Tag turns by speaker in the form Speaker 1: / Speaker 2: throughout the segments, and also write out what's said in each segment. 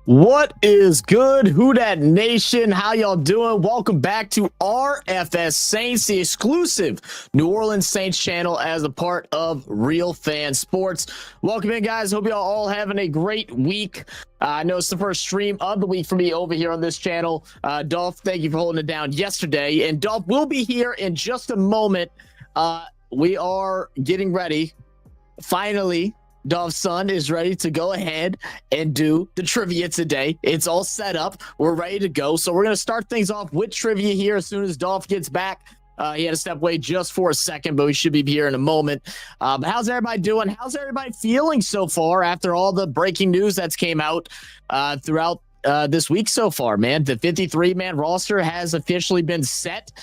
Speaker 1: What is good, Who Dat Nation? How y'all doing? Welcome back to RFS Saints, the exclusive New Orleans Saints channel as a part of Real Fan Sports. Welcome in, guys. Hope y'all all having a great week. I know it's the first stream of the week for me over here on this channel. Dolph, thank you for holding it down yesterday. And Dolph will be here in just a moment. We are getting ready. Finally, Dolph's son is ready to go ahead and do the trivia today. It's all set up. We're ready to go. So we're going to start things off with trivia here as soon as Dolph gets back. He had to step away just for a second, but we should be here in a moment. But how's everybody doing? How's everybody feeling so far after all the breaking news that's came out throughout this week so far, man? The 53-man roster has officially been set.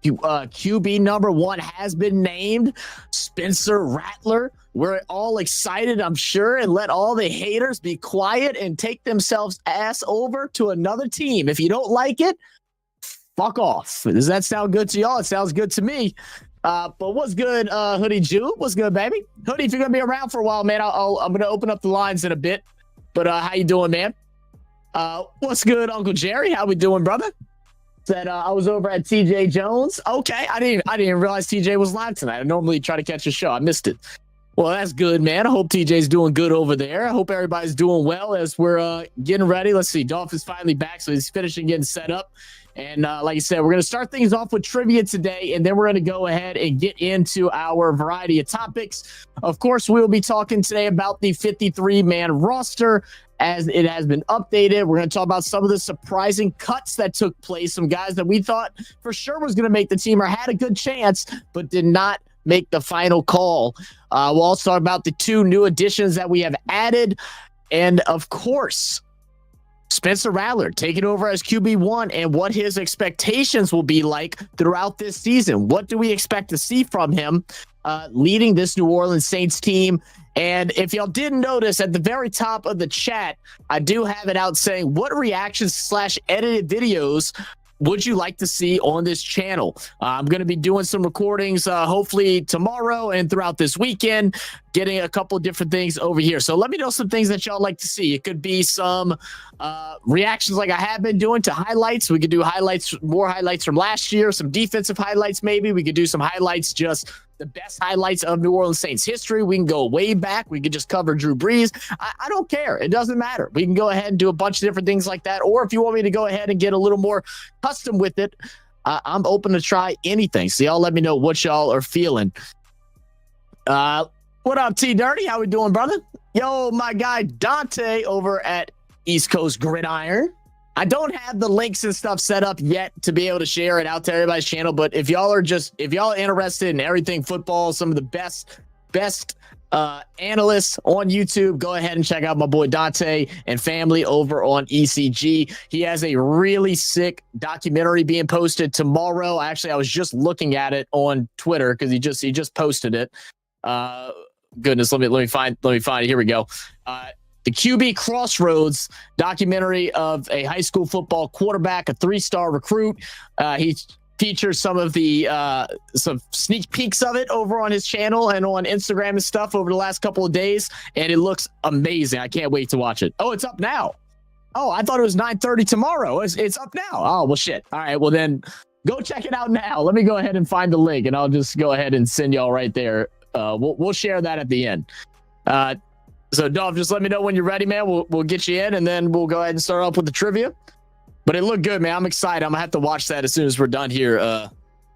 Speaker 1: QB number 1 has been named, Spencer Rattler. We're all excited, I'm sure, and let all the haters be quiet and take themselves ass over to another team. If you don't like it, fuck off. Does that sound good to y'all? It sounds good to me. But what's good, Hoodie Jew? What's good, baby? Hoodie, if you're gonna be around for a while, man, I'm gonna open up the lines in a bit. But how you doing, man? What's good, Uncle Jerry? How we doing, brother? Said I was over at TJ Jones. Okay, I didn't realize TJ was live tonight. I normally try to catch a show. I missed it. Well, that's good, man. I hope TJ's doing good over there. I hope everybody's doing well as we're getting ready. Let's see. Dolph is finally back, so he's finishing getting set up. And like I said, we're going to start things off with trivia today, and then we're going to go ahead and get into our variety of topics. Of course, we'll be talking today about the 53-man roster as it has been updated. We're going to talk about some of the surprising cuts that took place, some guys that we thought for sure was going to make the team or had a good chance, but did not make the final call. We'll also talk about the 2 new additions that we have added. And of course, Spencer Rattler taking over as QB1 and what his expectations will be like throughout this season. What do we expect to see from him leading this New Orleans Saints team? And if y'all didn't notice, at the very top of the chat, I do have it out saying, what reactions / edited videos would you like to see on this channel? I'm going to be doing some recordings hopefully tomorrow and throughout this weekend, getting a couple of different things over here. So let me know some things that y'all like to see. It could be some reactions like I have been doing to highlights. We could do highlights, more highlights from last year, some defensive highlights maybe. We could do some highlights, just the best highlights of New Orleans Saints history. We can go way back. We could just cover Drew Brees. I don't care. It doesn't matter. We can go ahead and do a bunch of different things like that. Or if you want me to go ahead and get a little more custom with it, I'm open to try anything. So y'all let me know what y'all are feeling. What up, T Dirty? How we doing, brother? Yo, my guy Dante over at East Coast Gridiron. I don't have the links and stuff set up yet to be able to share it out to everybody's channel, but if y'all are interested in everything football, some of the best analysts on YouTube, go ahead and check out my boy Dante and family over on ECG. He has a really sick documentary being posted tomorrow. Actually, I was just looking at it on Twitter because he just posted it. Goodness, let me find it. Here we go. The QB Crossroads documentary of a high school football quarterback, a 3-star recruit. He features some of the some sneak peeks of it over on his channel and on Instagram and stuff over the last couple of days, and it looks amazing. I can't wait to watch it. Oh, it's up now. Oh, I thought it was 9:30 tomorrow. It's up now. Oh, well, shit. All right, well then go check it out now. Let me go ahead and find the link, and I'll just go ahead and send y'all right there. We'll share that at the end. So, Dolph, just let me know when you're ready, man. We'll get you in, and then we'll go ahead and start off with the trivia. But it looked good, man. I'm excited. I'm going to have to watch that as soon as we're done here.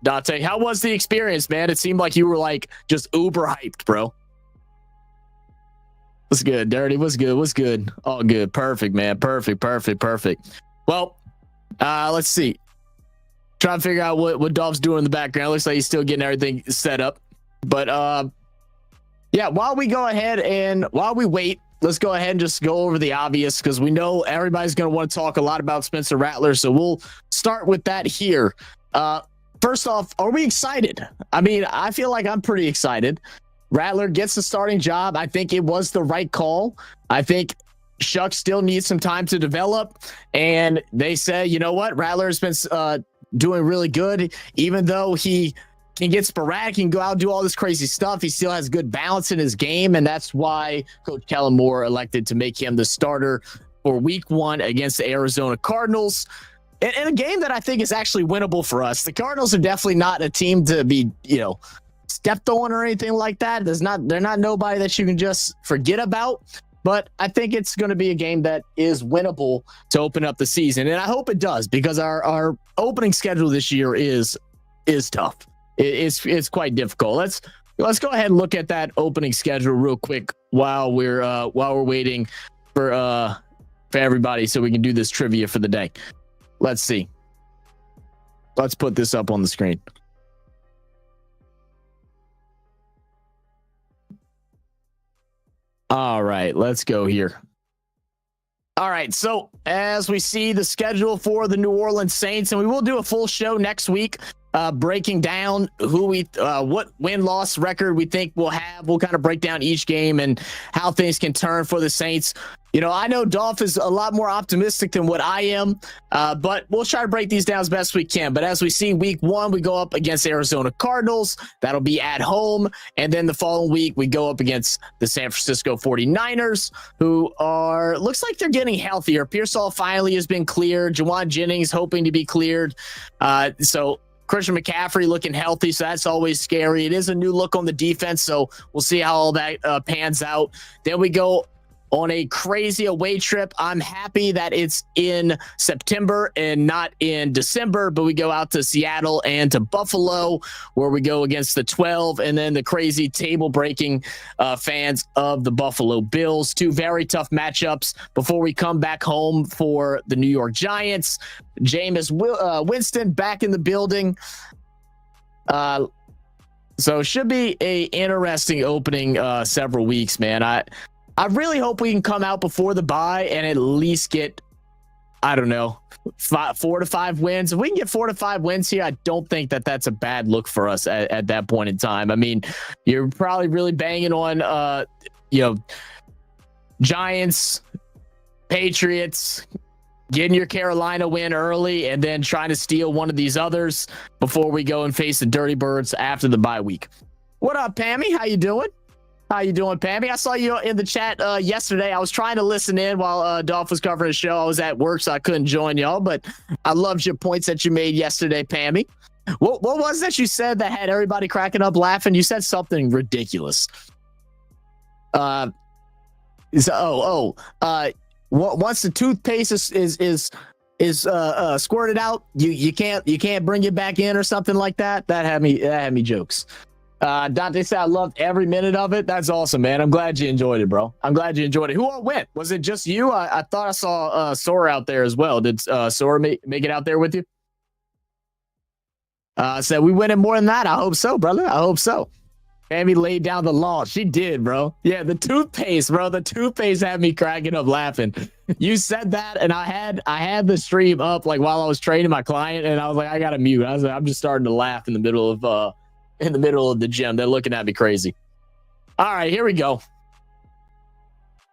Speaker 1: Dante, how was the experience, man? It seemed like you were, like, just uber hyped, bro. What's good, Dirty? What's good? All good. Perfect, man. Perfect. Well, let's see. Trying to figure out what Dolph's doing in the background. Looks like he's still getting everything set up. But, yeah, while we wait, let's go ahead and just go over the obvious because we know everybody's going to want to talk a lot about Spencer Rattler. So we'll start with that here. First off, are we excited? I mean, I feel like I'm pretty excited. Rattler gets the starting job. I think it was the right call. I think Shuck still needs some time to develop. And they say, you know what? Rattler's been doing really good, even though he can get sporadic, can go out and do all this crazy stuff. He still has good balance in his game, and that's why Coach Kellen Moore elected to make him the starter for week 1 against the Arizona Cardinals. In a game that I think is actually winnable for us. The Cardinals are definitely not a team to be, stepped on or anything like that. They're not nobody that you can just forget about. But I think it's going to be a game that is winnable to open up the season. And I hope it does, because our opening schedule this year is tough. It's quite difficult. Let's go ahead and look at that opening schedule real quick while we're waiting for everybody so we can do this trivia for the day. Let's see. Let's put this up on the screen. All right, let's go here. All right, so as we see the schedule for the New Orleans Saints, and we will do a full show next week, breaking down what win-loss record we think we'll have. We'll kind of break down each game and how things can turn for the Saints. I know Dolph is a lot more optimistic than what I am, but we'll try to break these down as best we can. But as we see, week 1, we go up against Arizona Cardinals. That'll be at home. And then the following week, we go up against the San Francisco 49ers, who looks like they're getting healthier. Pearsall finally has been cleared. Juwan Jennings hoping to be cleared. So Christian McCaffrey looking healthy, so that's always scary. It is a new look on the defense, so we'll see how all that pans out. Then we go on a crazy away trip. I'm happy that it's in September and not in December, but we go out to Seattle and to Buffalo, where we go against the 12 and then the crazy table-breaking fans of the Buffalo Bills. 2 very tough matchups before we come back home for the New York Giants. Jameis Winston back in the building. So it should be a interesting opening several weeks, man. I really hope we can come out before the bye and at least get, 4 to 5 wins. If we can get 4 to 5 wins here, I don't think that that's a bad look for us at that point in time. I mean, you're probably really banging on, Giants, Patriots, getting your Carolina win early, and then trying to steal one of these others before we go and face the Dirty Birds after the bye week. What up, Pammy? How you doing? How you doing, Pammy? I saw you in the chat yesterday. I was trying to listen in while Dolph was covering the show. I was at work, so I couldn't join y'all, but I loved your points that you made yesterday, Pammy. What was that you said that had everybody cracking up laughing? You said something ridiculous. Once the toothpaste is squirted out, you can't bring it back in or something like that. That had me jokes. Dante said I loved every minute of it. That's awesome, man. I'm glad you enjoyed it, bro. I'm glad you enjoyed it. Who all went? Was it just you? I thought I saw Sora out there as well. Did Sora make it out there with you? Said we winning more than that. I hope so, brother. I hope so. Amy laid down the law. She did, bro. Yeah, the toothpaste, bro. The toothpaste had me cracking up laughing. You said that, and I had the stream up like while I was training my client, and I was like, I gotta mute. I was like, I'm just starting to laugh in the middle of the gym. They're looking at me crazy. All right, here we go.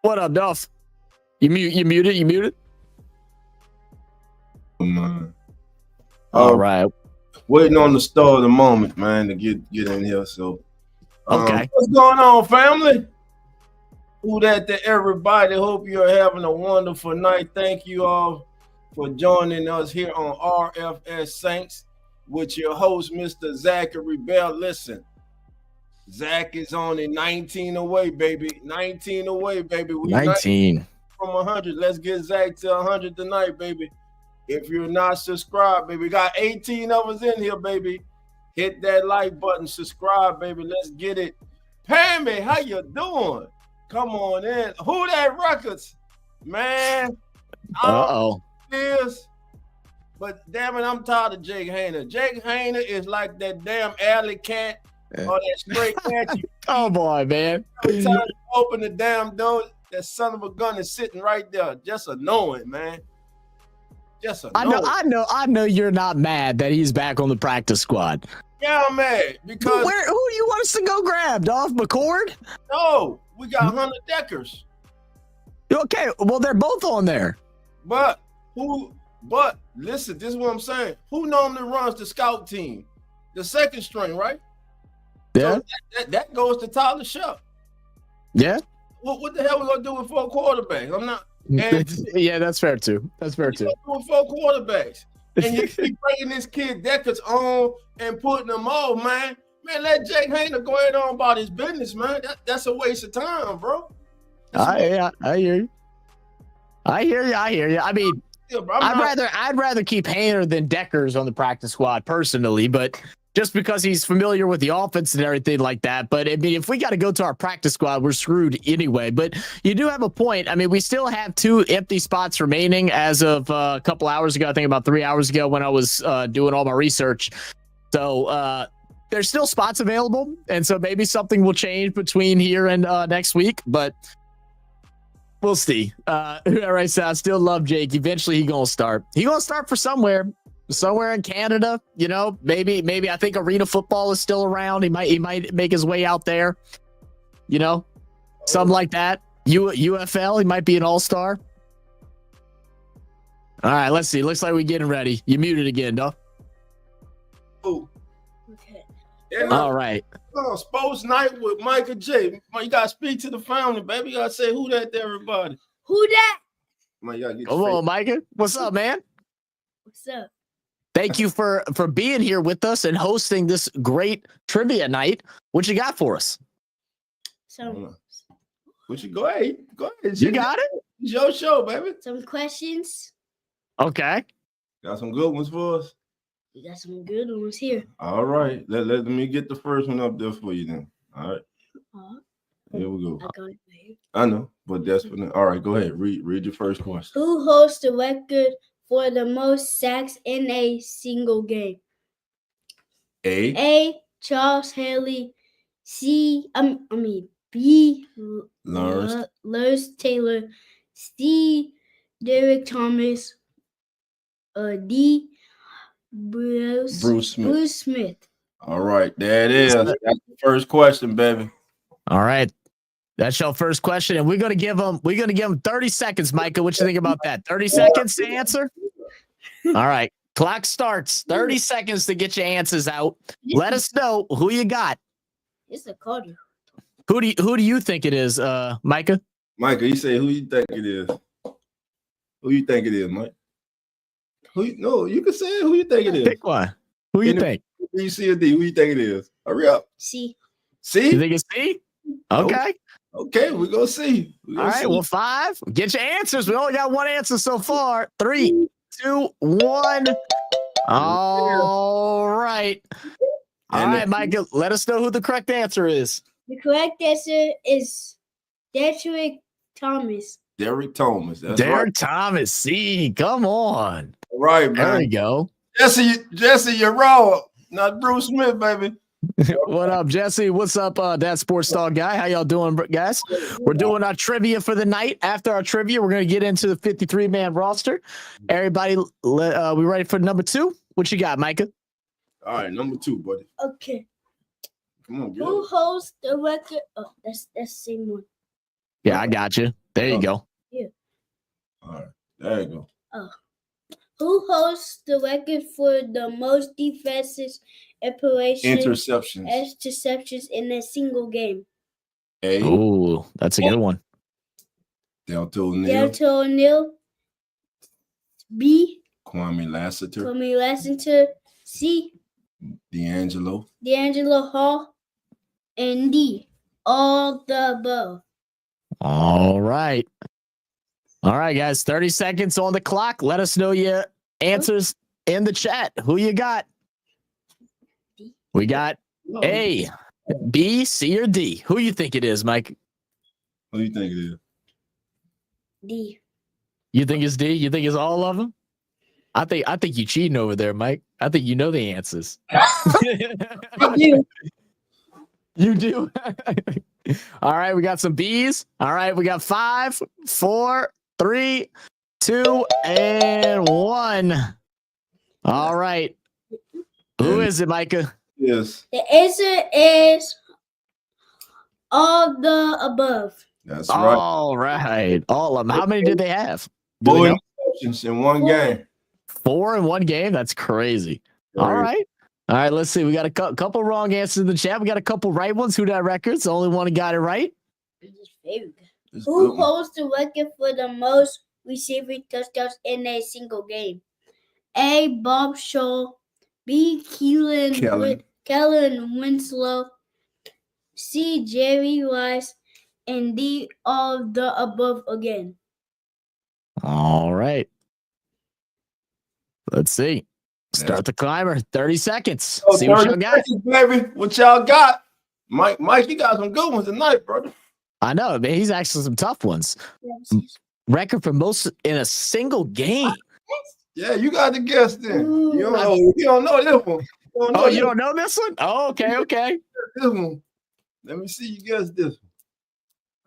Speaker 1: What up, Duff? You muted?
Speaker 2: Oh, man.
Speaker 1: All right.
Speaker 2: Waiting on the star of the moment, man, to get in here. So,
Speaker 1: okay.
Speaker 2: What's going on, family? Who that to everybody? Hope you're having a wonderful night. Thank you all for joining us here on RFS Saints with your host, Mr. Zachary Bell. Listen, Zach is only 19 away, baby. 19 away, baby.
Speaker 1: 19
Speaker 2: from 100. Let's get Zach to 100 tonight, baby. If you're not subscribed, baby, we got 18 of us in here, baby. Hit that like button, subscribe, baby. Let's get it. Pammy, how you doing? Come on in. Who that Records? Man.
Speaker 1: Uh-oh.
Speaker 2: But damn it, I'm tired of Jake Hayner. Jake Hayner is like that damn alley cat or that stray cat.
Speaker 1: Come on, man.
Speaker 2: Every time you open the damn door, that son of a gun is sitting right there. Just annoying, man. Just annoying.
Speaker 1: I know you're not mad that he's back on the practice squad.
Speaker 2: Yeah, I'm mad because
Speaker 1: who do you want us to go grab? Dolph McCord?
Speaker 2: No, we got Hunter Deckers.
Speaker 1: Okay, well they're both on there.
Speaker 2: But listen, this is what I'm saying. Who normally runs the scout team? the second string, right?
Speaker 1: Yeah.
Speaker 2: So that goes to Tyler Shuck.
Speaker 1: Yeah.
Speaker 2: What the hell we gonna do with 4 quarterbacks? I'm not.
Speaker 1: Yeah, that's fair too. That's fair too.
Speaker 2: With 4 quarterbacks, and you keep bringing this kid Deckers on and putting them off, man. Man, let Jake Hayner go ahead on about his business, man. That's a waste of time, bro.
Speaker 1: I hear you. I hear you. I mean, I'd rather keep Hayner than Deckers on the practice squad personally, but just because he's familiar with the offense and everything like that. But I mean, if we got to go to our practice squad, we're screwed anyway. But you do have a point. I mean, we still have 2 empty spots remaining as of a couple hours ago. I think about 3 hours ago when I was doing all my research. So there's still spots available. And so maybe something will change between here and next week. But we'll see. All right, so I still love Jake. Eventually, he's going to start. He's going to start for somewhere in Canada, you know, maybe I think arena football is still around. He might make his way out there, you know, something like that. UFL, he might be an all-star. All right, let's see. Looks like we're getting ready. You muted again, though.
Speaker 2: Oh,
Speaker 3: Okay.
Speaker 2: yeah,
Speaker 1: all right.
Speaker 2: Sports night with Micah J. You gotta speak to the family, baby. You gotta say who that to everybody.
Speaker 3: Who that?
Speaker 2: Man, you gotta get
Speaker 1: Come on, Micah. What's up, man?
Speaker 3: What's up?
Speaker 1: Thank you for being here with us and hosting this great trivia night. What you got for us?
Speaker 3: Some
Speaker 2: Go ahead.
Speaker 1: You got it?
Speaker 2: It's your show, baby.
Speaker 3: questions.
Speaker 1: Okay.
Speaker 2: Got some good ones for us.
Speaker 3: We got some good ones here.
Speaker 2: All right. Let me get the first one up there for you then. All right. Here we go.
Speaker 3: I got it right here.
Speaker 2: I know, but that's for all right. Go ahead. Read your first question.
Speaker 3: Who holds the record for the most sacks in a single game? A. Charles Haley. B. Lars Taylor. C. Derek Thomas. D. Bruce Smith.
Speaker 2: All right, there it is. That's the first question, baby.
Speaker 1: All right. That's your first question, and we're gonna give them 30 seconds, Micah. What you think about that? 30 seconds to answer? All right. Clock starts. 30 seconds to get your answers out. Let us know who you got.
Speaker 3: It's a Carter.
Speaker 1: Who do you think it is, Micah?
Speaker 2: Micah, you say who you think it is. Who you think it is, Mike? No, you can say it. Who you think it is.
Speaker 1: Pick one. Who you think?
Speaker 2: B, C, or D? Who you think it is? Hurry up.
Speaker 3: C.
Speaker 2: C?
Speaker 1: You think it's C? Okay.
Speaker 2: Okay, we're going to see.
Speaker 1: All right, well, 5. Get your answers. We only got one answer so far. 3, 2, 1. All right. All right, Micah, let us know who the correct answer is.
Speaker 3: The correct answer is Derek Thomas.
Speaker 2: Derek Thomas. That's
Speaker 1: Derek
Speaker 2: right.
Speaker 1: Thomas. C. Come on.
Speaker 2: All right, man.
Speaker 1: There we go.
Speaker 2: Jesse, you're wrong. Not Bruce Smith, baby.
Speaker 1: What up, Jesse? What's up, that sports dog guy? How y'all doing, guys? We're doing our trivia for the night. After our trivia, we're going to get into the 53-man roster. Everybody, we ready for number 2? What you got, Micah?
Speaker 2: All right, number 2, buddy.
Speaker 3: Okay.
Speaker 2: Come on, get
Speaker 3: Who
Speaker 2: it.
Speaker 3: holds the record? Oh, that's the same one.
Speaker 1: Yeah, I got you. There you go.
Speaker 2: All right, there you go.
Speaker 3: Who holds the record for the most defensive interceptions in a single game?
Speaker 2: A.
Speaker 1: Oh, that's a good one.
Speaker 2: Delta O'Neal.
Speaker 3: B.
Speaker 2: Kwame Lassiter.
Speaker 3: C.
Speaker 2: D'Angelo
Speaker 3: Hall. And D. All the above.
Speaker 1: All right. All right, guys. 30 seconds on the clock. Let us know your answers in the chat. Who you got? We got A, B, C, or D. Who you think it is, Mike?
Speaker 2: Who do you think it is?
Speaker 3: D.
Speaker 1: You think it's D? You think it's all of them? I think you cheating over there, Mike. I think you know the answers.
Speaker 3: I do.
Speaker 1: You do. All right, we got some B's. All right, we got 5, 4, 3, 2, and 1. All right. Who is it, Micah?
Speaker 2: Yes.
Speaker 3: The answer is all the above.
Speaker 2: That's right.
Speaker 1: All right. All of them. How many did they have?
Speaker 2: 4 interceptions in one game.
Speaker 1: 4 in one game? That's crazy. All right. All right, let's see. We got a couple wrong answers in the chat. We got a couple right ones. Who that records? The only one who got it right.
Speaker 3: Who holds the record for the most receiving touchdowns in a single game? A. Bob Shaw, B. Kellen Winslow, C. Jerry Rice, and D. All of the above again.
Speaker 1: All right. Let's see. Start the climber. 30 seconds. See what y'all got.
Speaker 2: Baby. What y'all got? Mike, you got some good ones tonight, brother.
Speaker 1: I know, man. He's actually some tough ones. Record for most in a single game.
Speaker 2: Yeah, you got to guess then. You don't know this one.
Speaker 1: You don't know this one? Oh, okay.
Speaker 2: This one. Let me see you guess this one.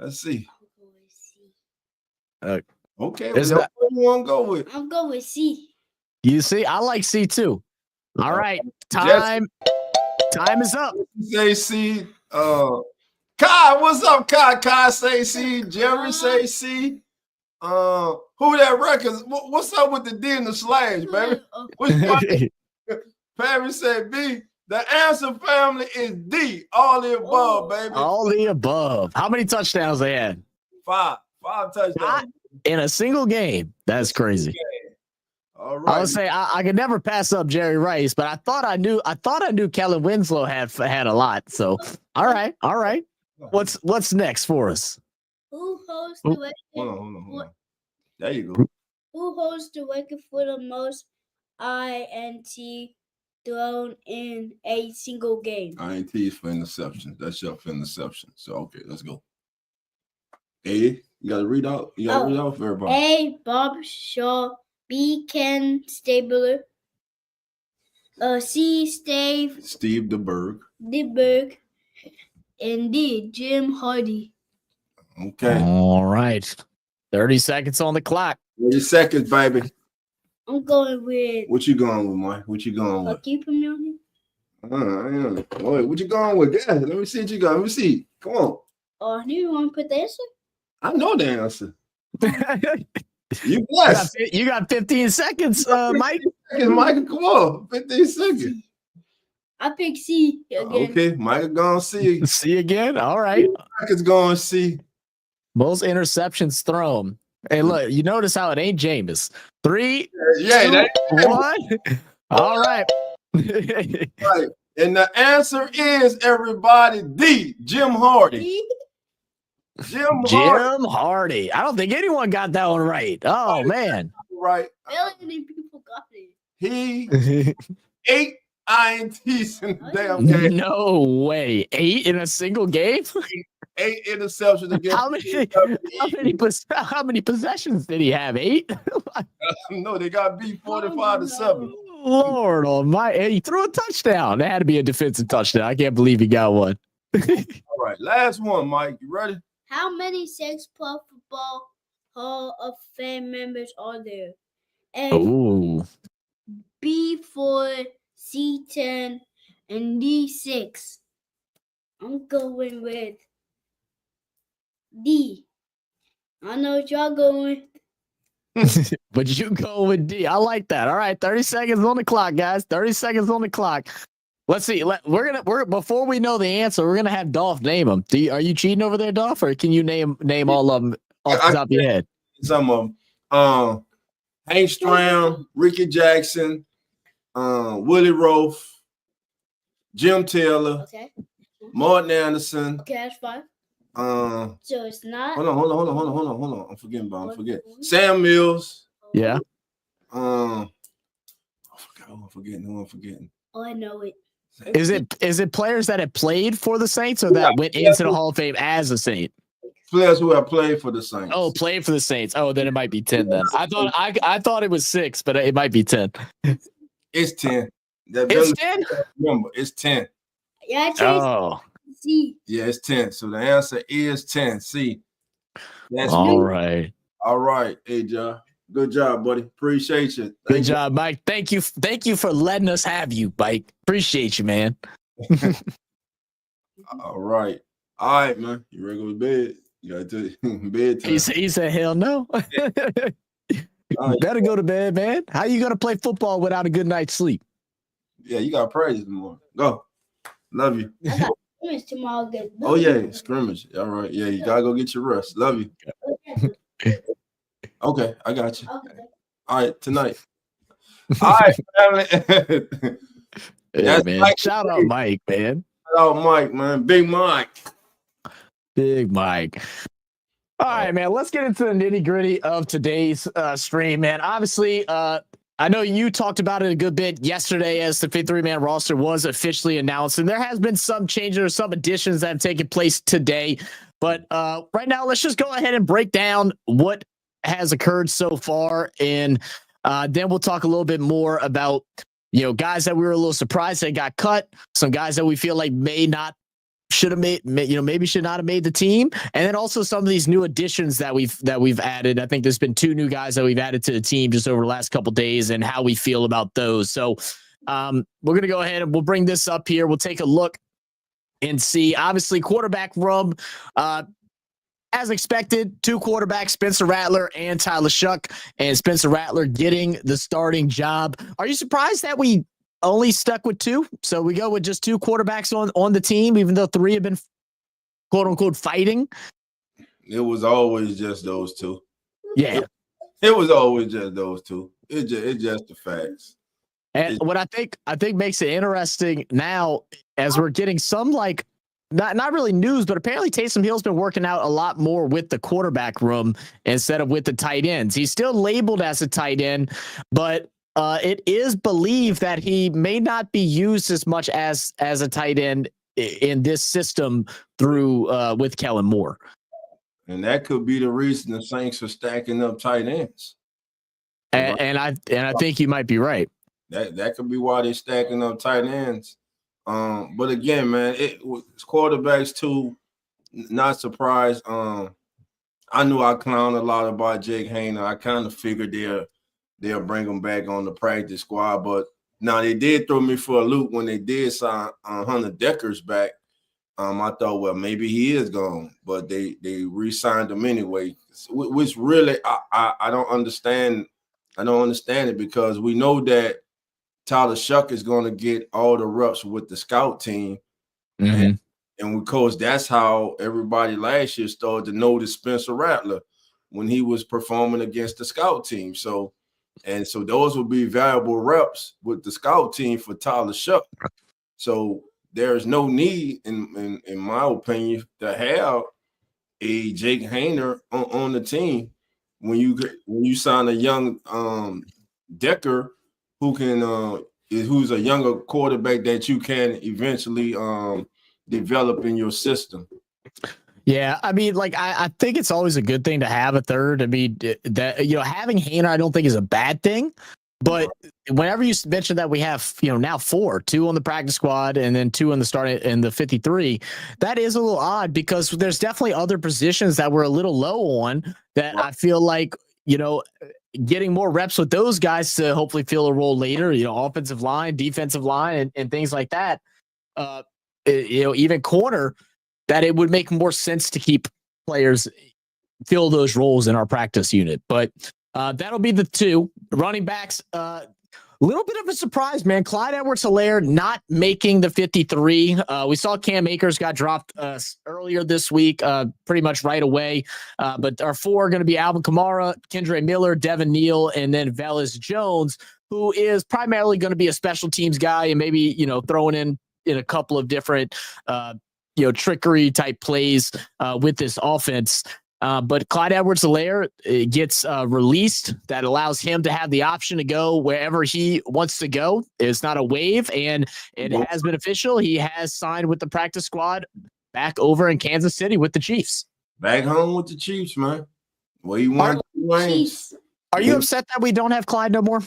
Speaker 2: Let's see. Okay, what do you want to go with?
Speaker 3: I'm going with C.
Speaker 1: You see, I like C too. All right, time is up.
Speaker 2: Say C. Kai, what's up, Kai? Kai say C. Jerry say C. Who that records? What's up with the D and the slash, baby? Perry said B. The answer, family, is D. All the above, baby.
Speaker 1: All the above. How many touchdowns they had?
Speaker 2: 5 touchdowns
Speaker 1: in a single game. That's crazy.
Speaker 2: All right.
Speaker 1: I would say I could never pass up Jerry Rice, but I thought I knew Kellen Winslow had a lot. So all right. What's next for us?
Speaker 3: Who holds the record?
Speaker 2: Hold on. There you go.
Speaker 3: Who holds the record for the most INT thrown in a single game?
Speaker 2: INT is for interceptions. That's your for interception. So okay, let's go. A, you gotta read out. You gotta read out for everybody.
Speaker 3: A. Bob Shaw. B. Ken Stabler. C. Steve
Speaker 2: DeBerg.
Speaker 3: And D. Jim Hardy.
Speaker 2: Okay.
Speaker 1: All right. 30 seconds on the clock.
Speaker 2: 30 seconds, baby.
Speaker 3: I'm going with.
Speaker 2: What you going with, Mike? What you going with?
Speaker 3: Keep him on here.
Speaker 2: Wait, what you going with? Yeah, let me see what you got. Let me see. Come on.
Speaker 3: Oh, you want to put the answer?
Speaker 2: I know the answer. You blessed.
Speaker 1: You got 15 seconds, Mike.
Speaker 2: Michael, come on. 15 seconds.
Speaker 3: I pick C again.
Speaker 2: Okay, Michael going C.
Speaker 1: C again? All right.
Speaker 2: Michael's going C.
Speaker 1: Most interceptions thrown. Hey, look, you notice how it ain't Jameis. 3, 2, 1. All right.
Speaker 2: Right. And the answer is, everybody, D. Jim Hardy. Jim
Speaker 1: Hardy. I don't think anyone got that one right. Oh, man.
Speaker 2: Right.
Speaker 3: Many people got it.
Speaker 2: He 8 INTs in the damn game.
Speaker 1: No way. 8 in a single game?
Speaker 2: 8 interceptions against.
Speaker 1: How many possessions did he have? 8?
Speaker 2: No, they got beat 45-7.
Speaker 1: Lord almighty. He threw a touchdown. That had to be a defensive touchdown. I can't believe he got one.
Speaker 2: All right, last one, Mike. You ready?
Speaker 3: How many Six Pro Football Hall of Fame members are there? A. B4, C10, and D6. I'm going with D. I know what y'all going.
Speaker 1: But you go with D. I like that. All right, 30 seconds on the clock, guys. 30 seconds on the clock. Let's see. We're before we know the answer, we're gonna have Dolph name them. Are you cheating over there, Dolph, or can you name all of them off the top of your head?
Speaker 2: Some of them. Hank Stram, Ricky Jackson, Willie Roaf, Jim Taylor, Martin Anderson.
Speaker 3: Okay, that's 5. So it's not.
Speaker 2: Hold on. I'm forgetting. Sam Mills.
Speaker 1: Yeah.
Speaker 2: I'm forgetting.
Speaker 3: Oh, I know it.
Speaker 1: Is it players that have played for the Saints or that went into the Hall of Fame as a Saint?
Speaker 2: Players who have played for the Saints.
Speaker 1: Oh, played for the Saints. Oh, then it might be 10 then. I thought it was 6, but it might be 10.
Speaker 2: It's 10.
Speaker 1: It's 10?
Speaker 2: Remember, it's 10.
Speaker 3: Yeah, C.
Speaker 2: Yeah, it's 10. So the answer is 10. C. That's
Speaker 1: all right.
Speaker 2: All right, hey, John. Good job, buddy. Appreciate you.
Speaker 1: Good job, Mike. Thank you for letting us have you, Mike. Appreciate you, man.
Speaker 2: All right, man. You ready to go to bed? You got to bed time.
Speaker 1: He said, hell no.
Speaker 2: Right.
Speaker 1: Better go to bed, man. How you gonna play football without a good night's sleep?
Speaker 2: Yeah, you got practice tomorrow. Go. Love you.
Speaker 3: I got scrimmage tomorrow.
Speaker 2: Oh, yeah, scrimmage. All right. Yeah, you got to go get your rest. Love you. Okay, I got you.
Speaker 3: Okay.
Speaker 2: All right, tonight. All right, family.
Speaker 1: Hey,
Speaker 2: That's
Speaker 1: man.
Speaker 2: Mike.
Speaker 1: Shout out Mike, man.
Speaker 2: Shout out Mike, man. Big Mike.
Speaker 1: Big Mike. All right, man. Let's get into the nitty gritty of today's stream, man. Obviously, I know you talked about it a good bit yesterday as the 53-man roster was officially announced, and there has been some changes or some additions that have taken place today. But right now, let's just go ahead and break down what has occurred so far, and then we'll talk a little bit more about guys that we were a little surprised that got cut, some guys that we feel like should have made, maybe should not have made the team. And then also some of these new additions that we've added. I think there's been 2 new guys that we've added to the team just over the last couple of days and how we feel about those. So we're going to go ahead and we'll bring this up here. We'll take a look and see. Obviously, quarterback room, as expected, 2 quarterbacks, Spencer Rattler and Tyler Shuck, and Spencer Rattler getting the starting job. Are you surprised that we only stuck with 2? So we go with just 2 quarterbacks on the team, even though 3 have been quote unquote fighting.
Speaker 2: It was always just those 2.
Speaker 1: Yeah.
Speaker 2: It was always just those 2. It's just the facts.
Speaker 1: And what I think makes it interesting now, as we're getting some not really news, but apparently Taysom Hill's been working out a lot more with the quarterback room instead of with the tight ends. He's still labeled as a tight end, but it is believed that he may not be used as much as a tight end in this system through with Kellen Moore.
Speaker 2: And that could be the reason the Saints are stacking up tight ends.
Speaker 1: And I think you might be right.
Speaker 2: That could be why they're stacking up tight ends. But again, man, it's quarterbacks too. Not surprised. I knew I clowned a lot about Jake Hayner. I kind of figured they'll bring him back on the practice squad. But now they did throw me for a loop when they did sign Hunter Deckers back. I thought, well, maybe he is gone, but they re-signed him anyway. Which really I don't understand. I don't understand it because we know that Tyler Shuck is going to get all the reps with the scout team. Mm-hmm. And because that's how everybody last year started to notice Spencer Rattler when he was performing against the scout team. So those would be valuable reps with the scout team for Tyler Shuck. So there's no need, in my opinion, to have a Jake Hayner on the team when you sign a young Decker who's a younger quarterback that you can eventually develop in your system.
Speaker 1: Yeah, I mean, I think it's always a good thing to have a third. I mean, that having Hayner, I don't think is a bad thing. But whenever you mention that we have, now 4, 2 on the practice squad and then 2 in the start in the 53, that is a little odd because there's definitely other positions that we're a little low on that I feel like, getting more reps with those guys to hopefully fill a role later, offensive line, defensive line, and things like that. Even corner, that it would make more sense to keep players fill those roles in our practice unit. But that'll be the 2 running backs. Little bit of a surprise, man. Clyde Edwards-Helaire not making the 53. We saw Cam Akers got dropped earlier this week, pretty much right away. But our 4 are going to be Alvin Kamara, Kendre Miller, Devin Neal, and then Velus Jones, who is primarily going to be a special teams guy and maybe, throwing in a couple of different, trickery type plays with this offense. But Clyde Edwards-Helaire gets released. That allows him to have the option to go wherever he wants to go. It's not a waive, and it has been official. He has signed with the practice squad back over in Kansas City with the Chiefs.
Speaker 2: Back home with the Chiefs, man. Well, you want
Speaker 3: Chiefs.
Speaker 1: Are you upset that we don't have Clyde no more?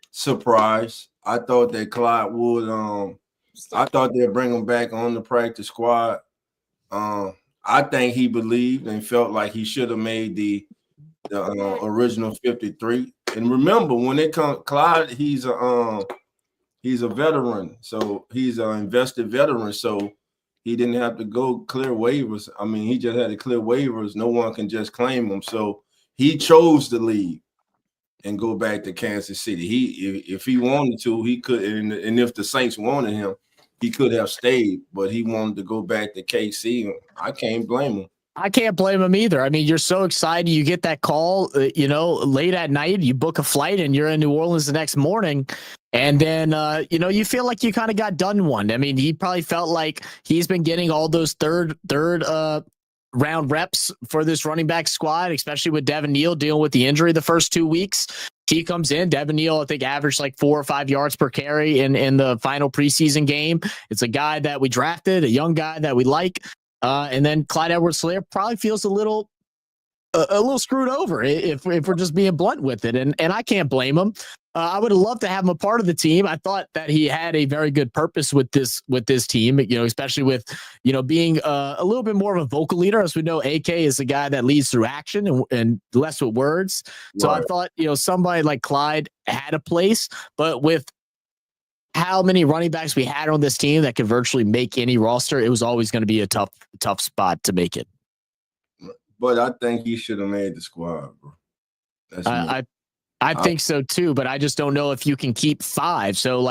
Speaker 2: Surprise. I thought that Clyde would I thought they'd bring him back on the practice squad. I think he believed and felt like he should have made the original 53. And remember, when it comes, Clyde, he's a veteran, so he's an invested veteran. So he didn't have to go clear waivers. I mean, he just had to clear waivers. No one can just claim him. So he chose to leave. and go back to Kansas City. If he wanted to, he could, and if the Saints wanted him, he could have stayed, but he wanted to go back to KC. I can't blame him.
Speaker 1: I can't blame him either. I mean, you're so excited. You get that call, late at night, you book a flight and you're in New Orleans the next morning. And then, you feel like you kind of got done one. I mean, he probably felt like he's been getting all those third round reps for this running back squad, especially with Devin Neal dealing with the injury the first 2 weeks. He comes in. Devin Neal, I think, averaged like 4 or 5 yards per carry in the final preseason game. It's a guy that we drafted, a young guy that we like. And then Clyde Edwards-Helaire probably feels a little screwed over if we're just being blunt with it. And I can't blame him. I would have loved to have him a part of the team. I thought that he had a very good purpose with this team, especially with, being a little bit more of a vocal leader. As we know, AK is a guy that leads through action and less with words. So right. I thought, somebody like Clyde had a place, but with how many running backs we had on this team that could virtually make any roster, it was always going to be a tough spot to make it.
Speaker 2: But I think he should have made the squad, bro.
Speaker 1: I think so too, but I just don't know if you can keep 5. So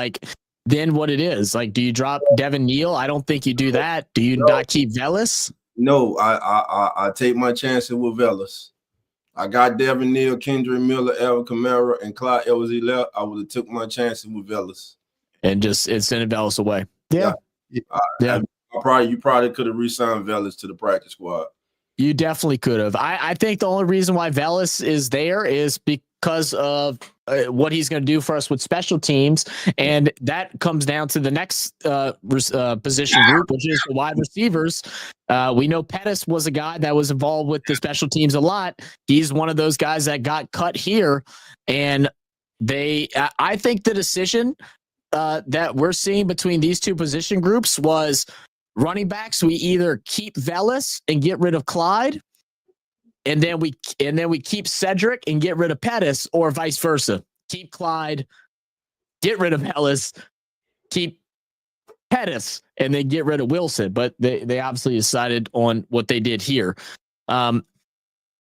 Speaker 1: then what it is, do you drop Devin Neal? I don't think you do that. Do you not keep Velus?
Speaker 2: No, I take my chances with Velus. I got Devin Neal, Kendrick Miller, Alvin Kamara, and Clyde Edwards-Helaire. I would have took my chances with Velus.
Speaker 1: And send Velus away. Yeah.
Speaker 2: You probably could have re-signed Velus to the practice squad.
Speaker 1: You definitely could have. I think the only reason why Velus is there is because of what he's going to do for us with special teams. And that comes down to the next position group, which is the wide receivers. We know Pettis was a guy that was involved with the special teams a lot. He's one of those guys that got cut here. And I think the decision that we're seeing between these two position groups was running backs. We either keep Velus and get rid of Clyde, and then we keep Cedric and get rid of Pettis, or vice versa. Keep Clyde, get rid of Velus, keep Pettis, and then get rid of Wilson. But they obviously decided on what they did here. I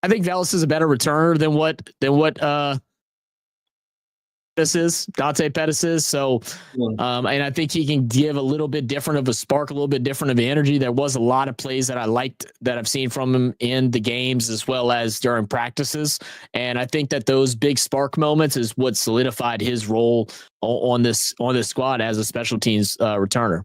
Speaker 1: think Velus is a better returner than what Dante Pettis is. So, and I think he can give a little bit different of a spark, a little bit different of energy. There was a lot of plays that I liked that I've seen from him in the games as well as during practices. And I think that those big spark moments is what solidified his role on this squad as a special teams returner.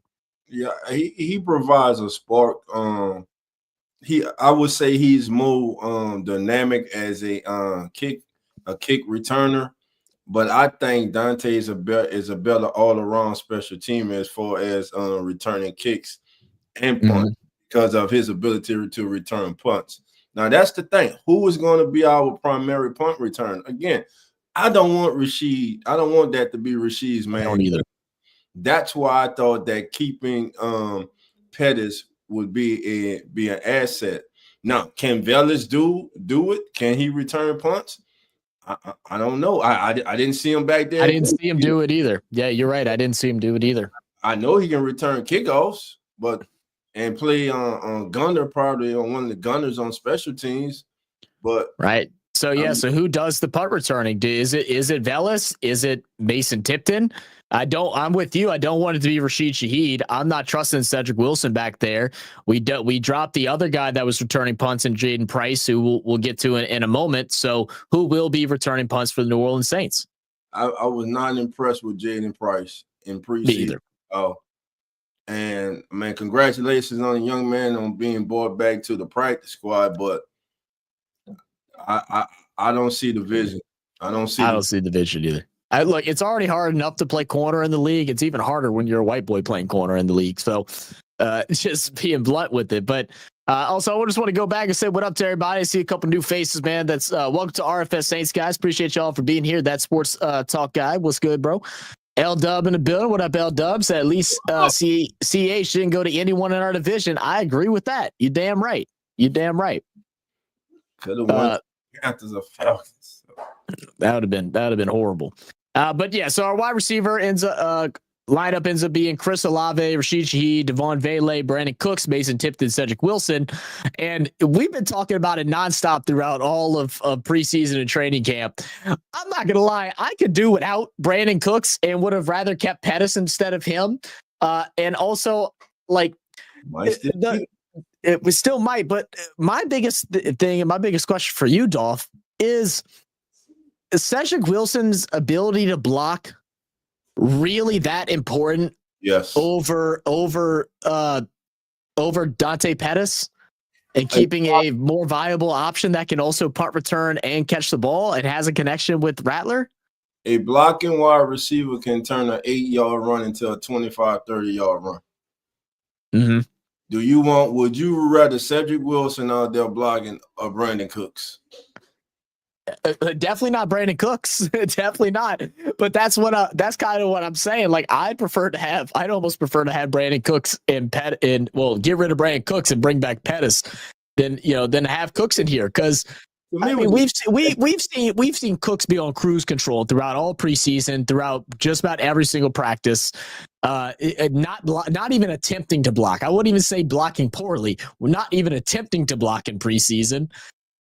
Speaker 2: Yeah, he provides a spark. I would say he's more dynamic as a kick returner. But I think Dante is a better all-around special team as far as returning kicks and punts because of his ability to return punts. Now, that's the thing. Who is going to be our primary punt return? Again, I don't want Rashid. I don't want that to be Rashid's man.
Speaker 1: I don't either.
Speaker 2: That's why I thought that keeping Pettis would be an asset. Now, can Velus do it? Can he return punts? I don't know. I didn't see him back there.
Speaker 1: I didn't see him do it either. Yeah, you're right. I didn't see him do it either.
Speaker 2: I know he can return kickoffs, and play on gunner, probably on one of the gunners on special teams. But
Speaker 1: right. So yeah. So who does the punt returning? Is it Velus? Is it Mason Tipton? I'm with you. I don't want it to be Rashid Shaheed. I'm not trusting Cedric Wilson back there. We dropped the other guy that was returning punts in Jaden Price, who we'll get to in a moment. So who will be returning punts for the New Orleans Saints?
Speaker 2: I was not impressed with Jaden Price in preseason.
Speaker 1: Me either.
Speaker 2: Oh, and man, congratulations on the young man on being brought back to the practice squad. But I don't see the vision. I don't see the vision
Speaker 1: either. Look, it's already hard enough to play corner in the league. It's even harder when you're a white boy playing corner in the league. So just being blunt with it. But also, I just want to go back and say what up to everybody. I see a couple new faces, man. That's welcome to RFS Saints, guys. Appreciate y'all for being here. That sports talk guy. What's good, bro? L Dub in the building. What up, L Dubs? At least CH didn't go to anyone in our division. I agree with that. You damn right.
Speaker 2: Could have won Panthers or Falcons.
Speaker 1: That would have been horrible. But yeah, so our wide receiver ends up lineup ends up being Chris Olave, Rashid Shaheed, Devon Vele, Brandon Cooks, Mason Tipton, Cedric Wilson. And we've been talking about it nonstop throughout all of preseason and training camp. I'm not going to lie. I could do without Brandon Cooks and would have rather kept Pettis instead of him. And also, like, it still might. But my biggest thing and my biggest question for you, Dolph, is Cedric Wilson's ability to block really that important?
Speaker 2: Yes.
Speaker 1: Over Dante Pettis and keeping a more viable option that can also punt return and catch the ball and has a connection with Rattler?
Speaker 2: A blocking wide receiver can turn an 8-yard run into a 25, 30-yard run.
Speaker 1: Mm-hmm.
Speaker 2: Would you rather Cedric Wilson out there blocking or Brandon Cooks?
Speaker 1: Definitely not Brandon Cooks. Definitely not. But that's kind of what I'm saying. Like, I'd almost prefer to have Brandon Cooks and get rid of Brandon Cooks and bring back Pettis than have Cooks in here. Because I mean, we've seen Cooks be on cruise control throughout all preseason, throughout just about every single practice. Not even attempting to block. I wouldn't even say blocking poorly. We're not even attempting to block in preseason.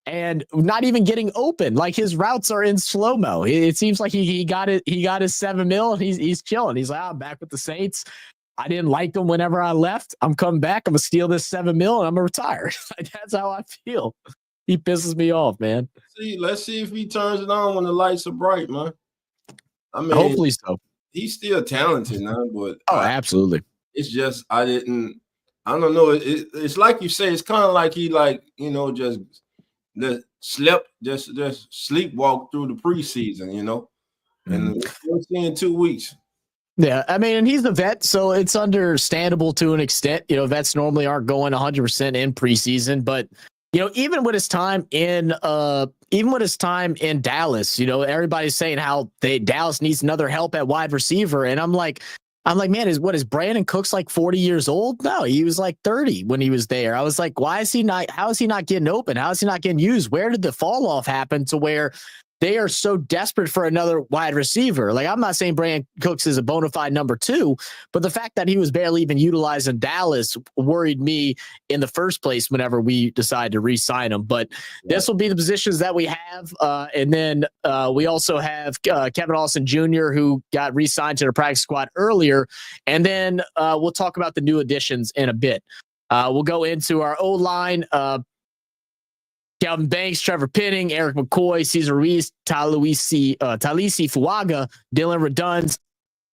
Speaker 1: And not even getting open. Like, his routes are in slow-mo. It seems like he got his $7 million and he's chilling. He's like, I'm back with the Saints. I didn't like them whenever I left. I'm coming back. I'm gonna steal this $7 million and I'm gonna retire. That's how I feel. He pisses me off, man.
Speaker 2: Let's see if he turns it on when the lights are bright, man. I mean,
Speaker 1: hopefully so.
Speaker 2: He's still talented now, but
Speaker 1: absolutely.
Speaker 2: It's just I don't know. It's like you say. It's kind of like he just sleepwalk through the preseason, and we'll see in 2 weeks.
Speaker 1: Yeah, I mean, and he's the vet, so it's understandable to an extent. Vets normally aren't going 100% in preseason, but even with his time in Dallas, everybody's saying how Dallas needs another help at wide receiver, and I'm like, man, is Brandon Cooks like 40 years old? No, he was like 30 when he was there. I was like, how is he not getting open? How is he not getting used? Where did the fall off happen to where they are so desperate for another wide receiver? Like, I'm not saying Brandon Cooks is a bona fide number 2, but the fact that he was barely even utilized in Dallas worried me in the first place whenever we decided to re-sign him. But this will be the positions that we have. And then we also have Kevin Austin Jr., who got re-signed to the practice squad earlier. And then we'll talk about the new additions in a bit. We'll go into our O-line. Calvin Banks, Trevor Penning, Eric McCoy, Cesar Ruiz, Talisi Fuaga, Dylan Redunds,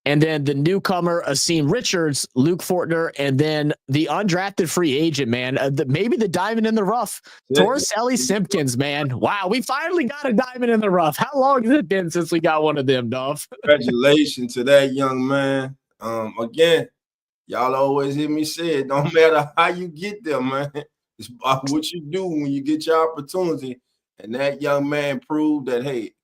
Speaker 1: and then the newcomer, Asim Richards, Luke Fortner, and then the undrafted free agent, man. Maybe the diamond in the rough, Torricelli Simpkins, man. Wow, we finally got a diamond in the rough. How long has it been since we got one of them, Dolph?
Speaker 2: Congratulations to that young man. Again, y'all always hear me say it. Don't matter how you get there, man. It's about what you do when you get your opportunity. And that young man proved that, hey,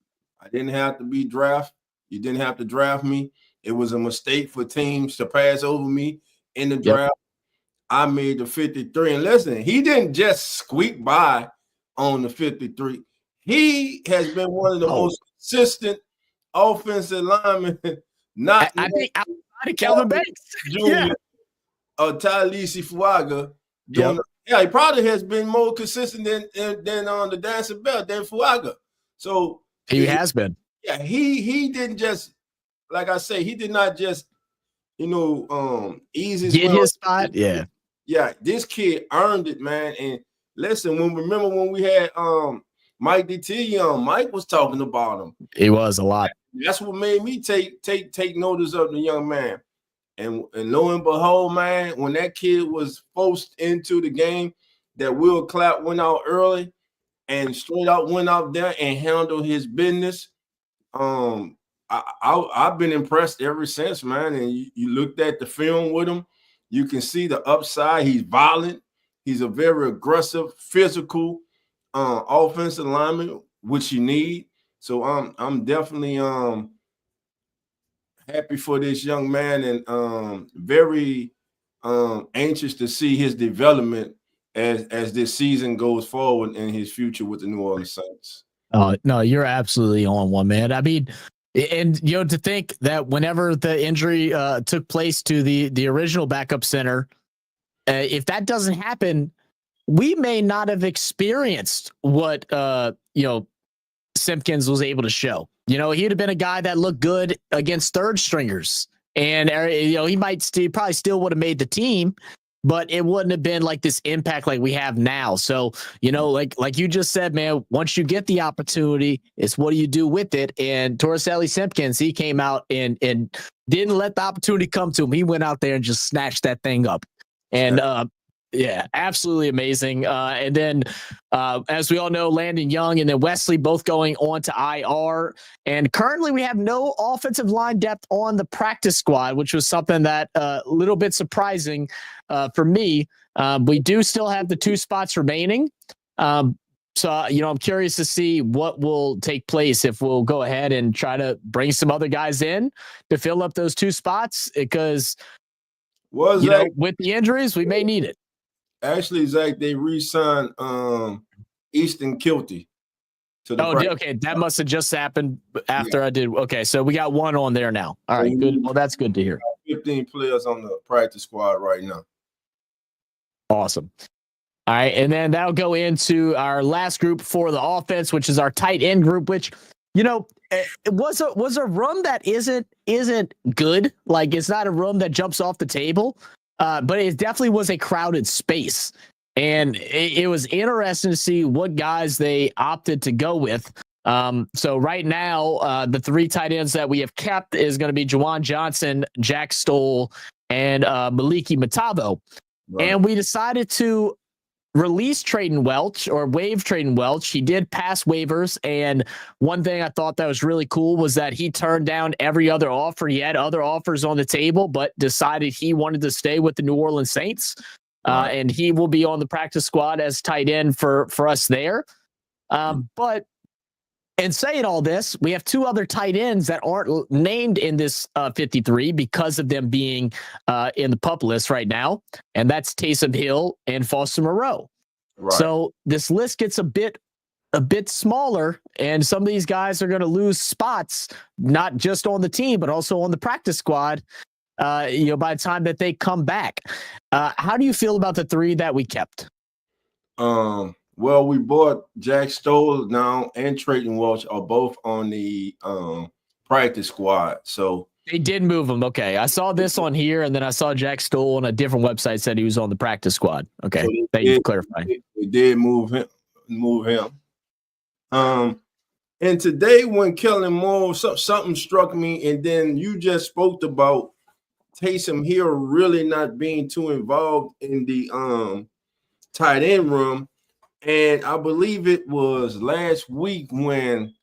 Speaker 2: I didn't have to be drafted. You didn't have to draft me. It was a mistake for teams to pass over me in the draft. I made the 53. And listen, he didn't just squeak by on the 53. He has been one of the most consistent offensive linemen. I
Speaker 1: think outside of Calvin Banks.
Speaker 2: Jr. or Talisi Fuaga. Yeah, he probably has been more consistent than on the dancing belt than Fuaga. So
Speaker 1: he has been.
Speaker 2: Yeah, he didn't just, like I say, he did not just ease
Speaker 1: his spot. Yeah,
Speaker 2: this kid earned it, man. And listen, remember when we had Mike DT, Mike was talking about him.
Speaker 1: He was a lot.
Speaker 2: That's what made me take notice of the young man. And lo and behold, man, when that kid was forced into the game, that Will Clapp went out early and straight out went out there and handled his business. I've been impressed ever since, man. And you looked at the film with him, you can see the upside. He's violent. He's a very aggressive, physical offensive lineman, which you need. So I'm definitely happy for this young man and very anxious to see his development as this season goes forward in his future with the New Orleans Saints.
Speaker 1: Oh, no, you're absolutely on one, man. I mean, And, to think that whenever the injury took place to the original backup center, if that doesn't happen, we may not have experienced what, Simpkins was able to show. He'd have been a guy that looked good against third stringers. And, he probably still would have made the team, but it wouldn't have been like this impact like we have now. So, like you just said, man, once you get the opportunity, it's what do you do with it? And Torricelli Simpkins, he came out and didn't let the opportunity come to him. He went out there and just snatched that thing up. And, yeah, absolutely amazing. And then, as we all know, Landon Young and then Wesley both going on to IR. And currently we have no offensive line depth on the practice squad, which was something that a little bit surprising for me. We do still have the 2 spots remaining. So, I'm curious to see what will take place if we'll go ahead and try to bring some other guys in to fill up those 2 spots because, with the injuries, we may need it.
Speaker 2: Actually, Zach, they re-signed Easton Kilty to the
Speaker 1: okay. That must have just happened after I did. Okay, so we got 1 on there now. All right, good. Well, that's good to hear.
Speaker 2: 15 players on the practice squad right now.
Speaker 1: Awesome. All right, and then that'll go into our last group for the offense, which is our tight end group, which, it was a room that isn't good. Like, it's not a room that jumps off the table. But it definitely was a crowded space. And it was interesting to see what guys they opted to go with. So right now, the 3 tight ends that we have kept is going to be Juwan Johnson, Jack Stoll, and Maliki Matavo. Right. And we decided to release Trayden Welch or waive Trayden Welch. He did pass waivers. And one thing I thought that was really cool was that he turned down every other offer. He had other offers on the table, but decided he wanted to stay with the New Orleans Saints. And he will be on the practice squad as tight end for us there. But in saying all this, we have 2 other tight ends that aren't named in this 53 because of them being in the PUP list right now. And that's Taysom Hill and Foster Moreau. Right. So this list gets a bit smaller, and some of these guys are going to lose spots, not just on the team, but also on the practice squad, by the time that they come back. How do you feel about the 3 that we kept?
Speaker 2: Well, we bought Jack Stoll now and Trayden Welch are both on the practice squad. So
Speaker 1: they did move him. Okay. I saw this on here, and then I saw Jack Stoll on a different website said he was on the practice squad. Okay. So thank you for clarifying.
Speaker 2: They did move him. And today when Kellen Moore, something struck me, and then you just spoke about Taysom Hill really not being too involved in the tight end room. And I believe it was last week when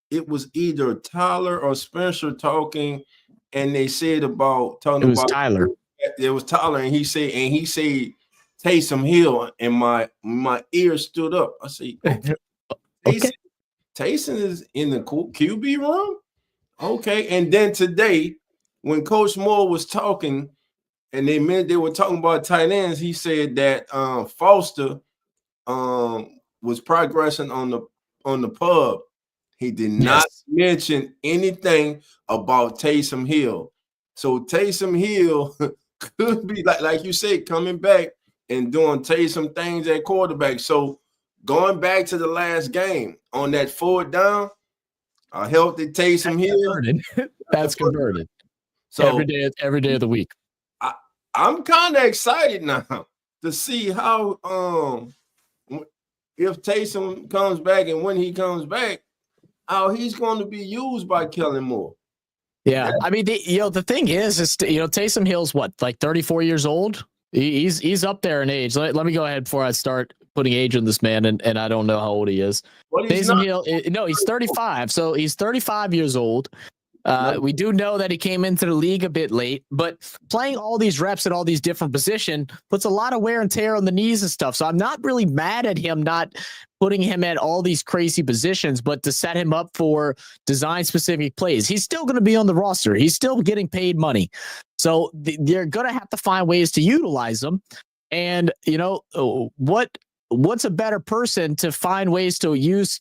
Speaker 2: it was either Tyler or Spencer talking, and they said
Speaker 1: Tyler.
Speaker 2: It was Tyler, and he said Taysom Hill, and my ear stood up. I said, okay. Taysom is in the QB room? Okay. And then today, when Coach Moore was talking, and they were talking about tight ends, he said that Foster was progressing on the pub. He did not mention anything about Taysom Hill. So Taysom Hill could be like you said, coming back and doing Taysom things at quarterback. So going back to the last game on that 4th down, a healthy Taysom Hill.
Speaker 1: That's converted. So every day of the week.
Speaker 2: I'm kind of excited now to see how if Taysom comes back and when he comes back, how he's going to be used by Kellen Moore.
Speaker 1: Yeah. I mean, the thing is Taysom Hill's what, like 34 years old? He's up there in age. Let me go ahead before I start putting age on this man, and I don't know how old he is. Taysom Hill, no, he's 35. So he's 35 years old. We do know that he came into the league a bit late, but playing all these reps at all these different positions puts a lot of wear and tear on the knees and stuff. So I'm not really mad at him not putting him at all these crazy positions, but to set him up for design-specific plays. He's still going to be on the roster. He's still getting paid money. So they're going to have to find ways to utilize him. And, what's a better person to find ways to use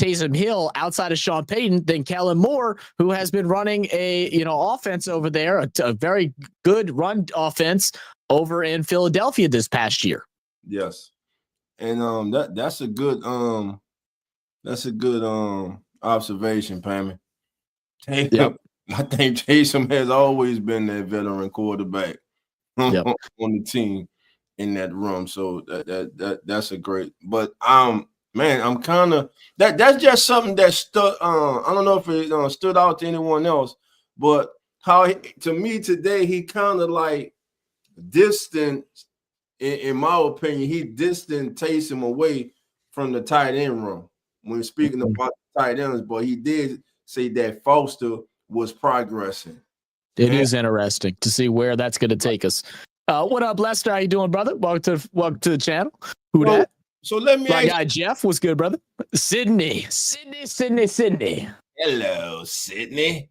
Speaker 1: Taysom Hill outside of Sean Payton than Kellen Moore, who has been running a offense over there, a very good run offense over in Philadelphia this past year.
Speaker 2: Yes, and that's a good observation, Pammy.
Speaker 1: Yep.
Speaker 2: I think Taysom has always been that veteran quarterback on the team in that room. So that's a great. But man, I'm kind of that's just something that stood. I don't know if it stood out to anyone else, but to me today he kind of like distant. In my opinion, he distanced Taysom away from the tight end room when speaking about the tight ends. But he did say that Foster was progressing.
Speaker 1: It is interesting to see where that's going to take us. What up, Lester? How you doing, brother? Welcome to the channel. Who that?
Speaker 2: So let me
Speaker 1: My guy Jeff. What's good, brother? Sydney.
Speaker 2: Hello, Sydney.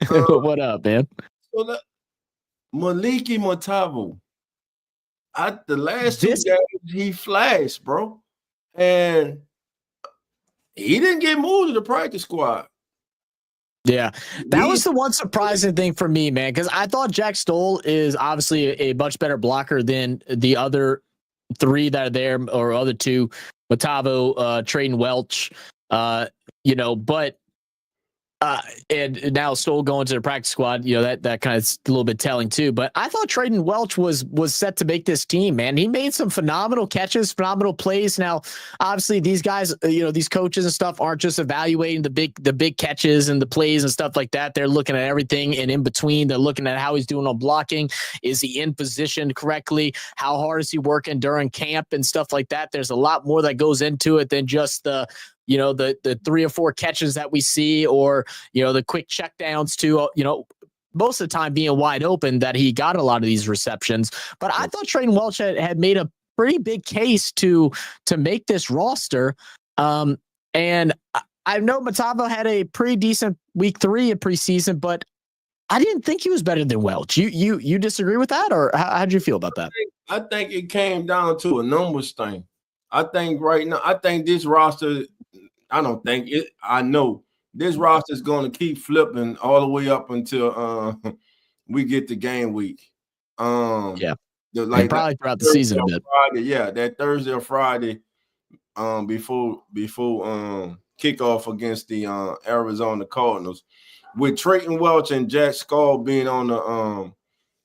Speaker 1: What up, man?
Speaker 2: So Maliki Mutavo. The last two games he flashed, bro, and he didn't get moved to the practice squad.
Speaker 1: Yeah, that was the one surprising thing for me, man, because I thought Jack Stoll is obviously a much better blocker than the other three that are there, or other two, Matavo, Trayden Welch, but and now Stoll going to the practice squad, that kind of a little bit telling too. But I thought Trayden Welch was set to make this team, man. He made some phenomenal catches, phenomenal plays. Now, obviously, these guys, these coaches and stuff aren't just evaluating the big catches and the plays and stuff like that. They're looking at everything, and in between, they're looking at how he's doing on blocking. Is he in position correctly? How hard is he working during camp and stuff like that? There's a lot more that goes into it than just the 3 or 4 catches that we see, or, the quick checkdowns to, most of the time being wide open, that he got a lot of these receptions. But I thought Trayden Welch had made a pretty big case to make this roster. And I know Matavo had a pretty decent week 3 in preseason, but I didn't think he was better than Welch. You disagree with that, or how'd you feel about that?
Speaker 2: I think it came down to a numbers thing. I think right now, this roster, I know this roster is going to keep flipping all the way up until we get to game week.
Speaker 1: Probably throughout the season a bit.
Speaker 2: Friday, that Thursday or Friday before kickoff against the Arizona Cardinals. With Trayden Welch and Jack Stoll being on the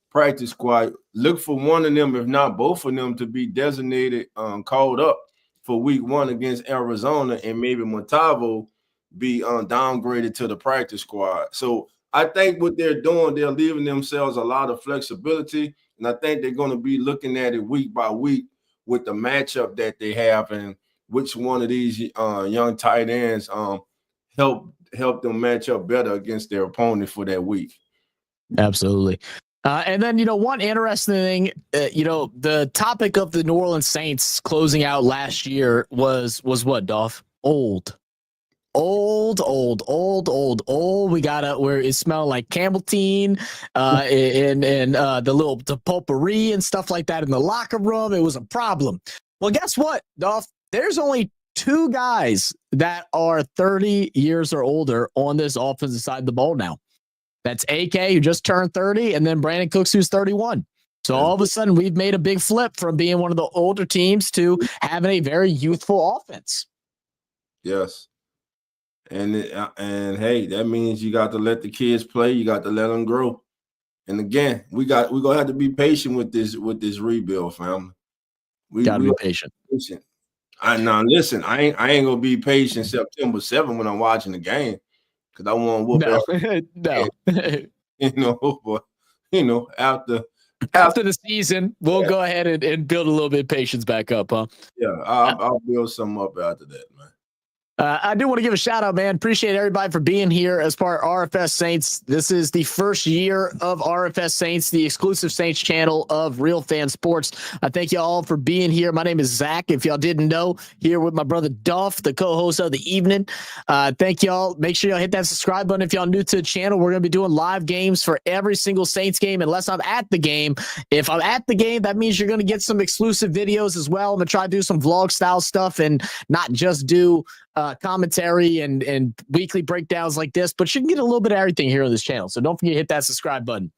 Speaker 2: practice squad, look for one of them, if not both of them, to be designated, called up for week 1 against Arizona, and maybe Matavo be downgraded to the practice squad. So I think what they're doing, they're leaving themselves a lot of flexibility, and I think they're going to be looking at it week by week with the matchup that they have, and which one of these young tight ends help them match up better against their opponent for that week.
Speaker 1: Absolutely. And then, one interesting thing, the topic of the New Orleans Saints closing out last year was what, Dolph? Old. We got where it smelled like Campbelltine, and the potpourri and stuff like that in the locker room. It was a problem. Well, guess what, Dolph? There's only 2 guys that are 30 years or older on this offensive side of the ball now. That's AK, who just turned 30, and then Brandon Cooks, who's 31. So all of a sudden, we've made a big flip from being one of the older teams to having a very youthful offense.
Speaker 2: Yes. And hey, that means you got to let the kids play. You got to let them grow. And again, we're gonna have to be patient with this rebuild, family. We gotta
Speaker 1: be patient.
Speaker 2: Listen, I ain't gonna be patient September 7th when I'm watching the game, because I want to whoop
Speaker 1: no.
Speaker 2: But
Speaker 1: after the season, we'll go ahead and build a little bit of patience back up, huh?
Speaker 2: Yeah, I'll build some up after that, man.
Speaker 1: I do want to give a shout out, man. Appreciate everybody for being here as part of RFS Saints. This is the first year of RFS Saints, the exclusive Saints channel of Real Fan Sports. I thank you all for being here. My name is Zach. If y'all didn't know, here with my brother Duff, the co-host of the evening. Thank y'all. Make sure y'all hit that subscribe button if y'all new to the channel. We're going to be doing live games for every single Saints game, unless I'm at the game. If I'm at the game, that means you're going to get some exclusive videos as well. I'm going to try to do some vlog style stuff and not just do commentary and weekly breakdowns like this, but you can get a little bit of everything here on this channel. So don't forget to hit that subscribe button.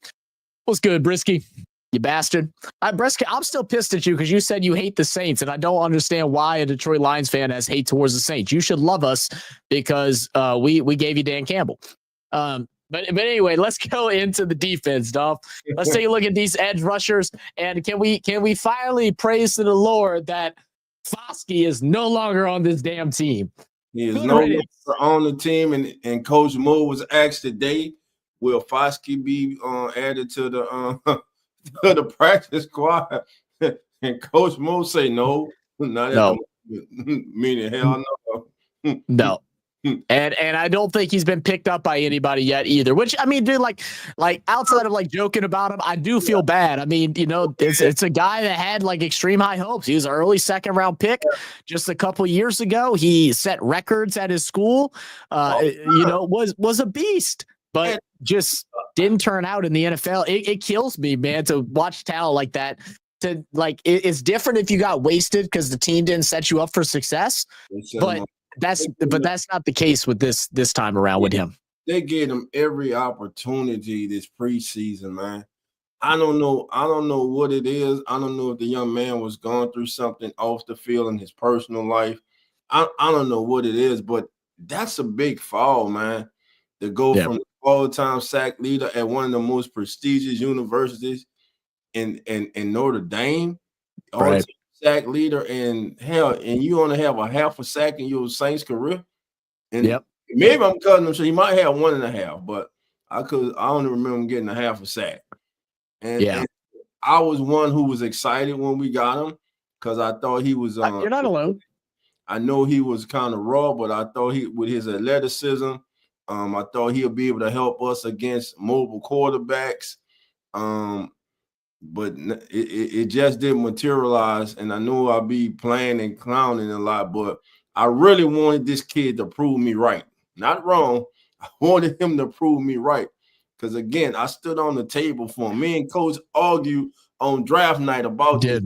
Speaker 1: What's good, Brisky? You bastard. Brisky, I'm still pissed at you because you said you hate the Saints, and I don't understand why a Detroit Lions fan has hate towards the Saints. You should love us because we gave you Dan Campbell. But anyway, let's go into the defense, Dolph. Let's take a look at these edge rushers, and can we finally praise to the Lord that Foskey is no longer on this damn team.
Speaker 2: He is no longer on the team, and Coach Moore was asked today, will Foskey be added to the to the practice squad? And Coach Moore say no, not at the moment. Meaning hell no.
Speaker 1: No. And I don't think he's been picked up by anybody yet either, which, I mean, dude, like outside of like joking about him, I do feel bad. I mean, you know, it's a guy that had like extreme high hopes. He was an early second round pick just a couple years ago. He set records at his school, you know, was a beast, but just didn't turn out in the NFL. It kills me, man, to watch talent like that. To like, it's different if you got wasted because the team didn't set you up for success, but that's not the case with this time around with him.
Speaker 2: They gave him every opportunity this preseason, man. I don't know what it is. I don't know if the young man was going through something off the field in his personal life. I don't know what it is, but that's a big fall, man. To go from the all-time sack leader at one of the most prestigious universities in Notre Dame, all-time sack leader, and hell, and you only have a half a sack in your Saints career. And maybe I'm cutting him, so he might have 1.5, but I only remember him getting a half a sack. And I was one who was excited when we got him because I thought he was
Speaker 1: you're not alone.
Speaker 2: I know he was kind of raw, but I thought with his athleticism, I thought he'll be able to help us against mobile quarterbacks. But it just didn't materialize, and I know I'll be playing and clowning a lot, but I really wanted this kid to prove me right. Not wrong. I wanted him to prove me right because, again, I stood on the table for him. Me and Coach argued on draft night about this,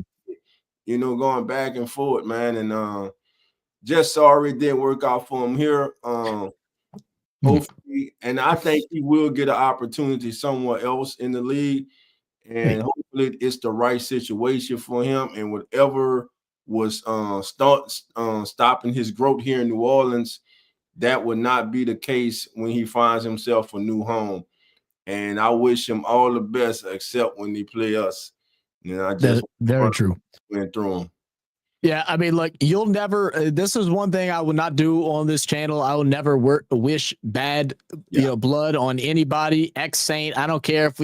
Speaker 2: you know, going back and forth, man, and just sorry it didn't work out for him here. Hopefully, and I think he will get an opportunity somewhere else in the league. And hopefully it's the right situation for him, and whatever was stopping his growth here in New Orleans, that would not be the case when he finds himself a new home. And I wish him all the best, except when they play us. You know, I just
Speaker 1: very true.
Speaker 2: Went through him.
Speaker 1: Yeah, I mean, like, you'll never. This is one thing I would not do on this channel. I will never wish bad, blood on anybody. Ex-Saint. I don't care if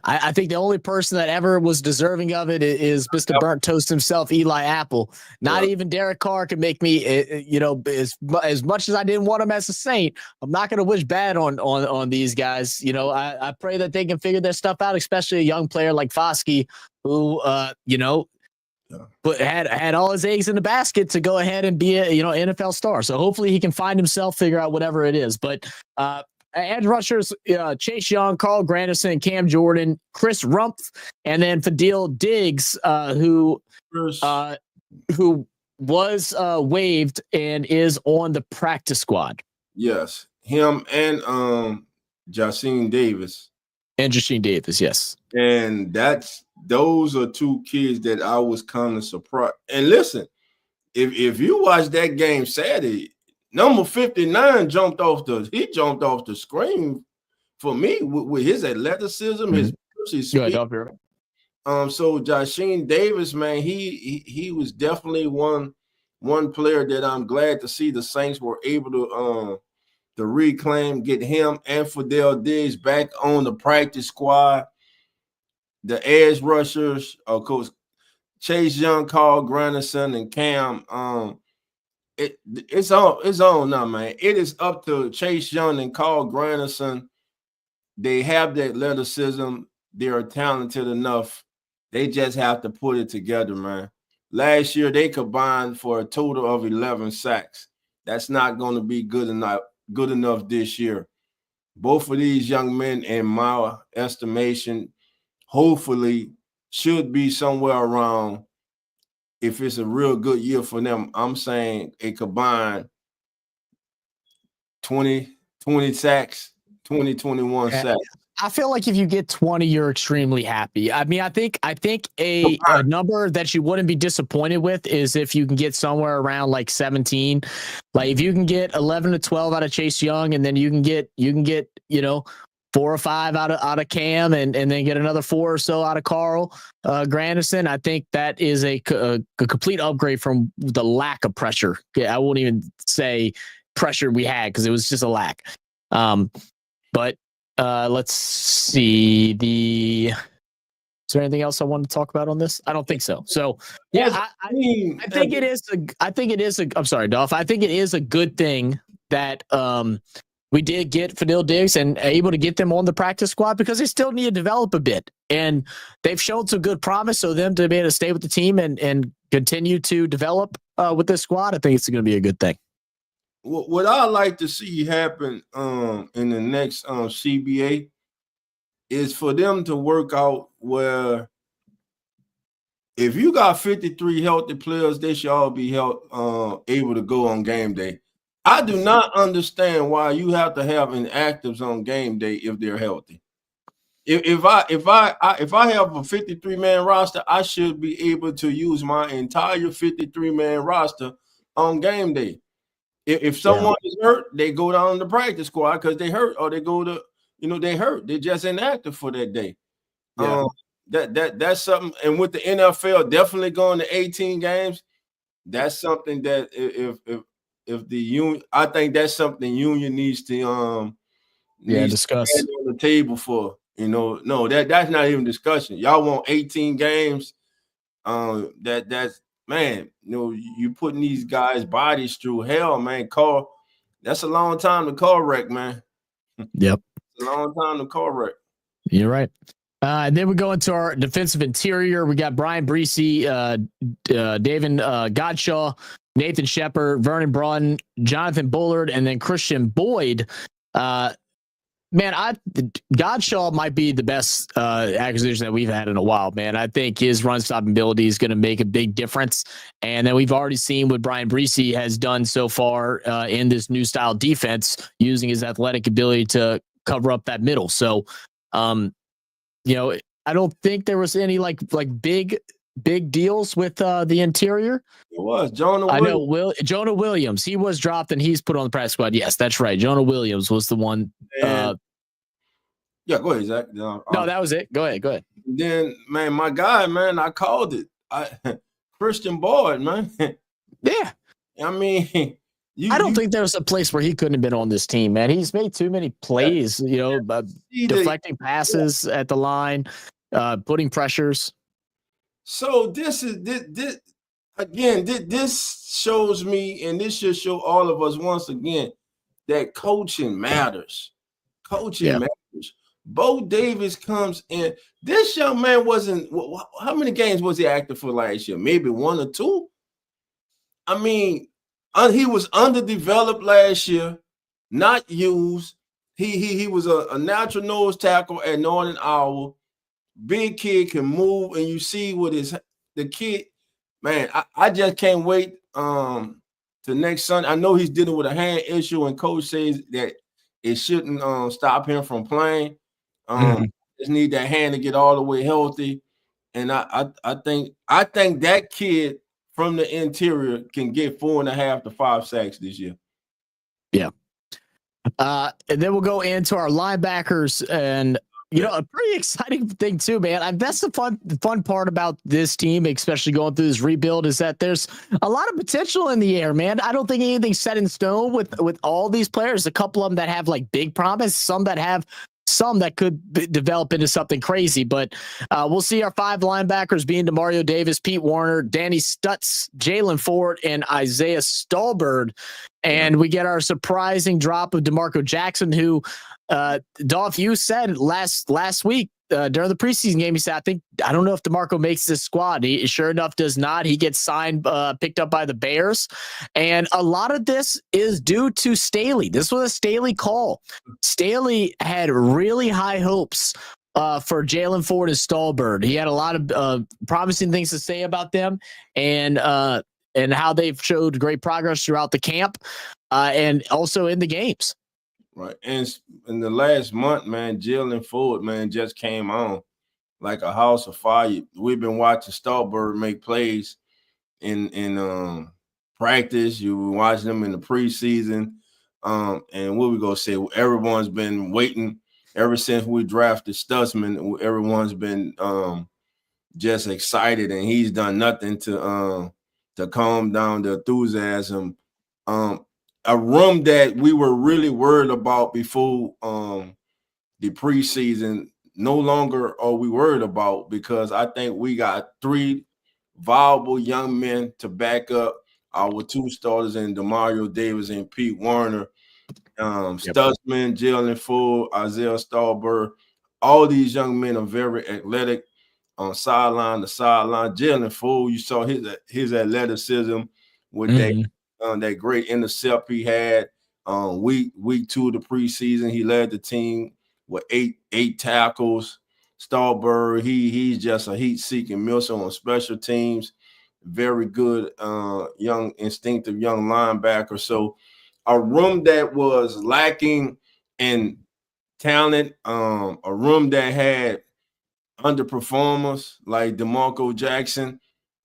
Speaker 1: I think the only person that ever was deserving of it is Mr. Burnt Toast himself, Eli Apple. Not even Derek Carr could make me. As much as I didn't want him as a Saint, I'm not going to wish bad on these guys. You know, I pray that they can figure their stuff out, especially a young player like Foskey, who but had all his eggs in the basket to go ahead and be a NFL star. So hopefully he can find himself, figure out whatever it is. But edge rushers, Chase Young, Carl Granderson, Cam Jordan, Chris Rumpf, and then Fadil Diggs, who was waived and is on the practice squad.
Speaker 2: Yes, him and Jasheen Davis.
Speaker 1: And Jasheen Davis, yes.
Speaker 2: And those are two kids that I was kind of surprised. And listen, if you watch that game Saturday, number 59 jumped off the screen for me with his athleticism, his speed. So Jasheen Davis, man, he was definitely one player that I'm glad to see the Saints were able to reclaim, get him and Fadil Diggs back on the practice squad. The edge rushers, of course, Chase Young, Carl Granderson, and Cam. It's on now, man. It is up to Chase Young and Carl Granderson. They have that athleticism. They are talented enough. They just have to put it together, man. Last year, they combined for a total of 11 sacks. That's not going to be good enough this year. Both of these young men, in my estimation, hopefully should be somewhere around if it's a real good year for them, I'm saying a combined 20 sacks, 21 sacks.
Speaker 1: I feel like if you get 20, you're extremely happy. I mean, I think a number that you wouldn't be disappointed with is if you can get somewhere around like 17. Like if you can get 11 to 12 out of Chase Young, and then you can get 4 or 5 out of Cam, and then get another 4 or so out of Carl Granderson. I think that is a complete upgrade from the lack of pressure. I won't even say pressure we had, because it was just a lack. But let's see. Is there anything else I wanted to talk about on this? I don't think so. So yeah, I think it is. I'm sorry, Dolph. I think it is a good thing that we did get Fadil Diggs and able to get them on the practice squad, because they still need to develop a bit, and they've shown some good promise. So them to be able to stay with the team and continue to develop with this squad, I think it's going to be a good thing.
Speaker 2: What I like to see happen in the next CBA is for them to work out where if you got 53 healthy players, they should all be able to go on game day. I do not understand why you have to have inactives on game day if they're healthy. If I have a 53-man roster, I should be able to use my entire 53-man roster on game day. If someone is hurt, they go down to the practice squad because they hurt, or they go to, they hurt. They're just inactive for that day. Yeah. That's something. And with the NFL definitely going to 18 games, that's something that if the union, I think that's something union needs to
Speaker 1: discuss
Speaker 2: on the table for. No, that's not even discussion. Y'all want 18 games. That's man, you putting these guys' bodies through hell, man. That's a long time to car wreck, man.
Speaker 1: Yep.
Speaker 2: It's a long time to car wreck.
Speaker 1: You're right. And then we go into our defensive interior. We got Brian Breesy, David Godshaw, Nathan Shepard, Vernon Broughton, Jonathan Bullard, and then Christian Boyd. Man, Godshaw might be the best acquisition that we've had in a while, man. I think his run stopping ability is going to make a big difference. And then we've already seen what Brian Breesy has done so far in this new style defense, using his athletic ability to cover up that middle. So, I don't think there was any like big deals with the interior.
Speaker 2: It was Jonah Williams.
Speaker 1: Jonah Williams. He was dropped and he's put on the practice squad. Yes, that's right. Jonah Williams was the one.
Speaker 2: Yeah, go ahead, Zach.
Speaker 1: No, that was it. Go ahead.
Speaker 2: Then, man, my guy, man, I called it. Christian Boyd, man.
Speaker 1: Yeah.
Speaker 2: I mean,
Speaker 1: I don't think there's a place where he couldn't have been on this team, man. He's made too many plays, deflecting passes at the line, putting pressures.
Speaker 2: So this shows me, and this should show all of us once again, that coaching matters. Coaching matters. Bo Davis comes in. This young man wasn't. How many games was he active for last year? Maybe 1 or 2. I mean, he was underdeveloped last year, not used. He was a natural nose tackle at Northern Iowa. Big kid, can move, and you see what the kid, man. I just can't wait to next Sunday. I know he's dealing with a hand issue, and coach says that it shouldn't stop him from playing. Just need that hand to get all the way healthy. And I think that kid from the interior can get 4.5 to 5 sacks this year.
Speaker 1: Yeah. And then we'll go into our linebackers, and a pretty exciting thing too, man. That's the fun part about this team, especially going through this rebuild, is that there's a lot of potential in the air, man. I don't think anything's set in stone with all these players. A couple of them that have like big promise, some that could develop into something crazy, but we'll see our 5 linebackers being DeMario Davis, Pete Warner, Danny Stutz, Jalen Ford, and Isaiah Stallbird. And we get our surprising drop of DeMarco Jackson, who Dolph, you said last week during the preseason game, he said, I don't know if DeMarco makes this squad. He sure enough does not. He gets signed, picked up by the Bears. And a lot of this is due to Staley. This was a Staley call. Staley had really high hopes for Jalen Ford and Stallbird. He had a lot of promising things to say about them, and how they've showed great progress throughout the camp, and also in the games.
Speaker 2: Right. And in the last month, man, Jalen Ford, man, just came on like a house of fire. We've been watching Stallbird make plays in practice. You were watching them in the preseason. And what we gonna say? Everyone's been waiting ever since we drafted Stutzman. Everyone's been just excited, and he's done nothing to calm down the enthusiasm. A room that we were really worried about before the preseason, no longer are we worried about, because I think we got 3 viable young men to back up our 2 starters in Demario Davis and Pete Warner. Stutzman, Jalen Ford, Isaiah Stallbird. All these young men are very athletic on sideline to sideline. Jalen Ford, you saw his athleticism with that great intercept he had week 2 of the preseason. He led the team with eight tackles. Stallbird, he's just a heat-seeking missile on special teams. Very good, young, instinctive young linebacker. So a room that was lacking in talent, a room that had underperformers like DeMarco Jackson,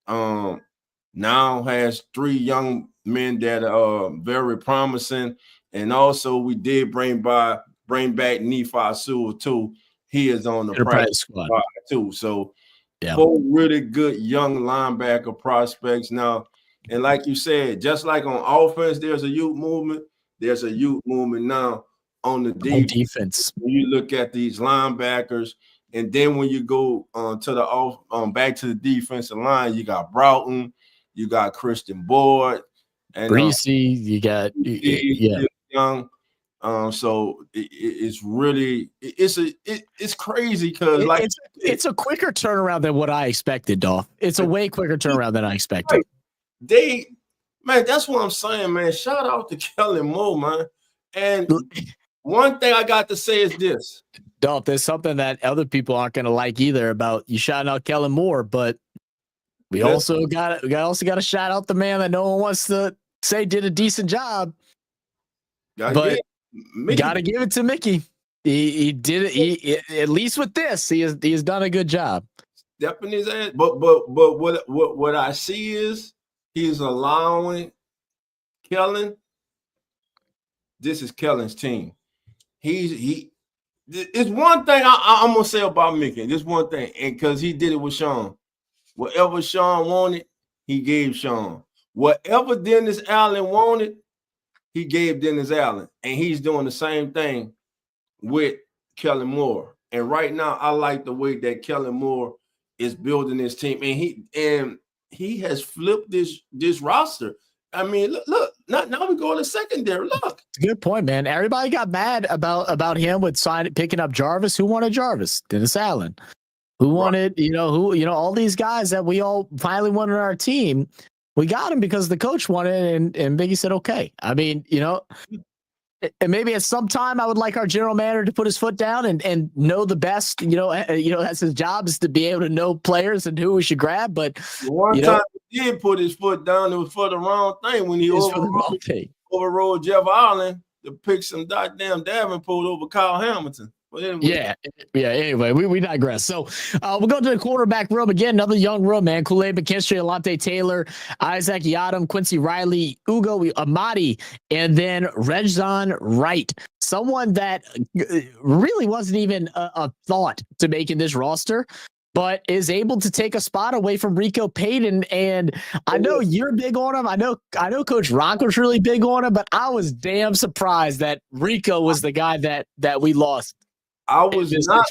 Speaker 2: now has 3 young men that are very promising. And also we did bring back Nephi Sewell too. He is on the practice squad too. So 4 really good young linebacker prospects now. And like you said, just like on offense, there's a youth movement. There's a youth movement now on the defense. When you look at these linebackers, and then when you go to the back to the defensive line, you got Broughton, you got Christian Boyd, and
Speaker 1: Greasy, you got
Speaker 2: young. So it's really it's crazy because
Speaker 1: it's a quicker turnaround than what I expected, Dolph. It's a way quicker turnaround than I expected.
Speaker 2: Man, that's what I'm saying, man. Shout out to Kellen Moore, man. And one thing I got to say is this.
Speaker 1: Dolph, there's something that other people aren't going to like either about you shouting out Kellen Moore, but we also got to shout out the man that no one wants to say did a decent job. But got to give it to Mickey. He did it. He at least with this, he has done a good job.
Speaker 2: Stepping his ass. But what I see is he's allowing Kellen. This is Kellen's team. It's one thing I'm gonna say about Mickey. This one thing, and because he did it with Sean. Whatever Sean wanted, he gave Sean. Whatever Dennis Allen wanted, he gave Dennis Allen. And he's doing the same thing with Kellen Moore. And right now, I like the way that Kellen Moore is building his team. And he has flipped this roster. I mean, look, now we go to secondary. Look.
Speaker 1: Good point, man. Everybody got mad about him with picking up Jarvis. Who wanted Jarvis? Dennis Allen. Who wanted, all these guys that we all finally wanted on our team. We got him because the coach wanted, and Biggie said, okay. I mean, and maybe at some time I would like our general manager to put his foot down and know the best, that's his job, is to be able to know players and who we should grab. But
Speaker 2: one time he did put his foot down, it was for the wrong thing when he overrode Jeff Allen to pick some goddamn Davenport over Kyle Hamilton. But anyway.
Speaker 1: Anyway, we digress. So we'll go to the quarterback room again. Another young room, man. Kool-Aid McKinstry, Alante Taylor, Isaac Yadam, Quincy Riley, Ugo Amadi, and then Rejzon Wright. Someone that really wasn't even a thought to make in this roster, but is able to take a spot away from Rico Payton. And I know you're big on him. I know Coach Rock was really big on him, but I was damn surprised that Rico was the guy that we lost.
Speaker 2: I was not,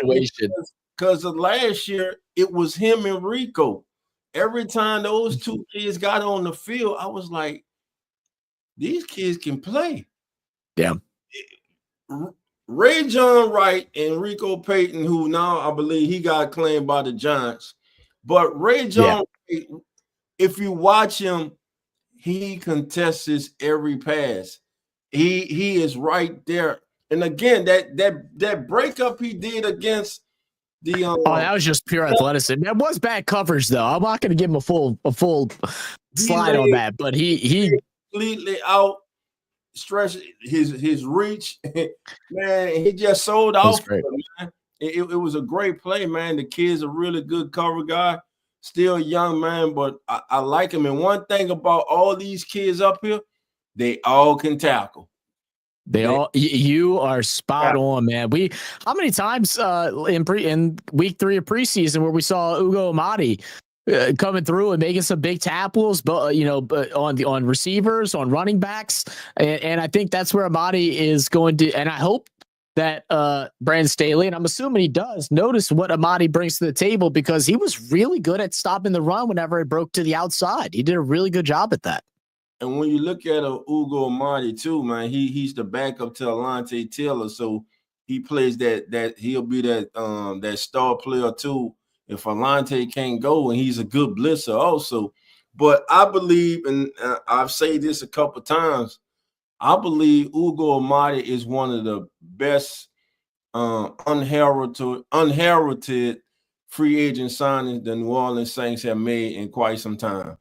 Speaker 2: because of last year, it was him and Rico. Every time those 2 kids got on the field, I was like, these kids can play.
Speaker 1: Yeah.
Speaker 2: Rejzon Wright and Rico Payton, who now I believe he got claimed by the Giants. But Rejzon Wright, if you watch him, he contests every pass. He is right there. And again, that breakup he did against
Speaker 1: That was just pure athleticism. That was bad coverage, though. I'm not going to give him a full slide on that, but he
Speaker 2: completely outstretched his reach, man. He just sold out. Man. It was a great play, man. The kid's a really good cover guy, still a young man, but I like him. And one thing about all these kids up here, they all can tackle.
Speaker 1: You are spot on, man. How many times in week 3 of preseason where we saw Ugo Amadi coming through and making some big tackles, but on receivers, on running backs, and I think that's where Amadi is going to. And I hope that Brandon Staley, and I'm assuming he does, notice what Amadi brings to the table, because he was really good at stopping the run whenever it broke to the outside. He did a really good job at that.
Speaker 2: And when you look at Ugo Amadi too, man, he's the backup to Alontae Taylor, so he plays that he'll be that star player too if Alontae can't go, and he's a good blitzer also. But I believe, and I've said this a couple times, I believe Ugo Amadi is one of the best unheralded free agent signings the New Orleans Saints have made in quite some time.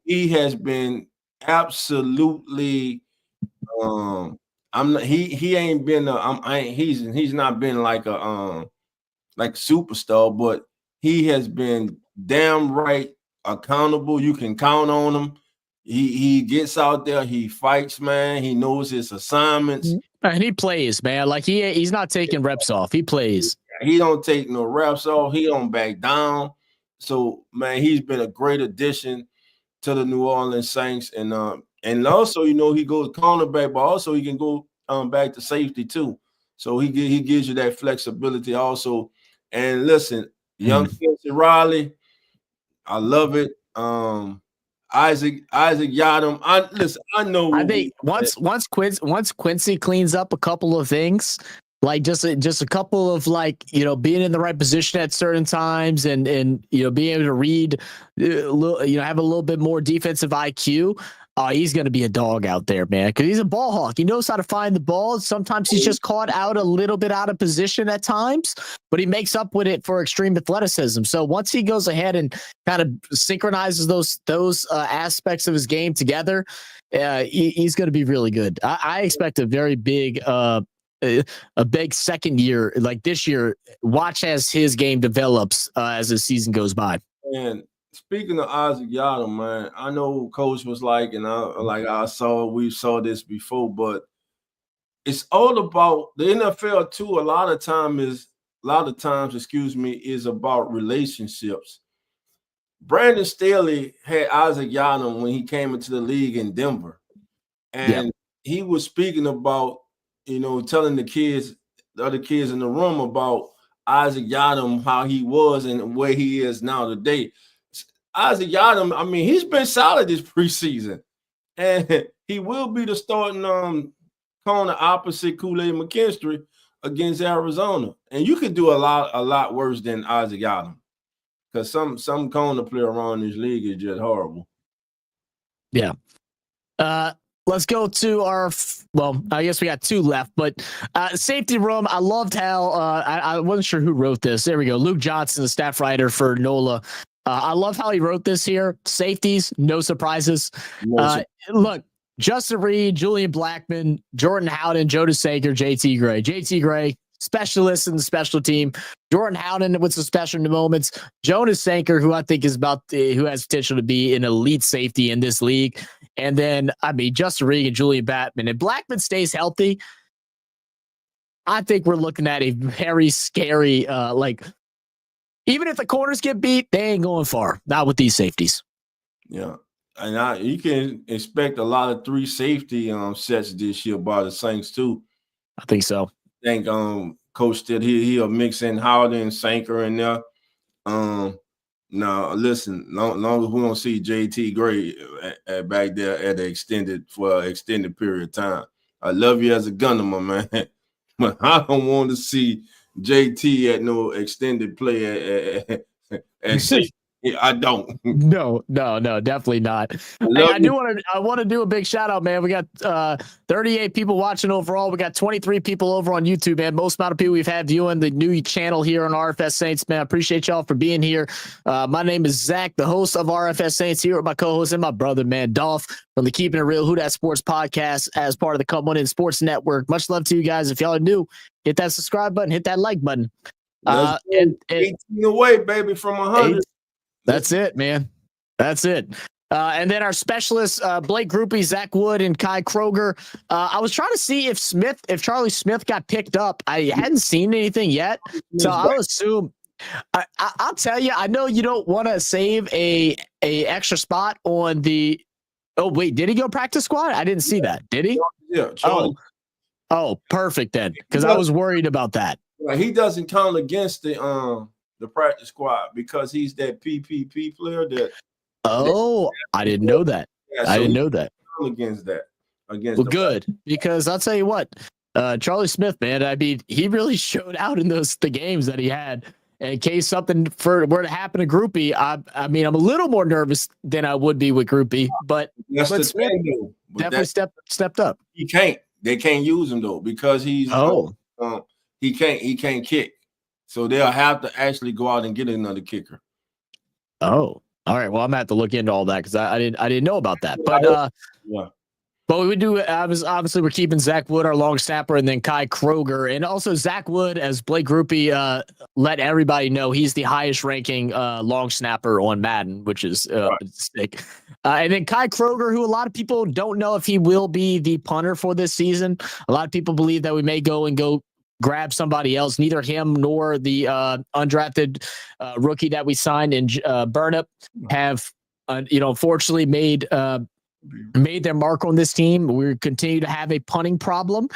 Speaker 2: He has been absolutely he ain't been he's not been like a superstar, but he has been damn right accountable. You can count on him. He gets out there, he fights, man. He knows his assignments.
Speaker 1: And he plays, man. Like he's not taking reps off. He plays.
Speaker 2: He don't take no reps off. He don't back down. So, man, he's been a great addition to the New Orleans Saints. And also, he goes cornerback, but also he can go back to safety too. So he gives you that flexibility also. And listen, young Quincy Riley, I love it. Isaac Yadam. I know.
Speaker 1: I think once Quincy cleans up a couple of things, like just a couple of being in the right position at certain times and being able to read, have a little bit more defensive IQ. He's going to be a dog out there, man, because he's a ball hawk. He knows how to find the ball. Sometimes he's just caught out a little bit out of position at times, but he makes up with it for extreme athleticism. So once he goes ahead and kind of synchronizes those aspects of his game together, he's going to be really good. I expect a very big a big second year like this year. Watch as his game develops as the season goes by.
Speaker 2: And speaking of Isaac Yadam, man, I know Coach was like, and we saw this before, but it's all about the NFL too. A lot of times, is about relationships. Brandon Staley had Isaac Yadam when he came into the league in Denver, and he was speaking about, telling the other kids in the room about Isaac Yadam, how he was and where he is now today. Isaac Yadam, I mean, he's been solid this preseason, and he will be the starting corner opposite Kool-Aid McKinstry against Arizona. And you could do a lot worse than Isaac Yadam, because some corner player around this league is just horrible.
Speaker 1: Yeah. Let's go to I guess we got 2 left, but safety room. I loved how I wasn't sure who wrote this. There we go. Luke Johnson, the staff writer for NOLA. I love how he wrote this here. Safeties, no surprises. Look, Justin Reed, Julian Blackmon, Jordan Howden, Jonas Sager, JT Gray. JT Gray, specialist in the special team. Jordan Howden with some special moments. Jonas Sager, who I think is who has potential to be an elite safety in this league. And then, Justin Reed and Julian Blackmon. If Blackmon stays healthy, I think we're looking at a very scary, even if the corners get beat, they ain't going far. Not with these safeties.
Speaker 2: Yeah. And you can expect a lot of 3 safety sets this year by the Saints too.
Speaker 1: I think so.
Speaker 2: I think Coach did he'll mix in Howden and Sanker in there. Now listen, long as we don't see JT Gray back there at for an extended period of time. I love you as a gunner, my man, but I don't want to see JT at no extended play at safety. Yeah, I don't.
Speaker 1: No, definitely not. Hey, I want to do a big shout out, man. We got 38 people watching overall. We got 23 people over on YouTube, man. Most amount of people we've had viewing the new channel here on RFS Saints, man. I appreciate y'all for being here. My name is Zach, the host of RFS Saints, here with my co-host and my brother, man, Dolph, from the Keeping It Real Who Dat Sports podcast as part of the Come On In Sports Network. Much love to you guys. If y'all are new, hit that subscribe button, hit that like button.
Speaker 2: And 18 away, baby, from 100.
Speaker 1: That's it, man. That's it. And then our specialists, Blake Groupie, Zach Wood, and Kai Kroger. I was trying to see if Charlie Smith got picked up. I hadn't seen anything yet, so I'll assume. I'll tell you. I know you don't want to save a extra spot on the. Oh wait, did he go practice squad? I didn't see that. Did he?
Speaker 2: Yeah. Charlie.
Speaker 1: Oh, perfect then, because I was worried about that.
Speaker 2: He doesn't count against the practice squad because he's that PPP player that.
Speaker 1: Oh, I didn't know that.
Speaker 2: Yeah, so
Speaker 1: I didn't know that.
Speaker 2: Against that.
Speaker 1: Well, good, because I'll tell you what, Charlie Smith, man, I mean, he really showed out in the games that he had. And in case something were to happen to Groupie, I mean, I'm a little more nervous than I would be with Groupie, but Smith definitely stepped up.
Speaker 2: They can't use him though because he's he can't kick. So they'll have to actually go out and get another kicker.
Speaker 1: Oh, all right. Well, I'm gonna have to look into all that because I didn't know about that. But But we would do. Obviously, we're keeping Zach Wood, our long snapper, and then Kai Kroger, and also Zach Wood, as Blake Groupie let everybody know, he's the highest ranking long snapper on Madden, which is sick. And then Kai Kroger, who a lot of people don't know if he will be the punter for this season. A lot of people believe that we may go grab somebody else. Neither him nor the undrafted rookie that we signed in Burnup have, unfortunately made their mark on this team. We continue to have a punting problem.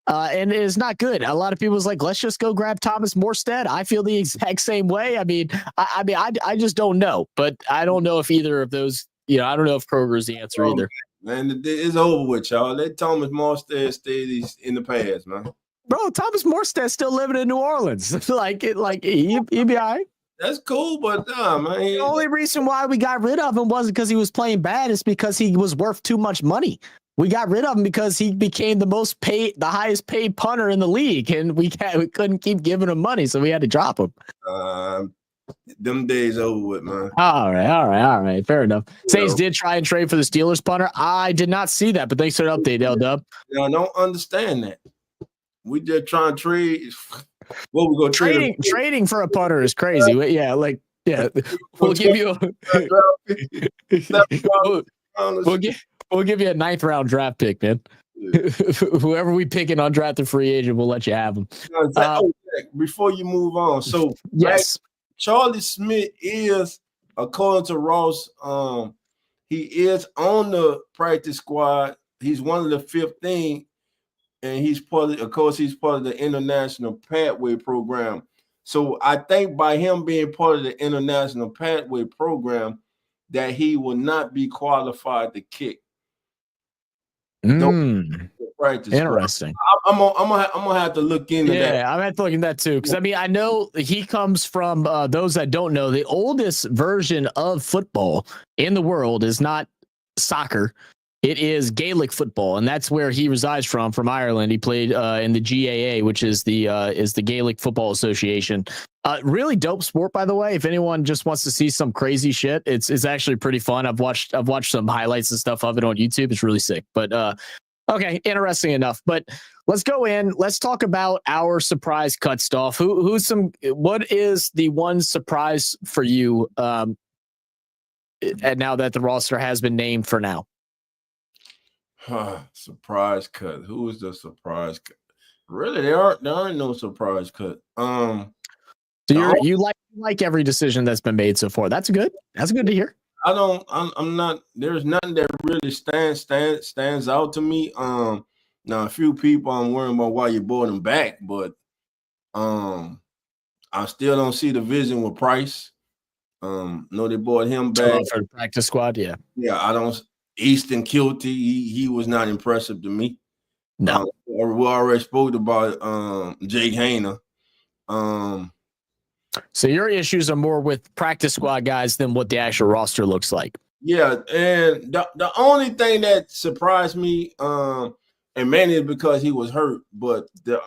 Speaker 1: And it is not good. A lot of people was like, let's just go grab Thomas Morstead. I feel the exact same way. I mean, I just don't know, but I don't know if either of those, I don't know if Kroger is the answer either.
Speaker 2: Man, it's over with, y'all. Let Thomas Morstead stay in the past, man.
Speaker 1: Bro, Thomas Morstead's still living in New Orleans. he'd be all right.
Speaker 2: That's cool, but man.
Speaker 1: The only reason why we got rid of him wasn't because he was playing bad. It's because he was worth too much money. We got rid of him because he became the highest paid punter in the league, and we couldn't keep giving him money, so we had to drop him.
Speaker 2: Them days over with, man.
Speaker 1: All right. Fair enough. Saints did try and trade for the Steelers punter. I did not see that, but thanks for the update, L-Dub.
Speaker 2: I don't understand that. We just trying to trade. What we go
Speaker 1: trading for a punter is crazy. We'll give you we'll give you a 9th round draft pick, man. Yeah. Whoever we pick an undrafted free agent, we'll let you have them.
Speaker 2: Before you move on, so
Speaker 1: yes,
Speaker 2: Charlie Smith is, according to Ross, he is on the practice squad. He's one of the 15. And he's part of the International Pathway Program. So I think by him being part of the International Pathway Program, that he will not be qualified to kick.
Speaker 1: Interesting.
Speaker 2: I'm gonna have to look into that.
Speaker 1: Yeah, I'm gonna have to look into that too. Because I know he comes from those that don't know, the oldest version of football in the world is not soccer. It is Gaelic football, and that's where he resides from Ireland. He played in the GAA, which is the Gaelic Football Association. Really dope sport, by the way. If anyone just wants to see some crazy shit, it's actually pretty fun. I've watched some highlights and stuff of it on YouTube. It's really sick. But okay, interesting enough. But let's go in. Let's talk about our surprise cut stuff. What is the one surprise for you? And now that the roster has been named for now.
Speaker 2: Surprise cut. Who is the surprise cut? Really, there aren't no surprise cut.
Speaker 1: So you like every decision that's been made so far. That's good. That's good to hear.
Speaker 2: I'm not. There's nothing that really stands out to me. Now a few people I'm worrying about why you brought them back, but I still don't see the vision with Price. No, they brought him back
Speaker 1: for the practice squad. Yeah,
Speaker 2: I don't. Easton Kilty, he was not impressive to me.
Speaker 1: No,
Speaker 2: we already spoke about Jake Hayner.
Speaker 1: So your issues are more with practice squad guys than what the actual roster looks like.
Speaker 2: Yeah, and the only thing that surprised me, and mainly because he was hurt, but the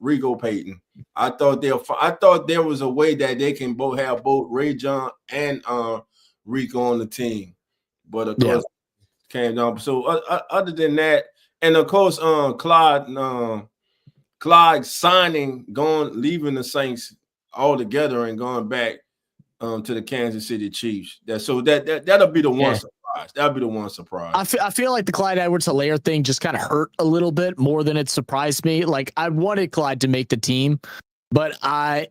Speaker 2: Rigo Payton, I thought there was a way that they can have both Ray John and Rico on the team, but of course came down. So other than that, and of course Clyde leaving the Saints altogether and going back to the Kansas City Chiefs. That'll be the one surprise. That'll be the one surprise.
Speaker 1: I feel like the Clyde Edwards-Helaire thing just kind of hurt a little bit more than it surprised me. Like, I wanted Clyde to make the team, but I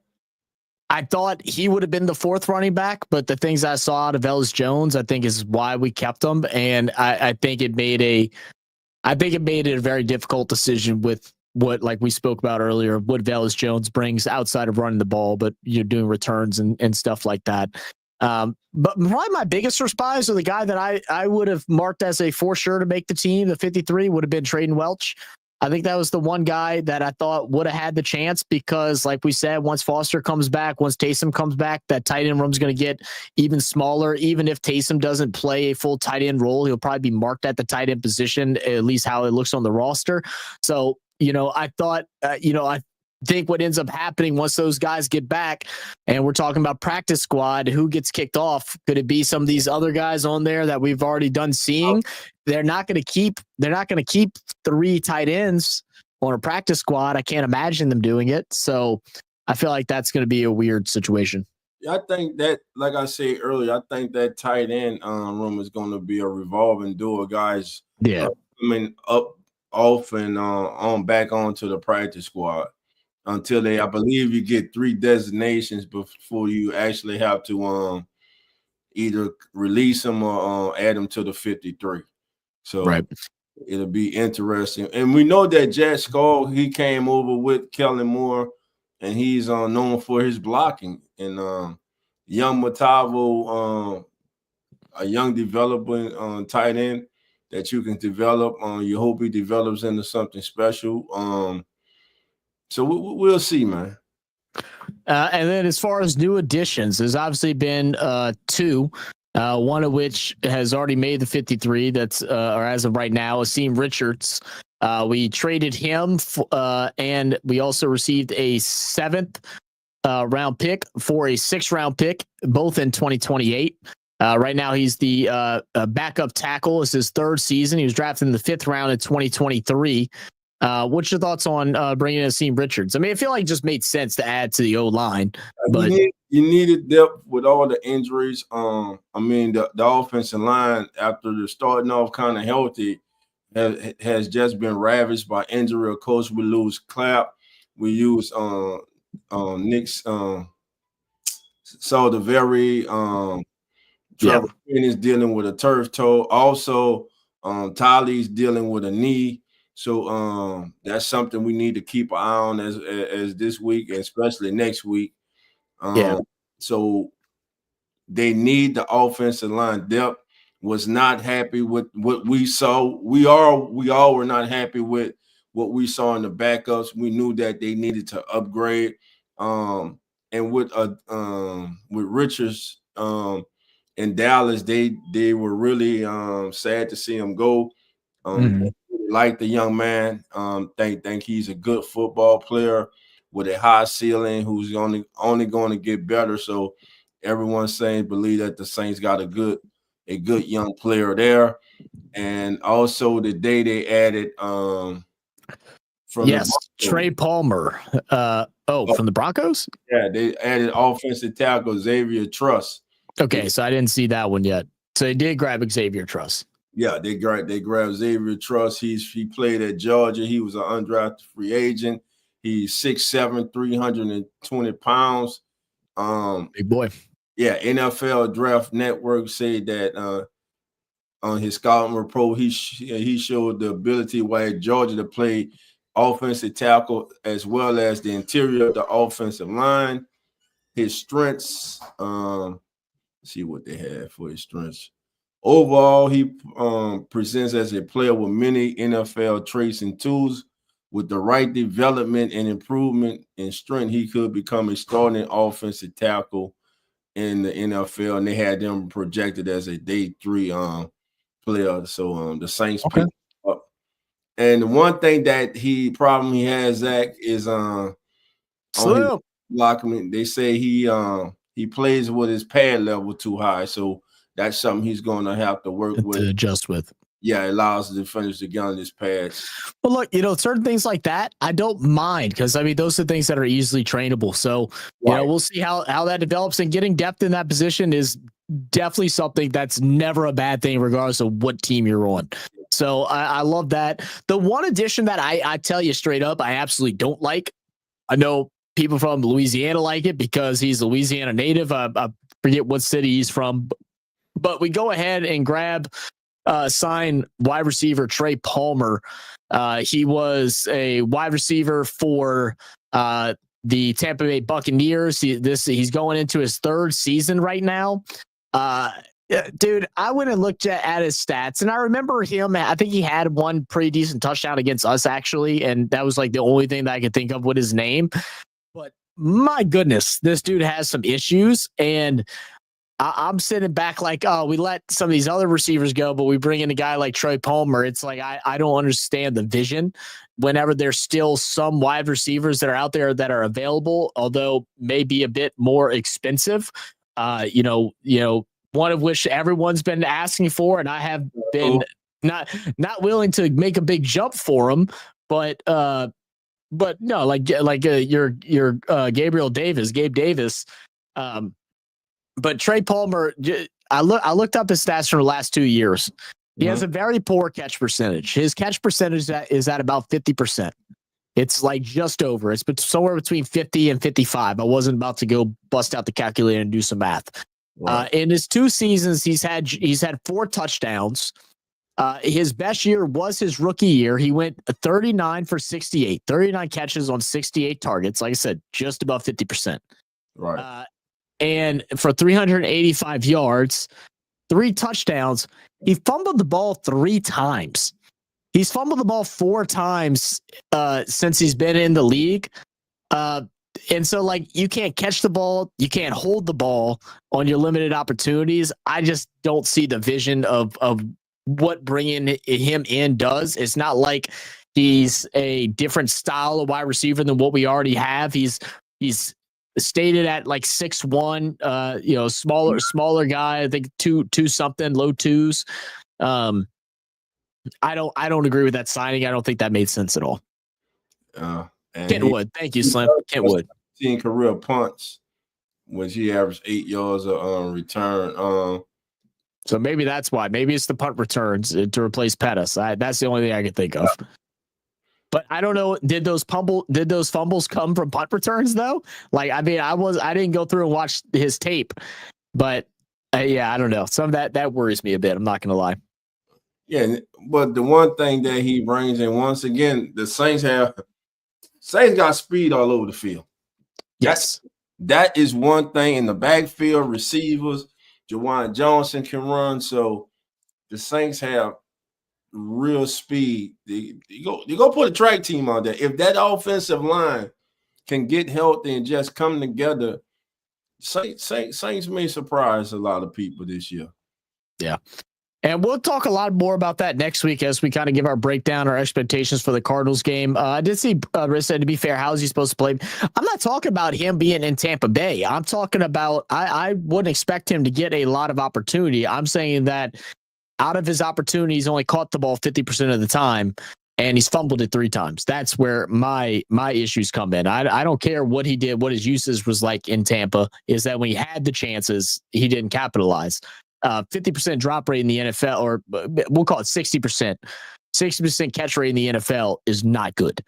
Speaker 1: thought he would have been the fourth running back. But the things I saw out of Velus Jones, I think, is why we kept him, and I think it made it a very difficult decision with what, like we spoke about earlier, what Velus Jones brings outside of running the ball, but you're doing returns and stuff like that. But probably my biggest surprise, or the guy that I would have marked as a for sure to make the team, the 53, would have been Traden Welch. I think that was the one guy that I thought would have had the chance because, like we said, once Foster comes back, once Taysom comes back, that tight end room is going to get even smaller. Even if Taysom doesn't play a full tight end role, he'll probably be marked at the tight end position, at least how it looks on the roster. So, I thought, I think what ends up happening once those guys get back, and we're talking about practice squad, who gets kicked off? Could it be some of these other guys on there that we've already done seeing? They're not going to keep 3 tight ends on a practice squad. I can't imagine them doing it. So I feel like that's going to be a weird situation.
Speaker 2: I think that, like I said earlier, I think that tight end room is going to be a revolving door, guys. Coming up off and on back onto the practice squad until I believe you get 3 designations before you actually have to either release them or add them to the 53. So it'll be interesting. And we know that Jack Skull, he came over with Kellen Moore, and he's known for his blocking. And young Matavo, a young developing tight end that you can develop. You hope he develops into something special. So we'll see, man.
Speaker 1: And then as far as new additions, there's obviously been 2, one of which has already made the 53. That's, or as of right now, Asim Richards. We traded him, and we also received a 7th round pick for a 6th round pick, both in 2028. Right now, he's the backup tackle. It's his 3rd season. He was drafted in the 5th round in 2023. What's your thoughts on bringing in Asim Richards? I mean, I feel like it just made sense to add to the O-line. But
Speaker 2: you needed depth with all the injuries. I mean, the offensive line, after they're starting off kind of healthy, has just been ravaged by injury. Of course, we lose Clapp. We use Nick's saw the very Trevor Quinn is dealing with a turf toe. Also, Tylee's dealing with a knee. So that's something we need to keep an eye on as this week, and especially next week. So they need the offensive line depth. Was not happy with what we saw. We all were not happy with what we saw in the backups. We knew that they needed to upgrade. And with Richards in Dallas, they were really sad to see him go. Like the young man, think he's a good football player with a high ceiling, who's only going to get better. So everyone's saying believe that the Saints got a good young player there. And also the day they added
Speaker 1: Trey Palmer. From the Broncos?
Speaker 2: Yeah, they added offensive tackle Xavier Truss.
Speaker 1: Okay, so I didn't see that one yet. So they did grab Xavier Truss.
Speaker 2: Yeah, they grabbed Xavier Truss. He played at Georgia. He was an undrafted free agent. He's 6'7", 320 pounds.
Speaker 1: Big boy.
Speaker 2: Yeah, NFL Draft Network said that on his scouting report, he showed the ability while at Georgia to play offensive tackle as well as the interior of the offensive line. His strengths, see what they have for his strengths. Overall, he presents as a player with many NFL traits and tools, with the right development and improvement in strength, he could become a starting offensive tackle in the NFL, and they had them projected as a day 3 player. So the Saints picked up. And the one thing that he has, Zach, is on his blocking. They say he plays with his pad level too high, so that's something he's going to have to work with,
Speaker 1: to adjust with.
Speaker 2: Yeah, it allows the defenders to get on his pads.
Speaker 1: Well, look, certain things like that, I don't mind because, I mean, those are things that are easily trainable. So, we'll see how that develops, and getting depth in that position is definitely something that's never a bad thing, regardless of what team you're on. So I love that. The one addition that I tell you straight up, I absolutely don't like. I know people from Louisiana like it because he's a Louisiana native. I forget what city he's from, but we go ahead and sign wide receiver Trey Palmer. He was a wide receiver for the Tampa Bay Buccaneers. He's going into his 3rd season right now. Dude, I went and looked at his stats, and I remember him. I think he had one pretty decent touchdown against us, actually, and that was like the only thing that I could think of with his name. But my goodness, this dude has some issues, and I'm sitting back like, oh, we let some of these other receivers go, but we bring in a guy like Trey Palmer. It's like I don't understand the vision whenever there's still some wide receivers that are out there that are available, although maybe a bit more expensive. One of which everyone's been asking for, and I have been not willing to make a big jump for him. But no, your Gabe Davis. But Trey Palmer, I looked up his stats from the last 2 years. He has a very poor catch percentage. His catch percentage is at about 50%. It's like just over. It's somewhere between 50 and 55. I wasn't about to go bust out the calculator and do some math. Right. In his 2 seasons, he's had 4 touchdowns. His best year was his rookie year. He went 39 for 68, 39 catches on 68 targets. Like I said, just above 50%.
Speaker 2: Right.
Speaker 1: And for 385 yards, 3 touchdowns. He fumbled the ball 3 times. He's fumbled the ball 4 times since he's been in the league. And so, like, you can't catch the ball, you can't hold the ball on your limited opportunities. I just don't see the vision of what bringing him in does. It's not like he's a different style of wide receiver than what we already have. He's stated at like 6'1", smaller guy. I think two something, low 2s. I don't agree with that signing. I don't think that made sense at all. Kentwood, thank you, Slim. Kentwood.
Speaker 2: 10 career punts, which he averaged 8 yards of return.
Speaker 1: So maybe that's why. Maybe it's the punt returns to replace Pettis. That's the only thing I can think of. But I don't know. Did those fumbles come from punt returns though? Like, I mean, I didn't go through and watch his tape, but I don't know. Some of that worries me a bit. I'm not going to lie.
Speaker 2: Yeah, but the one thing that he brings in, once again, the Saints got speed all over the field.
Speaker 1: Yes.
Speaker 2: That is one thing in the backfield. Receivers, Jawan Johnson can run. So the Saints have real speed. You go put a track team on there. If that offensive line can get healthy and just come together, Saints may surprise a lot of people this year.
Speaker 1: Yeah. And we'll talk a lot more about that next week as we kind of give our breakdown, our expectations for the Cardinals game. I did see Riz said, to be fair, how is he supposed to play? I'm not talking about him being in Tampa Bay. I'm talking about I wouldn't expect him to get a lot of opportunity. I'm saying that out of his opportunities, he's only caught the ball 50% of the time, and he's fumbled it 3 times. That's where my issues come in. I don't care what he did, what his usage was like in Tampa, is that when he had the chances, he didn't capitalize. 50% drop rate in the NFL, or we'll call it 60%. 60% catch rate in the NFL is not good.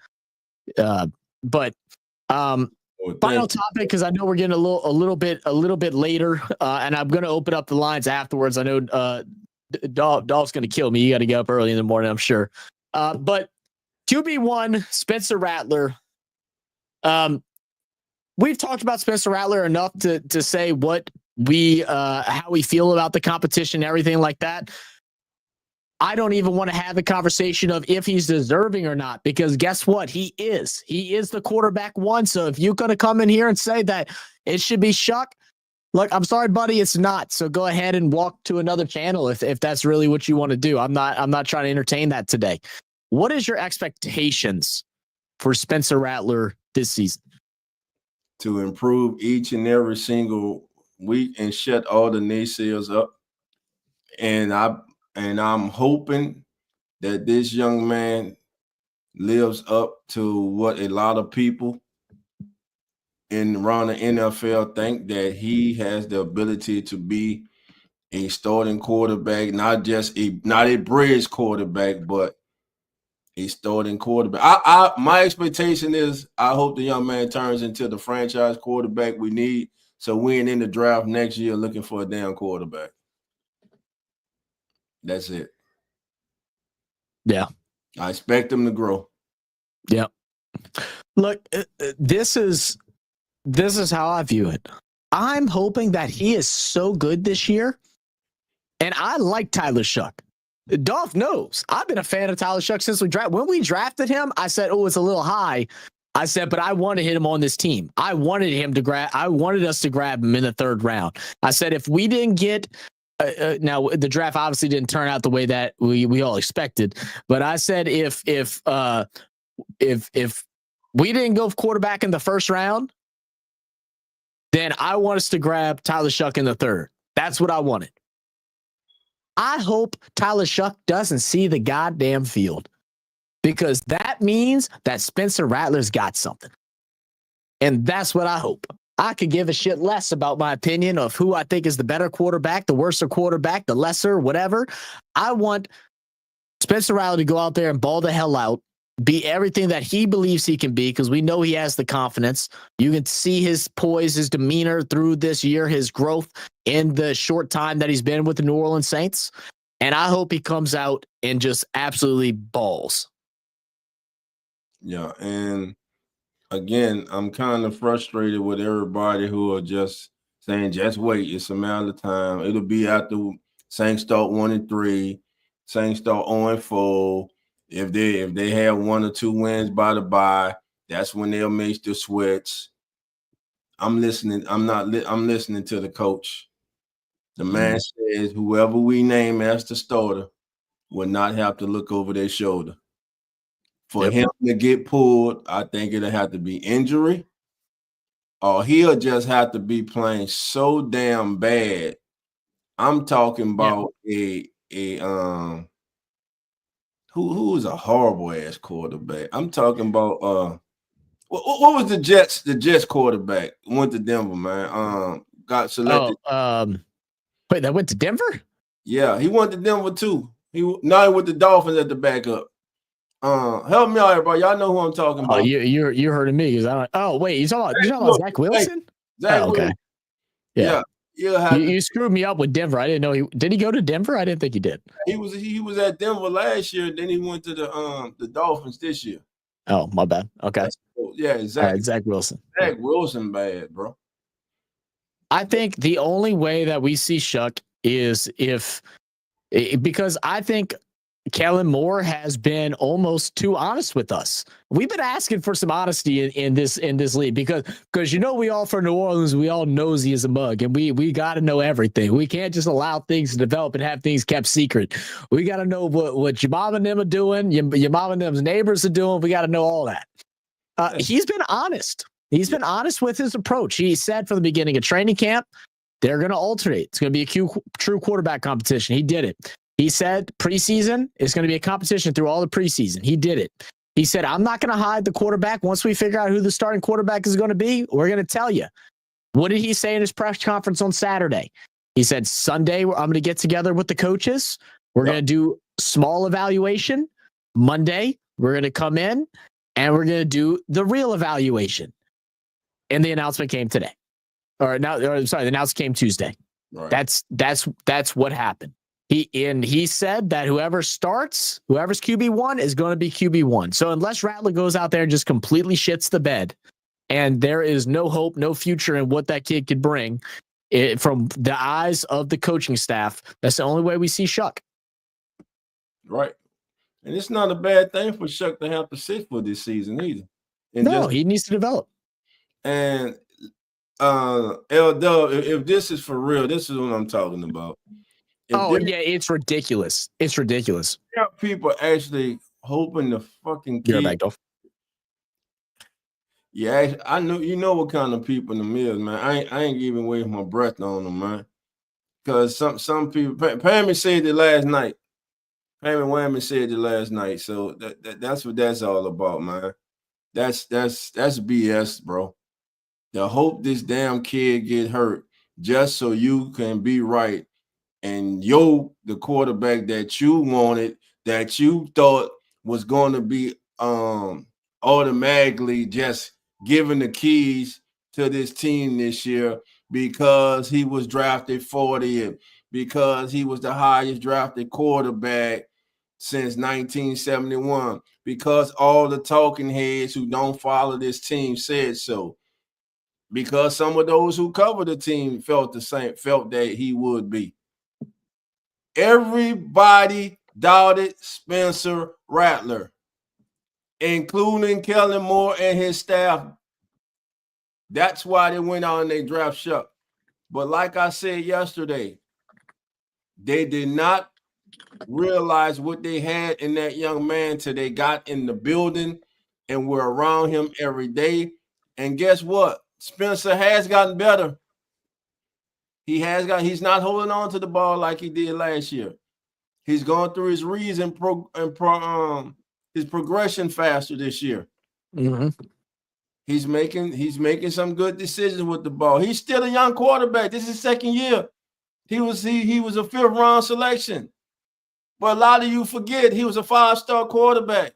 Speaker 1: But final topic, because I know we're getting a little bit later, and I'm going to open up the lines afterwards. I know Dolph's going to kill me. You got to get up early in the morning, I'm sure. But QB1, Spencer Rattler. We've talked about Spencer Rattler enough to say what how we feel about the competition, everything like that. I don't even want to have the conversation of if he's deserving or not, because guess what? He is. He is the quarterback one. So if you're going to come in here and say that it should be Shuck, look, I'm sorry, buddy, it's not. So go ahead and walk to another channel if that's really what you want to do. I'm not trying to entertain that today. What is your expectations for Spencer Rattler this season?
Speaker 2: To improve each and every single week and shut all the naysayers up. And I'm hoping that this young man lives up to what a lot of people around the NFL think, that he has the ability to be a starting quarterback, not a bridge quarterback, but a starting quarterback. My expectation is I hope the young man turns into the franchise quarterback we need, so we ain't in the draft next year looking for a damn quarterback. That's it.
Speaker 1: Yeah.
Speaker 2: I expect him to grow.
Speaker 1: Yeah. Look, this is how I view it. I'm hoping that he is so good this year, and I like Tyler Shuck. Dolph knows I'm been a fan of Tyler Shuck since when we drafted him. I said, "Oh, it's a little high." I said, but I want to hit him on this team. I wanted us to grab him in the 3rd round. I said, if we didn't get now the draft obviously didn't turn out the way that we all expected, but I said if we didn't go quarterback in the 1st round, then I want us to grab Tyler Shuck in the 3rd. That's what I wanted. I hope Tyler Shuck doesn't see the goddamn field, because that means that Spencer Rattler's got something. And that's what I hope. I could give a shit less about my opinion of who I think is the better quarterback, the worse quarterback, the lesser, whatever. I want Spencer Rattler to go out there and ball the hell out, be everything that he believes he can be, because we know he has the confidence. You can see his poise, his demeanor through this year, his growth in the short time that he's been with the New Orleans Saints. And I hope he comes out and just absolutely balls.
Speaker 2: Yeah, and again, I'm kind of frustrated with everybody who are just saying, just wait, it's a matter of time. It'll be after Saints start 1-3, Saints start 0-4. If they have 1 or 2 wins by the bye, that's when they'll make the switch. I'm listening. I'm listening to the coach. The man says whoever we name as the starter will not have to look over their shoulder. For him to get pulled, I think it'll have to be injury, or he'll just have to be playing so damn bad. I'm talking about who is a horrible ass quarterback. I'm talking about what was the Jets quarterback went to Denver, man. Got selected.
Speaker 1: Wait, that went to Denver?
Speaker 2: Yeah, he went to Denver too. Now with the Dolphins at the backup. Help me out, everybody. Y'all know who I'm talking about.
Speaker 1: Oh, you're hurting me because I don't. Oh, wait, you're talking about Zach Wilson?
Speaker 2: Zach
Speaker 1: okay.
Speaker 2: Wilson. Yeah.
Speaker 1: You screwed me up with Denver. I didn't know did he go to Denver? I didn't think he did.
Speaker 2: He was at Denver last year. Then he went to the Dolphins this year.
Speaker 1: Oh, my bad. Okay.
Speaker 2: Yeah, exactly.
Speaker 1: Zach Wilson.
Speaker 2: Zach Wilson bad, bro.
Speaker 1: I think the only way that we see Shuck is because I think Kellen Moore has been almost too honest with us. We've been asking for some honesty in this league because we all from New Orleans, we all nosy as a mug, and we got to know everything. We can't just allow things to develop and have things kept secret. We got to know what your mom and them are doing, your mom and them's neighbors are doing. We got to know all that. He's been honest. He's been honest with his approach. He said from the beginning of training camp, they're going to alternate. It's going to be a true quarterback competition. He did it. He said preseason is going to be a competition through all the preseason. He did it. He said, I'm not going to hide the quarterback. Once we figure out who the starting quarterback is going to be, we're going to tell you. What did he say in his press conference on Saturday? He said, Sunday, I'm going to get together with the coaches. We're going to do small evaluation. Monday, we're going to come in and we're going to do the real evaluation. And the announcement came today. The announcement came Tuesday. Right. That's what happened. He said that whoever's QB1 is going to be QB1. So unless Rattler goes out there and just completely shits the bed, and there is no hope, no future in what that kid could bring from the eyes of the coaching staff, that's the only way we see Shuck.
Speaker 2: right? And it's not a bad thing for Shuck to have to sit for this season either. And
Speaker 1: no, he needs to develop.
Speaker 2: And L-Dub, if this is for real, this is what I'm talking about.
Speaker 1: It's ridiculous. It's ridiculous.
Speaker 2: People actually hoping the fucking
Speaker 1: You're
Speaker 2: kid.
Speaker 1: back, Dolph.
Speaker 2: Yeah, I know you know what kind of people in the mills, man. I ain't giving away my breath on them, man. Because some people, Pammy said it last night. Pammy Whammy said it last night. So that's what that's all about, man. That's BS, bro. To hope this damn kid get hurt just so you can be right. And the quarterback that you wanted, that you thought was going to be automatically just given the keys to this team this year because he was drafted 40th, because he was the highest drafted quarterback since 1971, because all the talking heads who don't follow this team said so, because some of those who cover the team felt that he would be. Everybody doubted Spencer Rattler, including Kellen Moore and his staff. That's why they went out and they draft Shuck. But like I said yesterday, they did not realize what they had in that young man till they got in the building and were around him every day. And guess what? Spencer has gotten better. He's not holding on to the ball like he did last year. He's going through his reads and his progression faster this year.
Speaker 1: Mm-hmm.
Speaker 2: He's making some good decisions with the ball. He's still a young quarterback. This is his second year. He was a 5th round selection. But a lot of you forget he was a 5-star quarterback.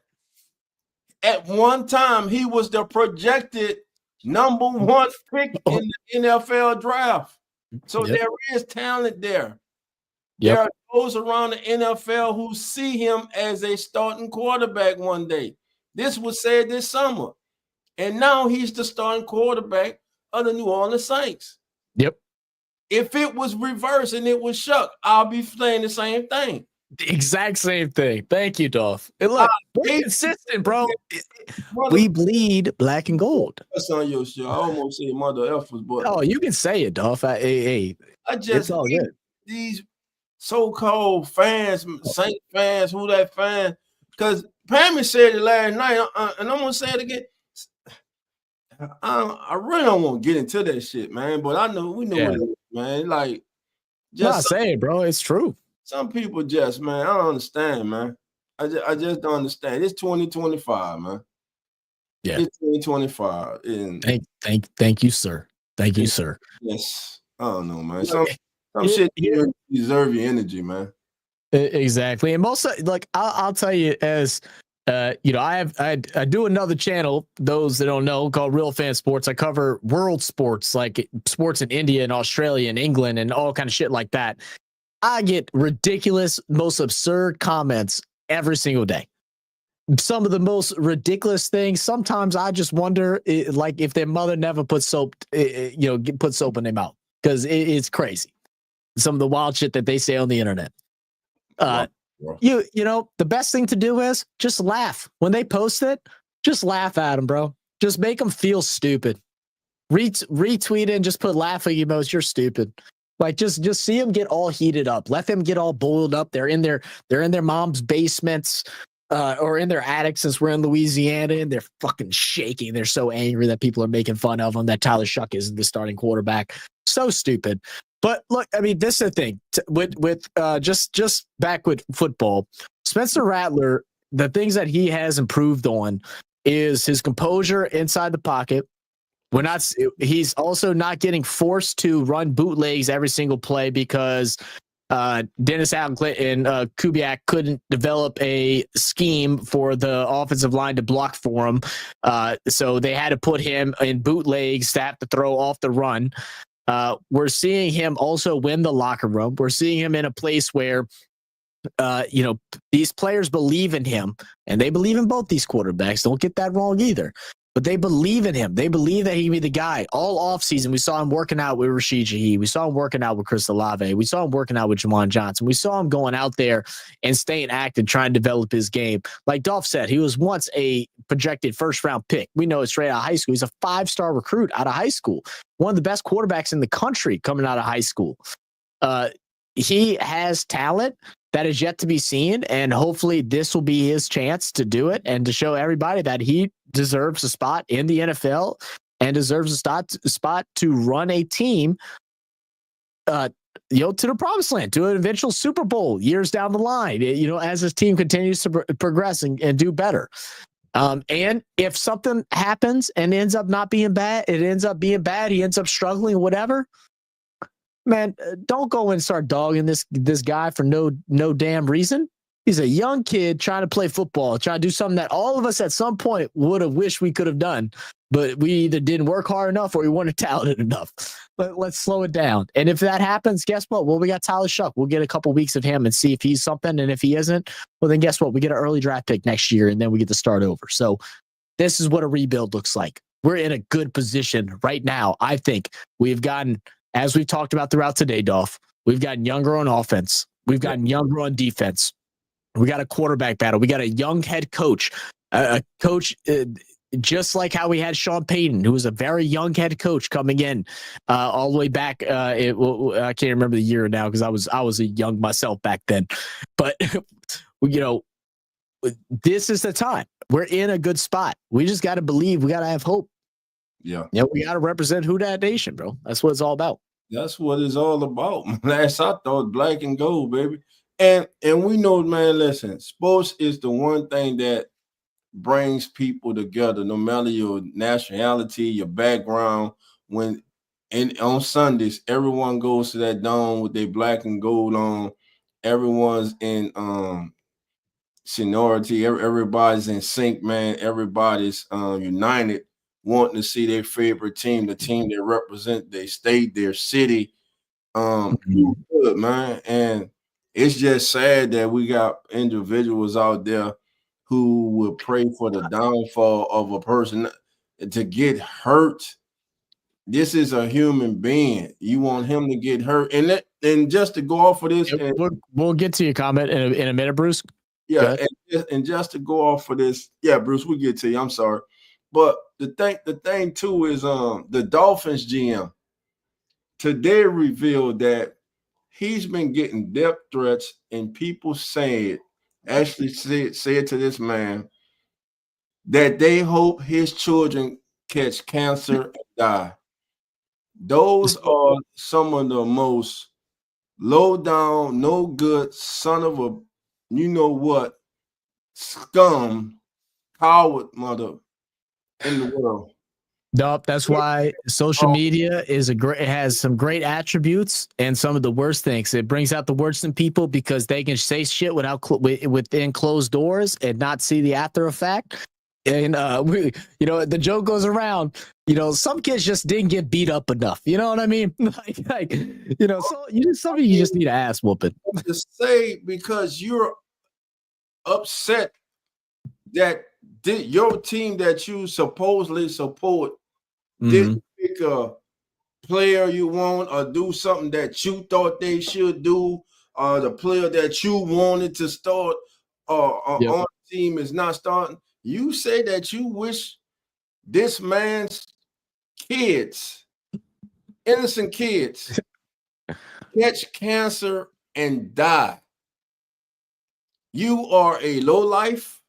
Speaker 2: At one time, he was the projected number 1 pick in the NFL draft. So there is talent there. There are those around the NFL who see him as a starting quarterback one day. This was said this summer. And now he's the starting quarterback of the New Orleans Saints.
Speaker 1: Yep.
Speaker 2: If it was reversed and it was Shuck, I'll be saying the same thing.
Speaker 1: The exact same thing. Thank you, Dolph. And look, we're consistent, bro. We bleed black and gold.
Speaker 2: That's on your show. I almost said mother effers, but
Speaker 1: oh, you can say it, Dolph.
Speaker 2: I just
Speaker 1: all good.
Speaker 2: These so-called fans, Saint fans, who that fan, because Pammy said it last night, and I'm gonna say it again. I really don't want to get into that shit, man. But we know what it is, man. Like,
Speaker 1: just say it, bro. It's true.
Speaker 2: Some people just, man, I don't understand, man. I just don't understand. It's 2025, man.
Speaker 1: Yeah,
Speaker 2: it's 2025. And
Speaker 1: thank you, sir. Thank you, sir.
Speaker 2: Yes, I don't know, man. Some shit you deserve your energy, man.
Speaker 1: Exactly, and most like I'll tell you as. I do another channel, those that don't know, called Real Fan Sports. I cover world sports, like sports in India and Australia and England and all kind of shit like that. I get ridiculous, most absurd comments every single day. Some of the most ridiculous things. Sometimes I just wonder, like, if their mother never put soap, put soap in their mouth, because it's crazy. Some of the wild shit that they say on the internet. You know, the best thing to do is just laugh when they post it. Just laugh at them, bro. Just make them feel stupid. Retweet it and just put laughing emojis. You're stupid. Like just see them get all heated up. Let them get all boiled up. They're in their mom's basements or in their attic, since we're in Louisiana, and they're fucking shaking. They're so angry that people are making fun of them, that Tyler Shuck isn't the starting quarterback. So stupid. But look, I mean, this is the thing with just back with football. Spencer Rattler, the things that he has improved on is his composure inside the pocket. He's also not getting forced to run bootlegs every single play because Dennis Allen and Kubiak couldn't develop a scheme for the offensive line to block for him. So they had to put him in bootlegs to have to throw off the run. We're seeing him also win the locker room. We're seeing him in a place where, these players believe in him, and they believe in both these quarterbacks. Don't get that wrong either. but they believe in him. They believe that he can be the guy. All offseason, we saw him working out with Rashid Shaheed. We saw him working out with Chris Olave. We saw him working out with Juwan Johnson. We saw him going out there and staying active, trying to develop his game. Like Dolph said, he was once a projected first-round pick. We know it straight out of high school. He's a 5-star recruit out of high school. One of the best quarterbacks in the country coming out of high school. He has talent that is yet to be seen, and hopefully this will be his chance to do it and to show everybody that he deserves a spot in the NFL and deserves a spot to run a team to the promised land, to an eventual Super Bowl years down the line, as his team continues to progress and do better. And if something happens and ends up not being bad, it ends up being bad, he ends up struggling, whatever. Man, don't go and start dogging this guy for no damn reason. He's a young kid trying to play football, trying to do something that all of us at some point would have wished we could have done, but we either didn't work hard enough or we weren't talented enough. But let's slow it down. And if that happens, guess what? Well, we got Tyler Shuck. We'll get a couple weeks of him and see if he's something. And if he isn't, well, then guess what? We get an early draft pick next year, and then we get to start over. So this is what a rebuild looks like. We're in a good position right now. I think we've gotten, as we've talked about throughout today, Dolph, we've gotten younger on offense. We've gotten younger on defense. We got a quarterback battle. We got a young head coach, a coach just like how we had Sean Payton, who was a very young head coach coming in all the way back. I can't remember the year now because I was a young myself back then. But, this is the time. We're in a good spot. We just got to believe. We got to have hope.
Speaker 2: Yeah.
Speaker 1: We got to represent Who Dat Nation, bro. That's what it's all about.
Speaker 2: That's what it's all about. Last I thought, black and gold, baby. And we know, man, listen, sports is the one thing that brings people together, no matter your nationality, your background. On Sundays, everyone goes to that dome with their black and gold on. Everyone's in seniority. Everybody's in sync, man. Everybody's united, wanting to see their favorite team, the team that represent their state, their city. Good, man. And it's just sad that we got individuals out there who would pray for the downfall of a person to get hurt. This is a human being. You want him to get hurt. And just to go off of this.
Speaker 1: We'll get to your comment in a minute, Bruce.
Speaker 2: Yeah. And just to go off of this. Yeah, Bruce, we'll get to you. I'm sorry. But the thing too is the Dolphins GM today revealed that he's been getting death threats, and people said to this man that they hope his children catch cancer and die. Those are some of the most low down, no good son of a scum, coward mother in the world.
Speaker 1: Nope, that's why social media has some great attributes and some of the worst things. It brings out the worst in people because they can say shit within closed doors and not see the after effect. And the joke goes around. Some kids just didn't get beat up enough. You know what I mean? So you just need an ass whooping.
Speaker 2: To say because you're upset that your team that you supposedly support didn't pick a player you want or do something that you thought they should do, or the player that you wanted to start on the team is not starting. You say that you wish this man's kids, innocent kids, catch cancer and die. You are a lowlife.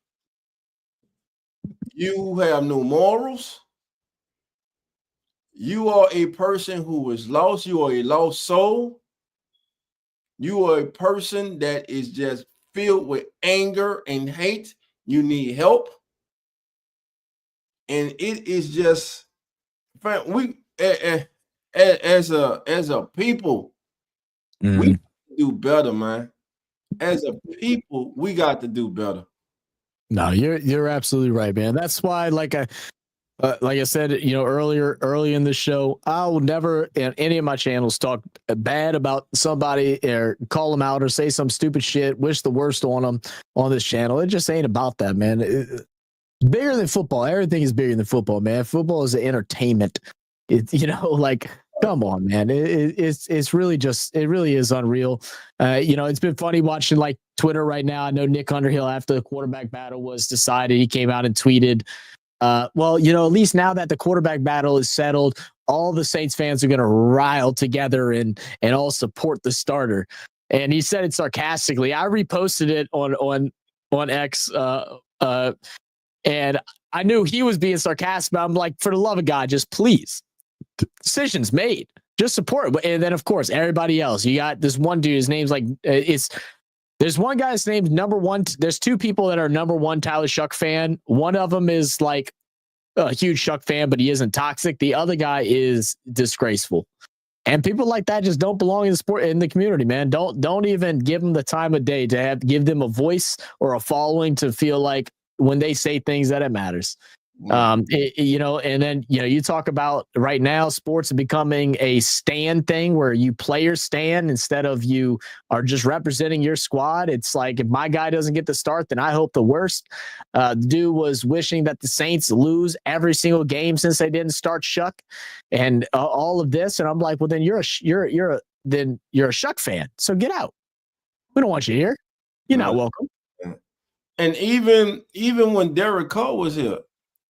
Speaker 2: You have no morals. You are a person who is lost. You are a lost soul. You are a person that is just filled with anger and hate. You need help. And it is just, we as a people, we do better, man. As a people, we got to do better.
Speaker 1: No, you're absolutely right, man. That's why, like I said, early in the show, I will never in any of my channels talk bad about somebody or call them out or say some stupid shit, wish the worst on them on this channel. It just ain't about that, man. Bigger than football. Everything is bigger than football, man. Football is an entertainment. It's like, come on, man. It's really just, it really is unreal. It's been funny watching like Twitter right now. I know Nick Underhill, after the quarterback battle was decided, he came out and tweeted, at least now that the quarterback battle is settled, all the Saints fans are going to rile together and all support the starter. And he said it sarcastically. I reposted it on X, and I knew he was being sarcastic, but I'm like, for the love of God, just please, decisions made, just support it. And then, of course, everybody else. You got this one dude, his name's like, there's one guy that's named number one. There's two people that are number one Tyler Shuck fan. One of them is like a huge Shuck fan, but he isn't toxic. The other guy is disgraceful. And people like that just don't belong in the sport, in the community, man. Don't even give them the time of day to give them a voice or a following to feel like when they say things that it matters. And then, you talk about right now, sports are becoming a stand thing where you players stand instead of you are just representing your squad. It's like, if my guy doesn't get the start, then I hope the worst. The dude was wishing that the Saints lose every single game since they didn't start Shuck and all of this. And I'm like, well, then you're a Shuck fan. So get out. We don't want you here. You're not welcome.
Speaker 2: And even when Derek Carr was here,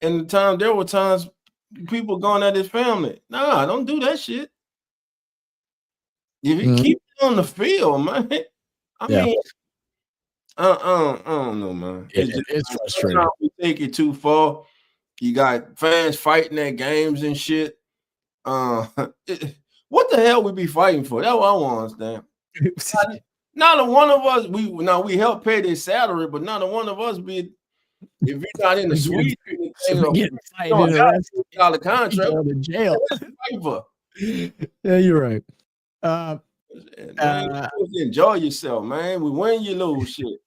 Speaker 2: and there were times people going at his family. Nah, don't do that shit. If you keep it on the field, man. I mean, I don't know, man.
Speaker 1: It's frustrating.
Speaker 2: We take it too far. You got fans fighting at games and shit. What the hell we be fighting for? That's what I want to understand. Not a one of us. We help pay their salary, but not a one of us be. If you're not in the suite, $100 contract,
Speaker 1: go to jail. Yeah, you're right.
Speaker 2: Enjoy yourself, man. We win, you lose, shit.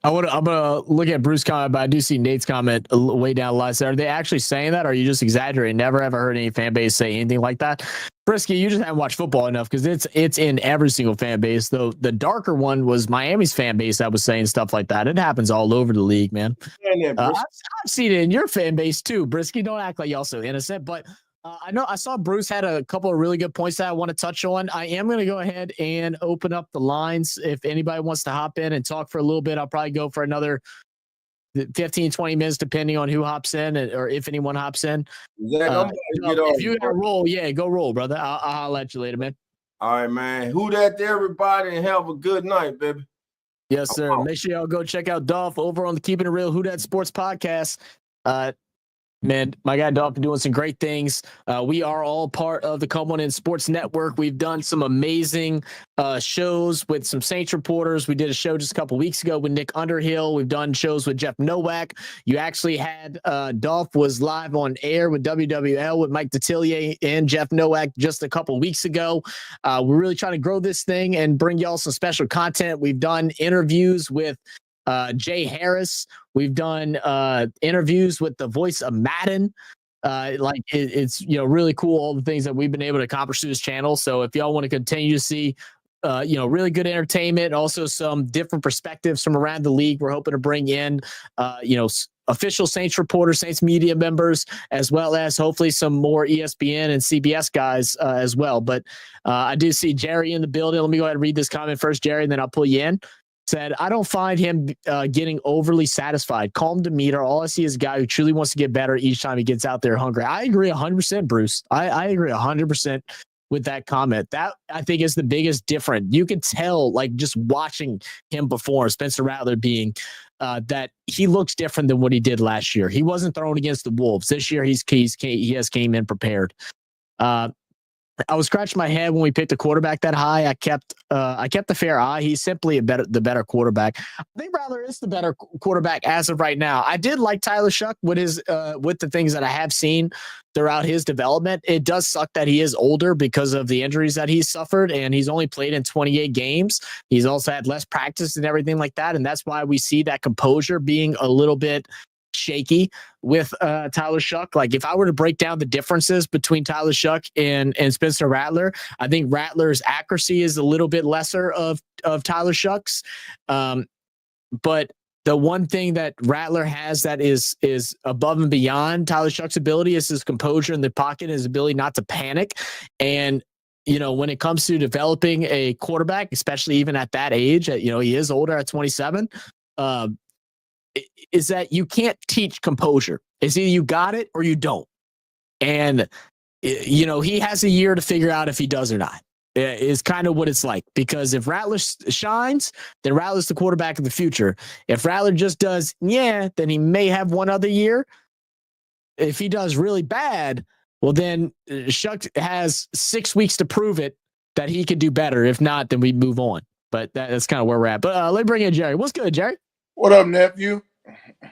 Speaker 1: I'm gonna look at Bruce's comment, but I do see Nate's comment way down the line. So are they actually saying that, or are you just exaggerating? Never ever heard any fan base say anything like that. Brisky, you just haven't watched football enough, because it's in every single fan base. Though the darker one was Miami's fan base that was saying stuff like that. It happens all over the league, man. I've seen it in your fan base too, Brisky. Don't act like y'all so innocent, but. I saw Bruce had a couple of really good points that I want to touch on. I am going to go ahead and open up the lines. If anybody wants to hop in and talk for a little bit, I'll probably go for another 15, 20 minutes, depending on who hops in or if anyone hops in. If you got to roll, go roll, brother. I'll let you later, man. All
Speaker 2: right, man. Who that to everybody, and have a good night, baby.
Speaker 1: Yes, sir. Make sure y'all go check out Dolph over on the Keeping It Real Who Dat Sports podcast. Man, my guy Dolph doing some great things. We are all part of the Come On In Sports Network. We've done some amazing shows with some Saints reporters. We did a show just a couple weeks ago with Nick Underhill. We've done shows with Jeff Nowak. You actually had Dolph was live on air with WWL with Mike Detillier and Jeff Nowak just a couple weeks ago. We're really trying to grow this thing and bring y'all some special content. We've done interviews with Jay Harris. We've done interviews with the voice of Madden. It's really cool, all the things that we've been able to accomplish through this channel. So if y'all want to continue to see really good entertainment, also some different perspectives from around the league, we're hoping to bring in official Saints reporters, Saints media members, as well as hopefully some more ESPN and CBS guys as well. But I do see Jerry in the building. Let me go ahead and read this comment first, Jerry, and then I'll pull you in. Said, I don't find him getting overly satisfied. Calm demeanor. All I see is a guy who truly wants to get better each time he gets out there hungry. I agree 100%, Bruce. I agree 100% with that comment. That, I think, is the biggest difference. You can tell, like, just watching him perform, Spencer Rattler being that he looks different than what he did last year. He wasn't thrown against the Wolves. This year, he has came in prepared. I was scratching my head when we picked a quarterback that high. I kept a fair eye. He's simply the better quarterback. I think Rattler is the better quarterback as of right now. I did like Tyler Shuck with the things that I have seen throughout his development. It does suck that he is older because of the injuries that he's suffered, and he's only played in 28 games. He's also had less practice and everything like that, and that's why we see that composure being a little bit shaky with Tyler Shuck. Like, if I were to break down the differences between Tyler Shuck and Spencer Rattler, I think Rattler's accuracy is a little bit lesser of Tyler Shuck's. But the one thing that Rattler has that is above and beyond Tyler Shuck's ability is his composure in the pocket, his ability not to panic. And, when it comes to developing a quarterback, especially even at that age, he is older at 27, is that you can't teach composure. It's either you got it or you don't. And, he has a year to figure out if he does or not. Is kind of what it's like, because if Rattler shines, then Rattler's the quarterback of the future. If Rattler just does, then he may have one other year. If he does really bad, well, then Shuck has 6 weeks to prove it that he could do better. If not, then we move on. But that's kind of where we're at. But let me bring in Jerry. What's good, Jerry?
Speaker 2: What up, nephew?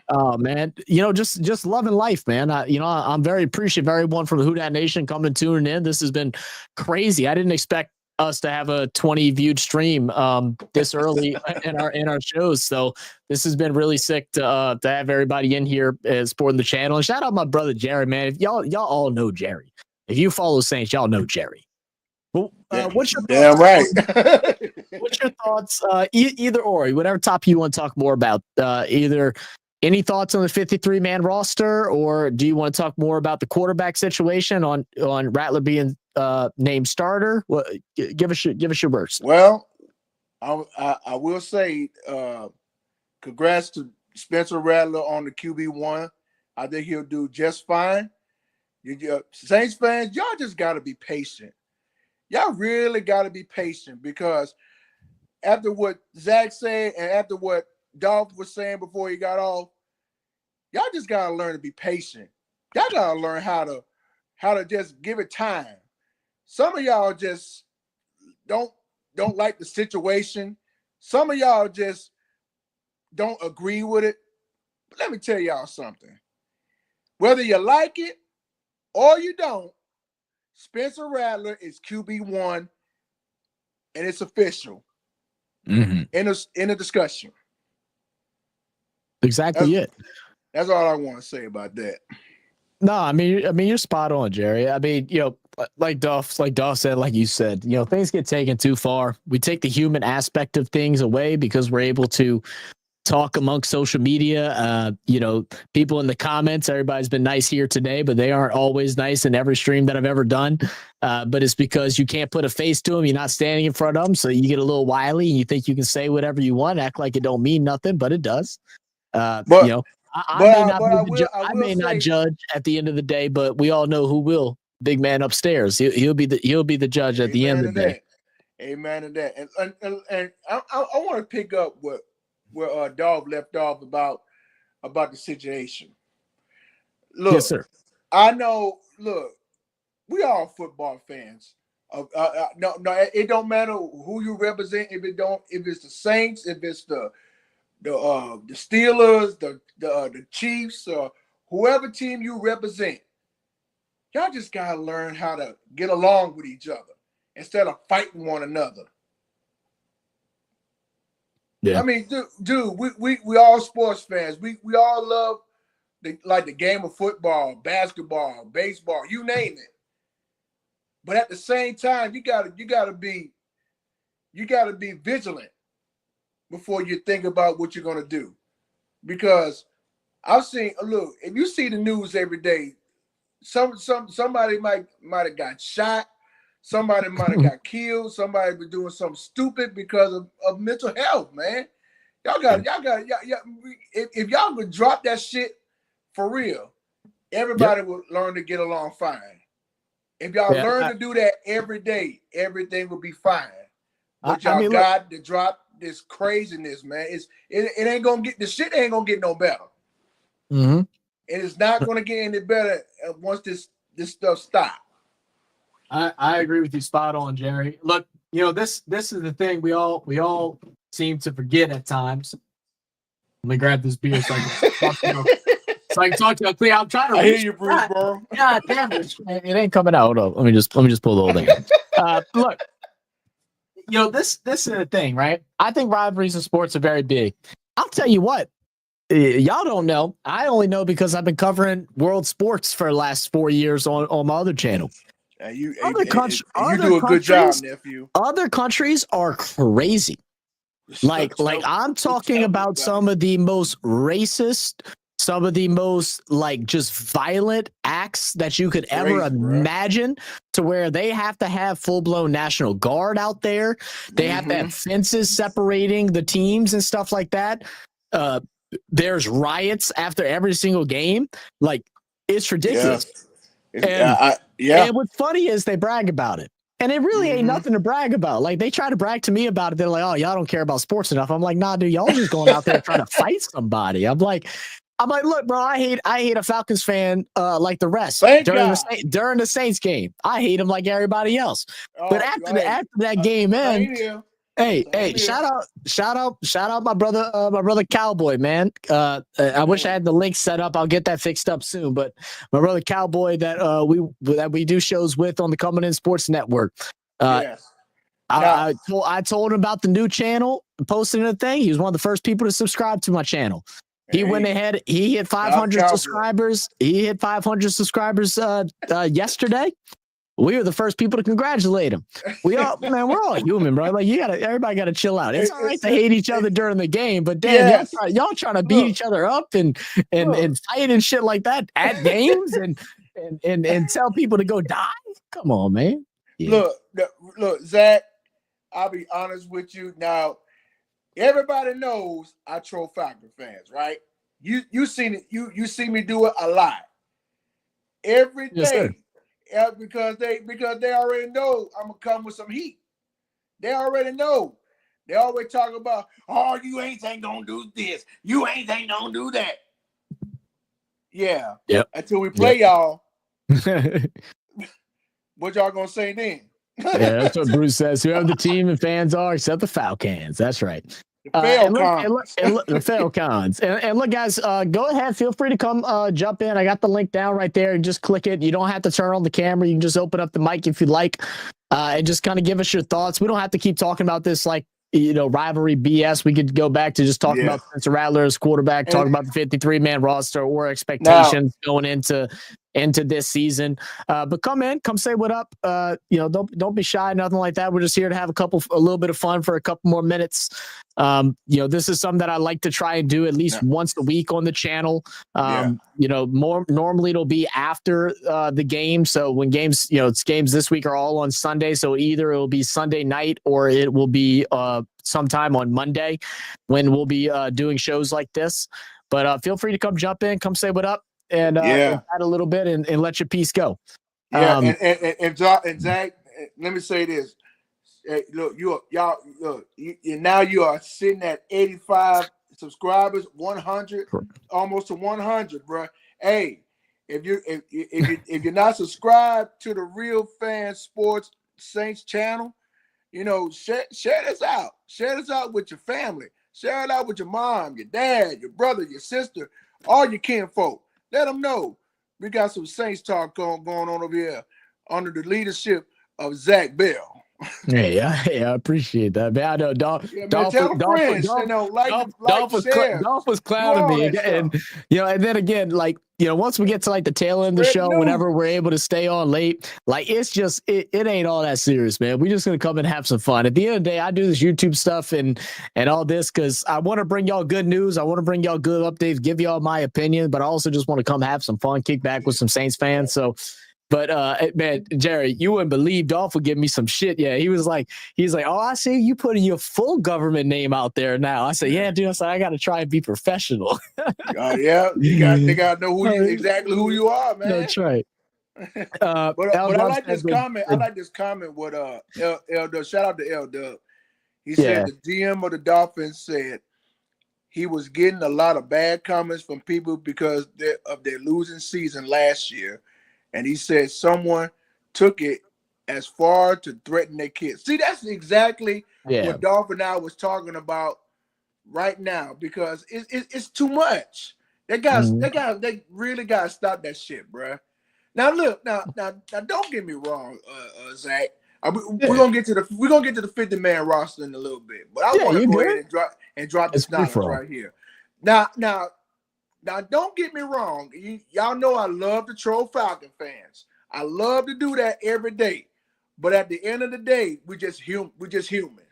Speaker 1: Oh man, just loving life, man. I'm very appreciative of everyone from the Who Dat Nation coming and tuning in. This has been crazy. I didn't expect us to have a 20 viewed stream this early in our shows. So this has been really sick to have everybody in here supporting the channel. And shout out my brother Jerry, man. If y'all all know Jerry. If you follow Saints, y'all know Jerry. Well, what's your
Speaker 2: damn right?
Speaker 1: What's your thoughts? Either or, whatever topic you want to talk more about. Either any thoughts on the 53-man roster, or do you want to talk more about the quarterback situation on Rattler being named starter? Well, give us your words.
Speaker 2: Well, I will say, congrats to Spencer Rattler on the QB1. I think he'll do just fine. Saints fans, y'all just got to be patient. Y'all really got to be patient, because after what Zach said and after what Dolph was saying before he got off, y'all just got to learn to be patient. Y'all got to learn how to just give it time. Some of y'all just don't like the situation. Some of y'all just don't agree with it. But let me tell y'all something. Whether you like it or you don't, Spencer Rattler is QB1, and it's official. In a discussion.
Speaker 1: Exactly
Speaker 2: That's all I want to say about that.
Speaker 1: No, I mean you're spot on, Jerry. I mean, like Duff said, like you said, things get taken too far. We take the human aspect of things away because we're able to talk amongst social media. People in the comments, everybody's been nice here today, but they aren't always nice in every stream that I've ever done. But it's because you can't put a face to them. You're not standing in front of them. So you get a little wily and you think you can say whatever you want, act like it don't mean nothing, but it does. I may not judge at the end of the day, but we all know who will. Big man upstairs. He'll be the judge at the end of the day.
Speaker 2: Amen to that. And I want to pick up where Dog left off about the situation. Look,
Speaker 1: yes, sir.
Speaker 2: I know. Look, we all football fans. No, it don't matter who you represent. If it's the Saints, if it's the Steelers, the Chiefs, or whoever team you represent, y'all just gotta learn how to get along with each other instead of fighting one another. Yeah. I mean, dude, we all sports fans. We all love the game of football, basketball, baseball, you name it. But at the same time, you gotta be vigilant before you think about what you're gonna do. Because I've seen, look, if you see the news every day, somebody might have got shot, somebody might have got killed, somebody was doing something stupid because of mental health, man. If y'all would drop that shit for real, everybody would learn to get along fine. If y'all learn to do that every day, everything will be fine. But y'all got to drop this craziness, man. It ain't gonna get, the shit ain't gonna get no better. And it's not gonna get any better once this stuff stops.
Speaker 1: I agree with you, spot on, Jerry. Look, this is the thing we all seem to forget at times. Let me grab this beer so I can talk to you. Clear. I'm trying to.
Speaker 2: I hear you, Bruce, bro.
Speaker 1: God damn it! It ain't coming out. Hold on. Let me just pull the whole thing. Look, this is the thing, right? I think rivalries in sports are very big. I'll tell you what. Y'all don't know. I only know because I've been covering world sports for the last 4 years on my other channel.
Speaker 2: You do a good job, nephew.
Speaker 1: Other countries are crazy. Like I'm talking about some of the most racist, some of the most like just violent acts that you could ever imagine, to where they have to have full-blown National Guard out there. They have to have fences separating the teams and stuff like that. There's riots after every single game. Like, it's ridiculous. And what's funny is they brag about it. And it really ain't nothing to brag about. Like, they try to brag to me about it. They're like, oh, y'all don't care about sports enough. I'm like, nah, dude, y'all just going out there trying to fight somebody. I'm like, look, bro, I hate a Falcons fan like the rest during the Saints game. I hate him like everybody else. But after that game ends, hey, shout out my brother Cowboy, man. I wish I had the link set up. I'll get that fixed up soon. But my brother Cowboy that we do shows with on the Coming In Sports Network. I told him about the new channel, posted a thing. He was one of the first people to subscribe to my channel. He went ahead. He hit 500 subscribers. He hit 500 subscribers yesterday. We were the first people to congratulate him. We're all human, bro. Like, everybody gotta chill out. It's all right to hate each other during the game, but damn, y'all trying to beat each other up and fight and shit like that at games and tell people to go die. Come on, man. Yeah.
Speaker 4: Look, Zach. I'll be honest with you now. Everybody knows I troll Falcon fans, right? You seen it. You see me do it a lot every day.
Speaker 1: Yes, sir.
Speaker 4: Yeah, because they already know I'm gonna come with some heat. They already know. They always talk about, oh, you ain't gonna do this. You ain't gonna do that. Yeah.
Speaker 1: Yep.
Speaker 4: Until we play y'all. What y'all gonna say then?
Speaker 1: Yeah, that's what Bruce says. Whoever the team and fans are, except the Falcons. That's right. The Falcons. And look, guys, go ahead. Feel free to come jump in. I got the link down right there. Just click it. You don't have to turn on the camera. You can just open up the mic if you like, and just kind of give us your thoughts. We don't have to keep talking about this like, rivalry BS. We could go back to just talking about Spencer Rattler's quarterback, talking about the 53-man roster or expectations going into this season. But come say what up. Don't be shy, nothing like that. We're just here to have a little bit of fun for a couple more minutes. This is something that I like to try and do at least once a week on the channel. Normally it'll be after the game. So when games this week are all on Sunday. So either it will be Sunday night or it will be sometime on Monday when we'll be doing shows like this. But feel free to come jump in, come say what up, and add a little bit and let your piece go.
Speaker 4: And Zach, let me say this. Hey, look, now you are sitting at 85 subscribers, 100, almost to 100, bro. Hey, if you're not subscribed to the Real Fan Sports Saints channel, share this out. Share this out with your family. Share it out with your mom, your dad, your brother, your sister, all your kinfolk. Let them know we got some Saints talk going on over here under the leadership of Zach Bell.
Speaker 1: Hey, I appreciate that, man. I know Dolph was clowning me, and then again, once we get to the tail end of the show, whenever we're able to stay on late, it's just it ain't all that serious, man. We're just gonna come and have some fun. At the end of the day, I do this YouTube stuff and all this because I want to bring y'all good news. I want to bring y'all good updates, give y'all my opinion, but I also just want to come have some fun, kick back with some Saints fans. So. But man, Jerry, you wouldn't believe Dolph would give me some shit. Yeah, he's like, oh, I see you putting your full government name out there now. I said, yeah, dude. I got to try and be professional.
Speaker 4: They got to know exactly who you are, man.
Speaker 1: That's right.
Speaker 4: But I like this comment. I like this comment. What L-Dub, shout out to L-Dub. He said the GM of the Dolphins said he was getting a lot of bad comments from people because of their losing season last year. And he said someone took it as far to threaten their kids. See, that's exactly what Dolph and I was talking about right now because it's too much. They really got to stop that shit, bro. Now look, now don't get me wrong, Zach. We're gonna get to the 50-man roster in a little bit, but I want to go ahead and drop this knowledge right here. Now, don't get me wrong. Y'all know I love to troll Falcon fans. I love to do that every day. But at the end of the day, we're just human.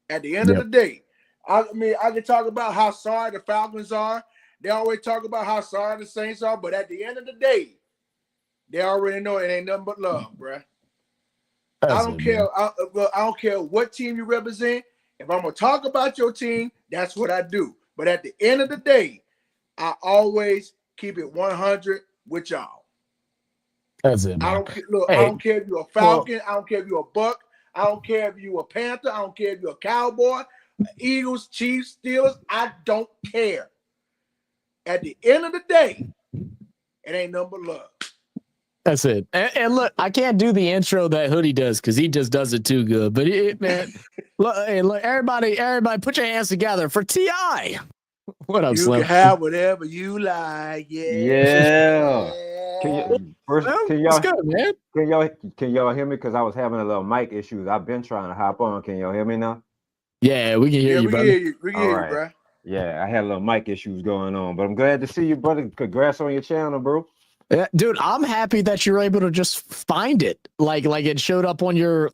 Speaker 4: At the end of the day, I mean, I can talk about how sorry the Falcons are. They always talk about how sorry the Saints are, but at the end of the day, they already know it ain't nothing but love, bruh. I don't care. I don't care what team you represent. If I'm gonna talk about your team, that's what I do. But at the end of the day, I always keep it 100 with y'all.
Speaker 1: That's it, man.
Speaker 4: I don't care if you're a Falcon. I don't care if you're a Buck. I don't care if you're a Panther. I don't care if you're a Cowboy, Eagles, Chiefs, Steelers. I don't care. At the end of the day, it ain't nothing but love.
Speaker 1: That's it. And look, I can't do the intro that Hoodie does because he just does it too good. But man, look, everybody, put your hands together for T.I. What up, Slim?
Speaker 4: You can have whatever you like.
Speaker 5: Yeah. Can y'all hear me? Because I was having a little mic issues. I've been trying to hop on. Can y'all hear me now?
Speaker 1: Yeah, we can hear you, brother.
Speaker 4: We can hear you, bro.
Speaker 5: Yeah, I had a little mic issues going on, but I'm glad to see you, brother. Congrats on your channel, bro.
Speaker 1: Yeah, dude, I'm happy that you're able to just find it. Like it showed up on your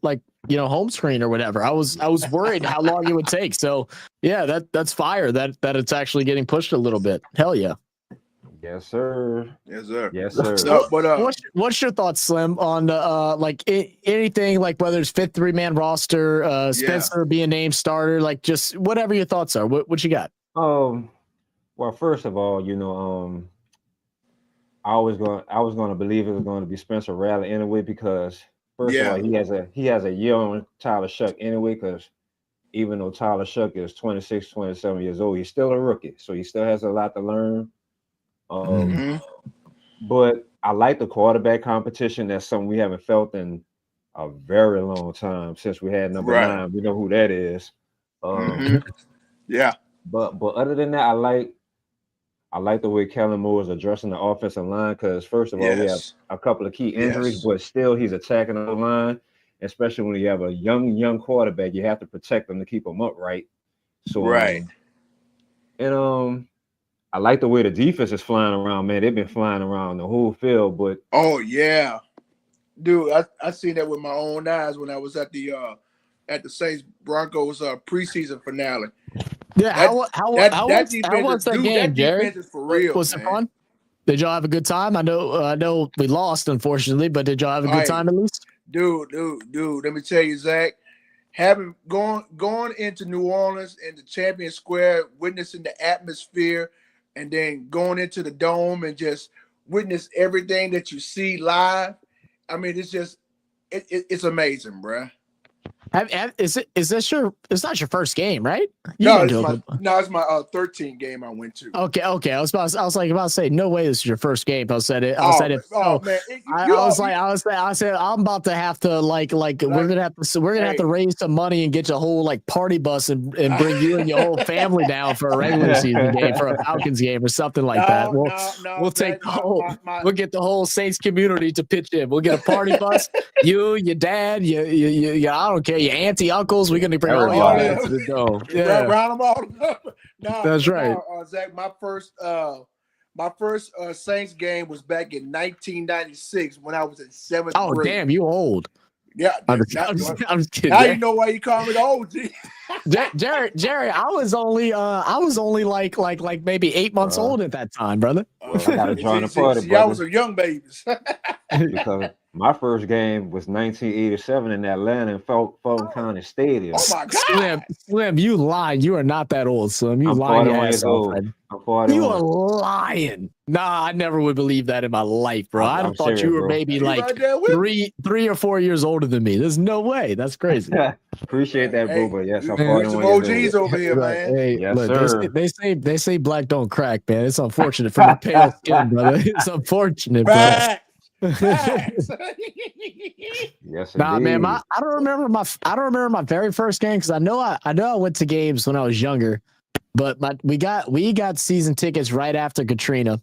Speaker 1: home screen or whatever. I was worried how long it would take. So yeah, that's fire that it's actually getting pushed a little bit. Hell yeah.
Speaker 5: Yes, sir.
Speaker 4: Yes, sir.
Speaker 5: Yes, sir.
Speaker 1: So, what's your thoughts, Slim, on anything like whether it's fifth 3-man roster, Spencer being named starter, like just whatever your thoughts are. What you got?
Speaker 5: Well, first of all, I was going to believe it was going to be Spencer Rattler anyway, because first of all, he has a year on Tyler Shuck anyway, because even though Tyler Shuck is 26, 27 years old, he's still a rookie, so he still has a lot to learn. But I like the quarterback competition. That's something we haven't felt in a very long time since we had number 9. We know who that is.
Speaker 4: Yeah.
Speaker 5: But other than that, I like the way Kellen Moore is addressing the offensive line, because first of all, we have a couple of key injuries, but still he's attacking the line, especially when you have a young quarterback. You have to protect them to keep them upright. So I like the way the defense is flying around, man. They've been flying around the whole field, but
Speaker 4: dude, I seen that with my own eyes when I was at the Saints Broncos preseason finale.
Speaker 1: Yeah, how was that game, Jerry?
Speaker 4: Defense is for real.
Speaker 1: Was it fun? Did y'all have a good time? I know we lost, unfortunately, but did y'all have a good time at least?
Speaker 4: Dude, let me tell you, Zach, having going into New Orleans in the Champion Square, witnessing the atmosphere, and then going into the dome and just witness everything that you see live. I mean, it's just it's amazing, bruh. It's
Speaker 1: not your first game, right?
Speaker 4: No, it's my 13th game I went to.
Speaker 1: Okay. I was about to say, no way this is your first game. I said, man, I said I'm about to have to we're gonna have to raise some money and get your whole party bus and bring you and your whole family down for a regular season game, for a Falcons game or something like that. We'll take we'll get the whole Saints community to pitch in. We'll get a party bus. You, your dad, you I don't care. Your auntie, uncles, we're gonna bring all y'all to the dome. Yeah,
Speaker 4: round them all up. No,
Speaker 1: that's right.
Speaker 4: Zach, my first Saints game was back in 1996 when I was in 7th grade.
Speaker 1: Oh, damn, you old.
Speaker 4: Yeah,
Speaker 1: I'm just kidding.
Speaker 4: Now you know why you call me the OG.
Speaker 1: Jerry, I was only like maybe 8 months old at that time, brother.
Speaker 5: Well, I gotta join the party, brother.
Speaker 4: Y'all was a young babies.
Speaker 5: Because my first game was 1987 in Atlanta in Fulton County Stadium.
Speaker 4: Oh my God,
Speaker 1: Slim, you lying? You are not that old, Slim. You lying your ass off. You are lying. Nah, I never would believe that in my life, bro. I thought serious, you were maybe three or 4 years older than me. There's no way. That's crazy.
Speaker 5: Appreciate that, bro. But yes, I'm
Speaker 4: some OGs over here, man.
Speaker 1: Hey,
Speaker 5: yes,
Speaker 1: look,
Speaker 5: sir.
Speaker 1: They say black don't crack, man. It's unfortunate for the pale skin, brother. It's unfortunate, bro.
Speaker 5: Yes,
Speaker 1: nah, man. I don't remember my very first game, because I know I went to games when I was younger, but we got season tickets right after Katrina,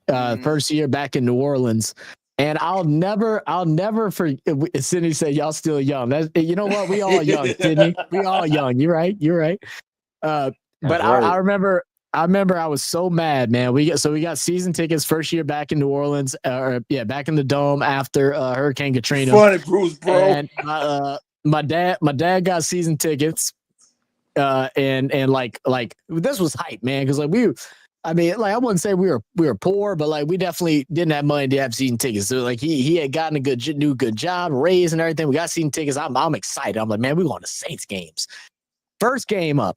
Speaker 1: first year back in New Orleans, and I'll never forget. Sydney said, "Y'all still young." You know what? We all young, Sydney. We all young. You're right. But right. I remember I was so mad, man. We got season tickets first year back in New Orleans, back in the dome after Hurricane Katrina.
Speaker 4: Funny, Bruce, bro.
Speaker 1: And my dad got season tickets, and like this was hype, man, because like I I wouldn't say we were poor, but like we definitely didn't have money to have season tickets. So like he had gotten a good job, raise and everything. We got season tickets. I'm excited. I'm like, man, we going to Saints games. First game up,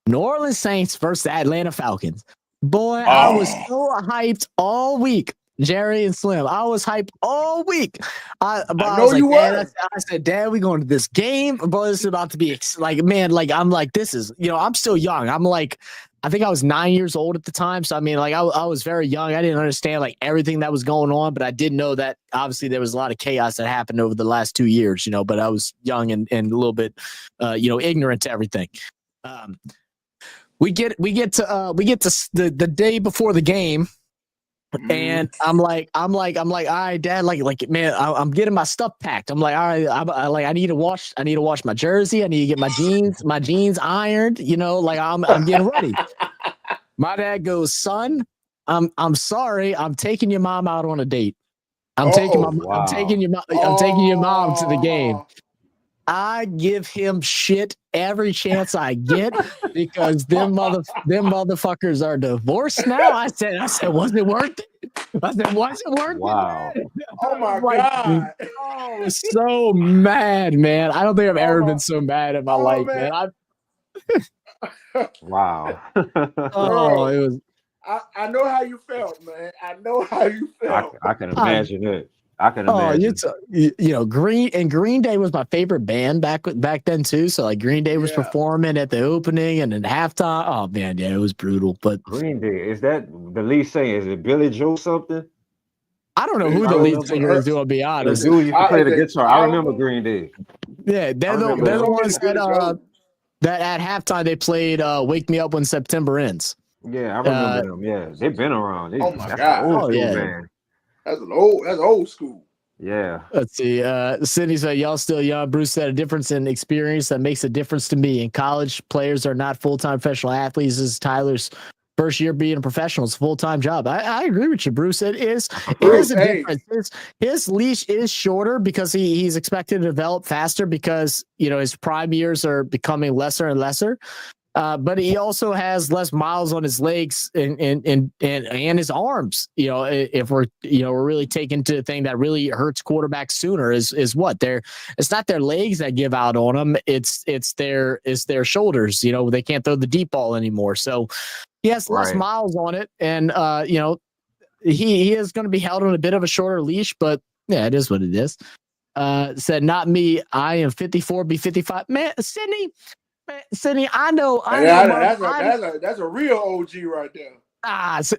Speaker 1: New Orleans Saints versus the Atlanta Falcons. Boy, I was so hyped all week. Jerry and Slim, I was hyped all week. I know you were. I said, Dad, we going to this game, bro. This is about to be like, man, like I'm like, this is, I'm still young. I'm like, I think I was 9 years old at the time. So I mean, like I was very young. I didn't understand like everything that was going on, but I did know that obviously there was a lot of chaos that happened over the last 2 years, but I was young and a little bit, ignorant to everything. We get to the day before the game. And I'm like, all right, Dad, like, man, I'm getting my stuff packed. I'm like, all right, I need to wash my jersey. I need to get my jeans ironed. Like I'm getting ready. My dad goes, son, I'm sorry, I'm taking your mom out on a date. I'm taking your mom to the game. I give him shit every chance I get because them motherfuckers are divorced now. I said, was it worth it? I said, was it worth it?
Speaker 4: Oh my God.
Speaker 1: I was so mad, man. I don't think I've ever been so mad in my life, man.
Speaker 5: Wow.
Speaker 1: Oh, it was.
Speaker 4: I know how you felt, man. I know how you felt.
Speaker 5: I can imagine it. I can imagine.
Speaker 1: Green Day was my favorite band back then too. So like Green Day was performing at the opening and then halftime. Oh man, yeah, it was brutal. But
Speaker 5: Green Day, is that the lead singer? Is it Billy Joe something?
Speaker 1: I don't know who the lead singer is, to be honest.
Speaker 5: The dude used to play the guitar. I remember Green Day.
Speaker 1: Yeah, they're the ones that at halftime they played "Wake Me Up When September Ends."
Speaker 5: Yeah, I remember them. Yeah, they've been around.
Speaker 4: Oh my God,
Speaker 5: man.
Speaker 4: That's old school.
Speaker 5: Yeah.
Speaker 1: Let's see. Sydney said, y'all still young. Bruce said, a difference in experience that makes a difference to me. In college, players are not full-time professional athletes. This is Tyler's first year being a professional. It's a full-time job. I agree with you, Bruce. It is a difference. His leash is shorter because he's expected to develop faster because, his prime years are becoming lesser and lesser. But he also has less miles on his legs and his arms. If we're really taking to the thing that really hurts quarterbacks sooner is what it's not their legs that give out on them. It's their shoulders. They can't throw the deep ball anymore. So he has less miles on it, and he is going to be held on a bit of a shorter leash. But yeah, it is what it is. Said not me. I am 54, be 55. Man, Sydney, I know.
Speaker 4: That's a real OG right there.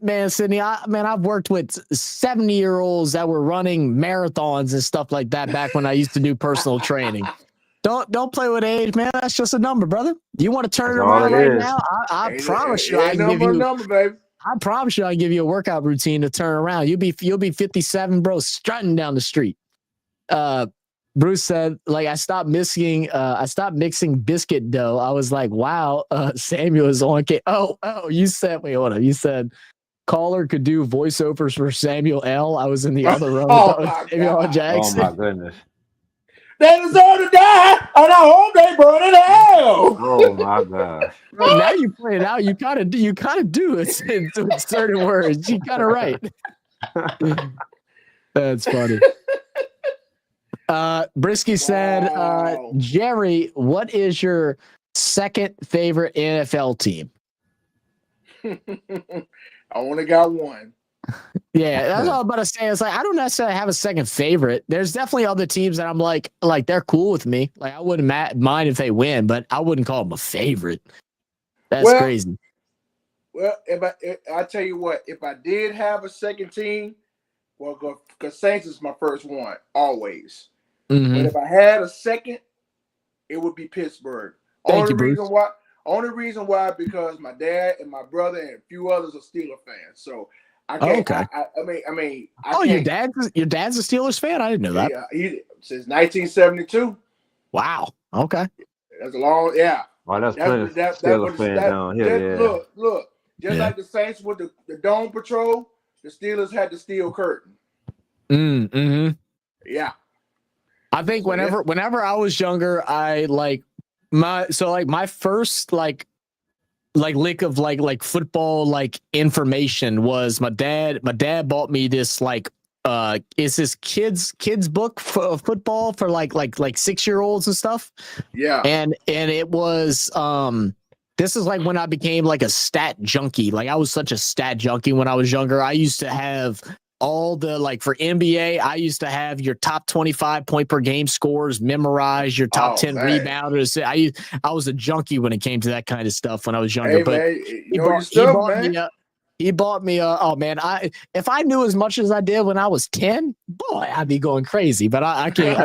Speaker 1: Man, Sydney, I've worked with 70-year-olds that were running marathons and stuff like that back when I used to do personal training. Don't play with age, man. That's just a number, brother. You want to turn it around right now? I promise you, I can give you a number, baby. I promise you, I can give you a workout routine to turn around. You'll be 57, bro, strutting down the street. Bruce said, like, I stopped mixing biscuit dough. I was like, wow, Samuel is on. You said, wait, hold on. You said caller could do voiceovers for Samuel L. I was in the other room. Samuel L. Jackson.
Speaker 5: Oh my goodness.
Speaker 4: They deserve to die, and I hope they burn in hell.
Speaker 5: Oh my gosh.
Speaker 1: Bro, now you play it out. You kind of do it in certain words. You kind of right. That's funny. Brisky said, Jerry, what is your second favorite NFL team?
Speaker 4: I only got one.
Speaker 1: Yeah, that's all I'm about to say. It's like I don't necessarily have a second favorite. There's definitely other teams that I'm like they're cool with me. Like I wouldn't mind if they win, but I wouldn't call them a favorite. That's crazy.
Speaker 4: Well, I tell you what, if I did have a second team, because Saints is my first one always. Mm-hmm. But if I had a second, it would be Pittsburgh. Only reason why because my dad and my brother and a few others are Steelers fans. So I can't.
Speaker 1: Okay. Your dad's a Steelers fan? I didn't know that.
Speaker 4: Yeah, since 1972.
Speaker 1: Wow. Okay.
Speaker 4: That's a long. Yeah.
Speaker 5: Well, that's Steelers fan down here. Yeah.
Speaker 4: Look. Just like the Saints with the Dome Patrol, the Steelers had the Steel Curtain.
Speaker 1: Mm-hmm.
Speaker 4: Yeah.
Speaker 1: I think whenever I was younger, I my first like lick of like football like information was my dad bought me this like is this kids book for football for like 6-year-olds and stuff.
Speaker 4: Yeah.
Speaker 1: And it was this is like when I became like a stat junkie. Like I was such a stat junkie when I was younger. I used to have all the like for NBA, I used to have your top 25 point per game scores memorized, your top 10 rebounders. I was a junkie when it came to that kind of stuff when I was younger.
Speaker 4: Hey,
Speaker 1: but
Speaker 4: man,
Speaker 1: he bought me oh man, if I knew as much as I did when I was 10, boy, I'd be going crazy. But I can't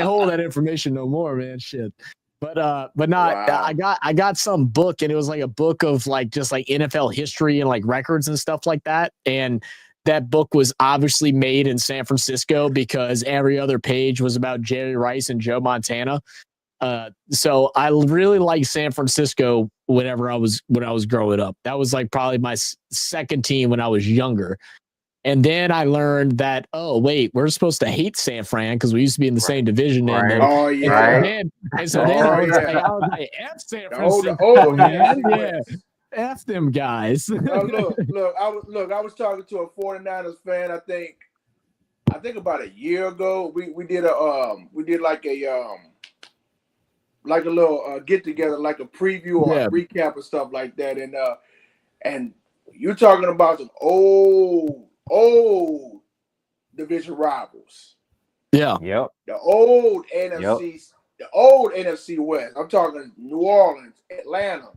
Speaker 1: hold that information no more, man. Shit. But not wow. I got some book, and it was like a book of like just like NFL history and like records and stuff like that. And that book was obviously made in San Francisco because every other page was about Jerry Rice and Joe Montana. So I really liked San Francisco when I was growing up. That was like probably my second team when I was younger. And then I learned that, oh, wait, we're supposed to hate San Fran because we used to be in the same division.
Speaker 5: Right.
Speaker 1: And so then I was like, F San Francisco, man. Yeah. F them guys.
Speaker 4: Look, I was talking to a 49ers fan, I think about a year ago. We did like a little get together, like a preview or a recap and stuff like that. And you're talking about some old division rivals.
Speaker 1: Yeah.
Speaker 5: Yep.
Speaker 4: The old NFC West. I'm talking New Orleans, Atlanta,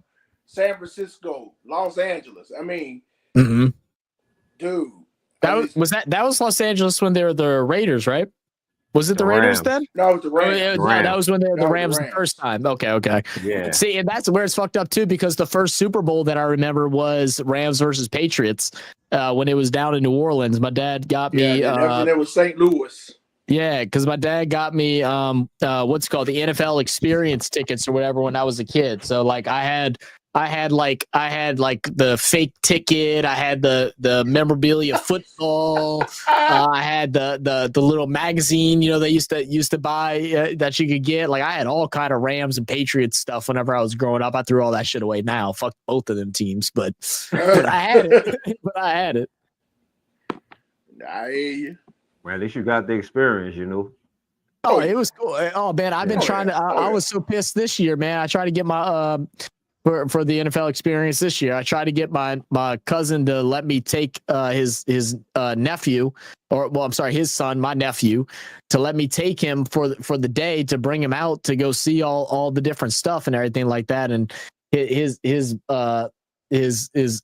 Speaker 4: San Francisco, Los Angeles. I mean, dude.
Speaker 1: That was Los Angeles when they were the Raiders, right? Was it the Raiders then?
Speaker 4: No, it was the Rams.
Speaker 1: No, that was when they were the Rams the first time. Okay.
Speaker 5: Yeah.
Speaker 1: See, and that's where it's fucked up too, because the first Super Bowl that I remember was Rams versus Patriots when it was down in New Orleans. My dad got me.
Speaker 4: And it was St. Louis.
Speaker 1: Yeah, because my dad got me what's called the NFL experience tickets or whatever when I was a kid. So like I had like the fake ticket. I had the memorabilia football. I had the little magazine, they used to buy that you could get. Like I had all kind of Rams and Patriots stuff whenever I was growing up. I threw all that shit away now. Fuck both of them teams, but I had it. I hear
Speaker 4: you.
Speaker 5: Well, at least you got the experience,
Speaker 1: Oh, it was cool. Oh man, I've been trying to. I was so pissed this year, man. I tried to get my for the NFL experience this year. I tried to get my cousin to let me take his nephew, his son, my nephew, to let me take him for the day to bring him out to go see all the different stuff and everything like that. And his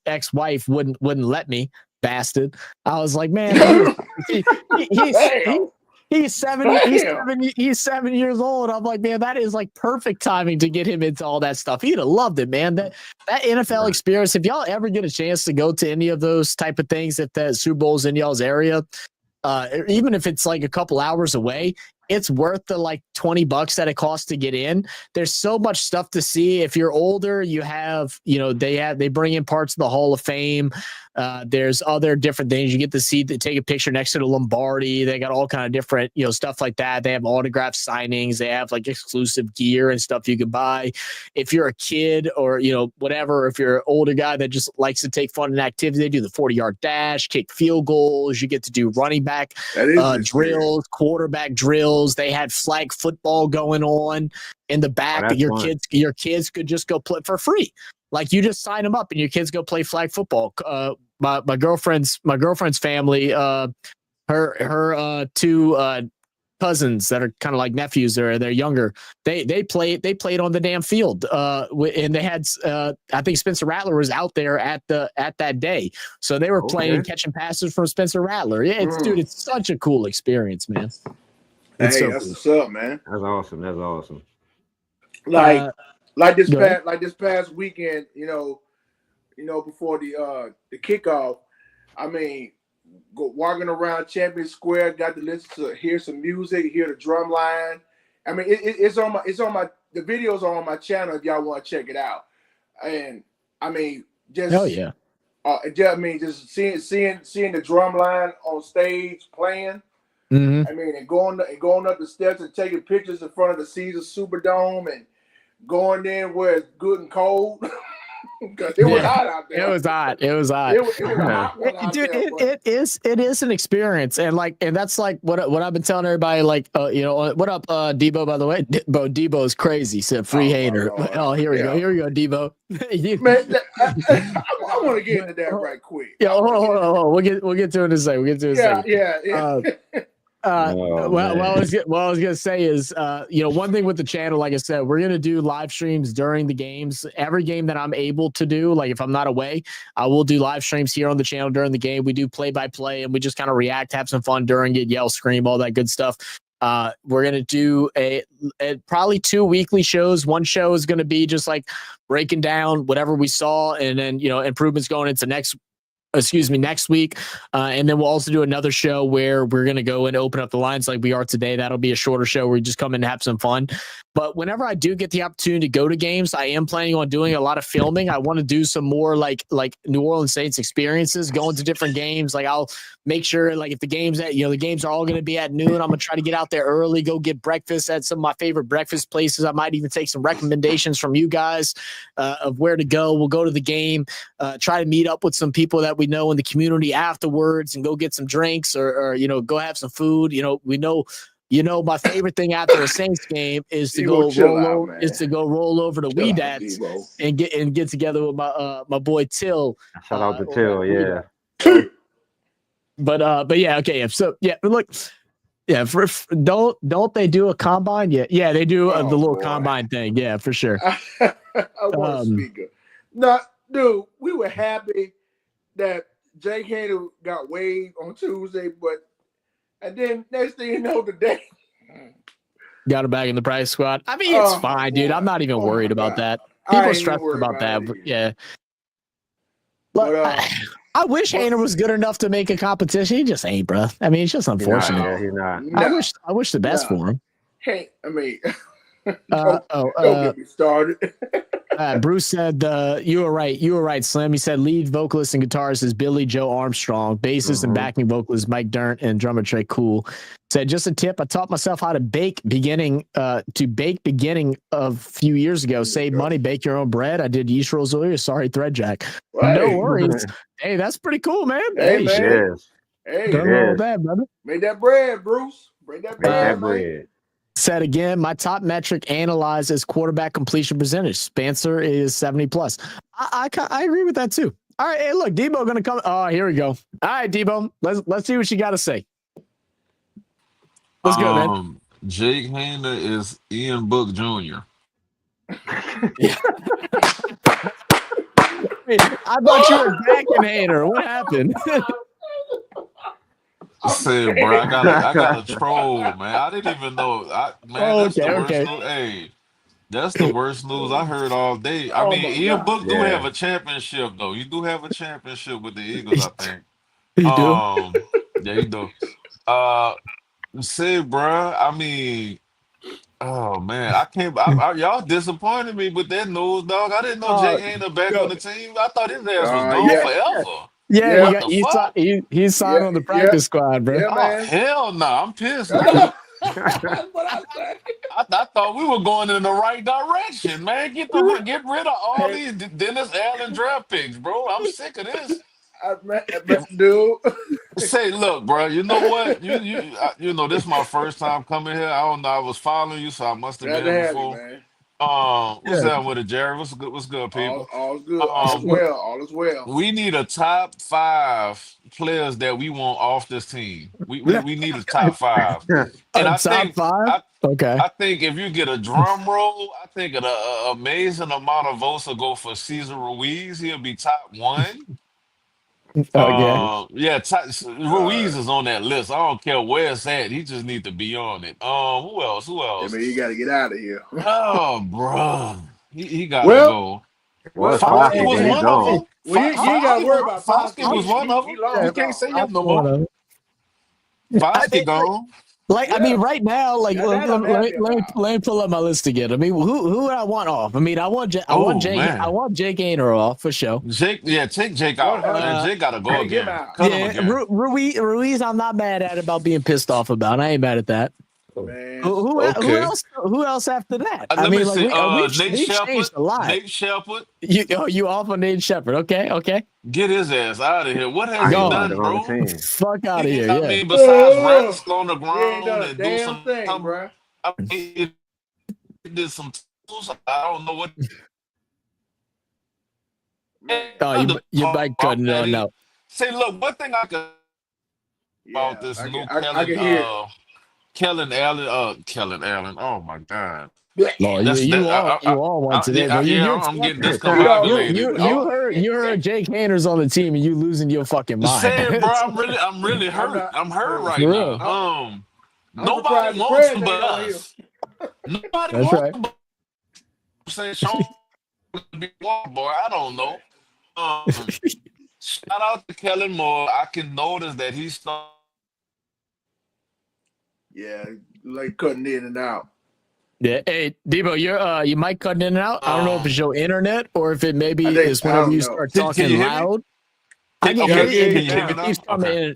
Speaker 1: ex-wife wouldn't let me, bastard. I was like, man, he's 7 years old. I'm like, man, that is like perfect timing to get him into all that stuff. He'd have loved it, man. That NFL experience, if y'all ever get a chance to go to any of those type of things, if the Super Bowl's in y'all's area, even if it's like a couple hours away, it's worth the like $20 that it costs to get in. There's so much stuff to see. If you're older, you have, they bring in parts of the Hall of Fame. There's other different things you get to see. To take a picture next to the Lombardi. They got all kind of different, stuff like that. They have autograph signings. They have like exclusive gear and stuff you can buy. If you're a kid or, whatever, if you're an older guy that just likes to take fun and activity, they do the 40-yard dash, kick field goals. You get to do running back drills, quarterback drills. They had flag football going on in the back. Your kids could just go play for free. Like you just sign them up and your kids go play flag football. My girlfriend's family, her two cousins that are kind of like nephews, they're younger. They played on the damn field. And they had I think Spencer Rattler was out there at that day. So they were playing and catching passes from Spencer Rattler. Yeah, it's such a cool experience, man.
Speaker 4: That's what's up, man.
Speaker 5: That's awesome.
Speaker 4: Like this past weekend, before the kickoff, I mean, walking around Champion Square, got to listen to hear some music, hear the drum line. I mean, it's on my the videos are on my channel if y'all want to check it out. And I mean, just
Speaker 1: hell yeah.
Speaker 4: Just seeing the drum line on stage playing.
Speaker 1: Mm-hmm.
Speaker 4: I mean, and going up the steps and taking pictures in front of the Caesars Superdome and going in where it's good and cold. Because it was hot out there.
Speaker 1: It was hot. It was hot.
Speaker 4: It was a hot one out
Speaker 1: Dude,
Speaker 4: there.
Speaker 1: It is an experience, and that's like what I've been telling everybody. Like, what up, Debo? By the way, Debo is crazy. Said free hater. Oh, here we go. Here we go, Debo.
Speaker 4: Man, I want to get into that right quick.
Speaker 1: Yeah, hold on. We'll get to it in a second. We'll get to it in a second.
Speaker 4: Yeah.
Speaker 1: What I was gonna say is, one thing with the channel, like I said, we're gonna do live streams during the games. Every game that I'm able to do, like if I'm not away, I will do live streams here on the channel during the game. We do play-by-play, and we just kind of react, have some fun during it, yell, scream, all that good stuff. We're gonna do a probably 2 weekly shows. One show is gonna be just like breaking down whatever we saw, and then improvements going into next week. And then we'll also do another show where we're going to go and open up the lines like we are today. That'll be a shorter show where we just come in and have some fun. But whenever I do get the opportunity to go to games, I am planning on doing a lot of filming. I want to do some more like New Orleans Saints experiences, going to different games. Like I'll make sure like if the games the games are all going to be at noon, I'm going to try to get out there early, go get breakfast at some of my favorite breakfast places. I might even take some recommendations from you guys of where to go. We'll go to the game, try to meet up with some people that we know in the community afterwards and go get some drinks or go have some food. We know my favorite thing after a Saints game is to go roll over to Weedats and get together with my boy Till.
Speaker 5: Shout out to Till, yeah.
Speaker 1: But yeah, okay. Yeah. So yeah, but look, yeah. Don't they do a combine? Yeah, they do the little combine thing. Yeah, for sure.
Speaker 4: I want a speaker. No, dude, we were happy that Jake Hader got waived on Tuesday, and then next thing you know, today
Speaker 1: got him back in the practice squad. I mean, it's fine, dude. I'm not even worried about that. People stress about that, but yeah. Look, I wish Hader was good enough to make a competition. He just ain't, bro. I mean, it's just unfortunate.
Speaker 5: He's not.
Speaker 1: I wish the best for him.
Speaker 4: Hey, I mean,
Speaker 1: don't
Speaker 4: get me started.
Speaker 1: Bruce said, you were right, Slim. He said lead vocalist and guitarist is Billy Joe Armstrong, bassist and backing vocalist Mike Dirnt, and drummer Trey Cool. Said just a tip, I taught myself how to bake beginning of a few years ago. Save money, bake your own bread. I did yeast rolls earlier. Sorry, Thread Jack. Right. No worries. Hey, that's pretty cool, man.
Speaker 4: Hey,
Speaker 5: man.
Speaker 4: Hey,
Speaker 1: don't know that, brother.
Speaker 4: Make that bread, Bruce. Bring that bread.
Speaker 1: Said again, my top metric analyzed as quarterback completion percentage. Spencer is 70+. I agree with that too. All right, hey, look, Debo gonna come. Oh, here we go. All right, Debo, let's see what you got to say. Let's go, man.
Speaker 6: Jake Hader is Ian Book Jr.
Speaker 1: I thought you were backing Hader. What happened?
Speaker 6: I said, bro, I got a troll, man. I didn't even know. That's the worst news. Hey, that's the worst news I heard all day. I mean, Ian Book do have a championship, though. You do have a championship with the Eagles, I think.
Speaker 1: You do?
Speaker 6: Yeah, you do. Say, bro, I mean, oh man, I can't. Y'all disappointed me with that news, dog. I didn't know Jake Hader back on the team. I thought his ass was gone forever.
Speaker 1: Yeah, he's signed on the practice squad, bro.
Speaker 6: Hell no, I'm pissed. That's what I said. I thought we were going in the right direction, man. Get rid of all these Dennis Allen draft picks, bro. I'm sick of this.
Speaker 4: Dude.
Speaker 6: Say, look, bro. You know what? You know this is my first time coming here. I don't know. I was following you, so I must have been here before.
Speaker 4: Man.
Speaker 6: What's up with it, Jerry? What's good, people?
Speaker 4: All's good. All is well.
Speaker 6: We need a top 5 players that we want off this team. We need a top 5. And I think 5? I think if you get a drum roll, I think an amazing amount of votes will go for Cesar Ruiz. He'll be top 1. Ruiz is on that list. I don't care where it's at. He just needs to be on it. Who else?
Speaker 4: I mean, you got to get out of here.
Speaker 6: Oh, bro, he got to go. Fosky was one of them.
Speaker 4: You ain't got to worry about Fosky.
Speaker 6: Was one of them. You can't say him no more. Fosky gone.
Speaker 1: Like, I mean, right now, like, let me pull up my list again. I mean, who would I want off? I mean, I want Jake Gainer off for sure.
Speaker 6: Take Jake out. Jake got to go again.
Speaker 1: Ruiz, I'm not mad at about being pissed off about. I ain't mad at that.
Speaker 4: Man.
Speaker 1: Who else after that? I mean, like, we've changed a lot.
Speaker 6: Nate Shepard.
Speaker 1: You off on Nate Shepard? Okay.
Speaker 6: Get his ass out of here. What has he done, bro?
Speaker 1: Fuck out of here.
Speaker 6: I mean, besides wrestle on the ground and do some
Speaker 4: thing, bro.
Speaker 6: I mean, he did some tools. I don't know what.
Speaker 1: You might cut it out.
Speaker 6: Say, look, one thing I could about this new Kellen Allen. Oh my God.
Speaker 1: You all want today, but
Speaker 6: I'm getting discombobulated.
Speaker 1: You heard Jake Hayner's on the team and you losing your fucking mind.
Speaker 6: Saying, bro, I'm really hurt. I'm hurt right now. Nobody wants him but us. Nobody wants him but us. Saying Sean be one boy. I don't know. Shout out to Kellen Moore. I can notice that he's starting.
Speaker 4: Yeah, like cutting in and out.
Speaker 1: Yeah, hey Debo, you might cut in and out. I don't know if it's your internet or if it maybe is whenever you start talking loud. I can hear you.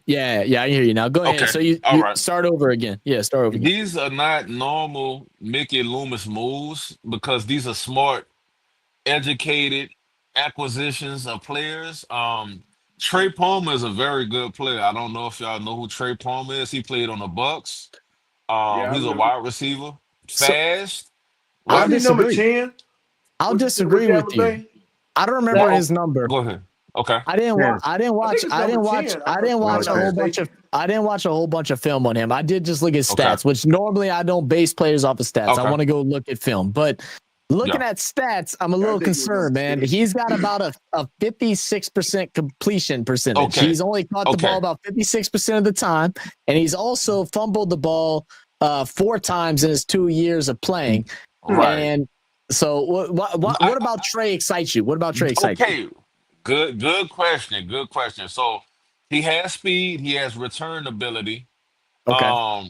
Speaker 1: Yeah, I can hear you now. Go ahead. So you start over again. Yeah, start over again.
Speaker 6: These are not normal Mickey Loomis moves because these are smart, educated acquisitions of players. Trey Palmer is a very good player. I don't know if y'all know who Trey Palmer is. He played on the Bucks. He's a wide receiver. Fast.
Speaker 1: I'll disagree. I'll disagree with you. I don't remember his number.
Speaker 6: Go ahead. Okay.
Speaker 1: I didn't watch a whole bunch of film on him. I did just look at stats, which normally I don't base players off of stats. I want to go look at film. But looking at stats, I'm a little concerned, man. He's got about a 56% completion percentage. He's only caught the ball about 56% of the time, and he's also fumbled the ball 4 times in his 2 years of playing.
Speaker 6: Right.
Speaker 1: And so what about Trey excites you? What about Trey excites you?
Speaker 6: Good question. So he has speed, he has return ability. So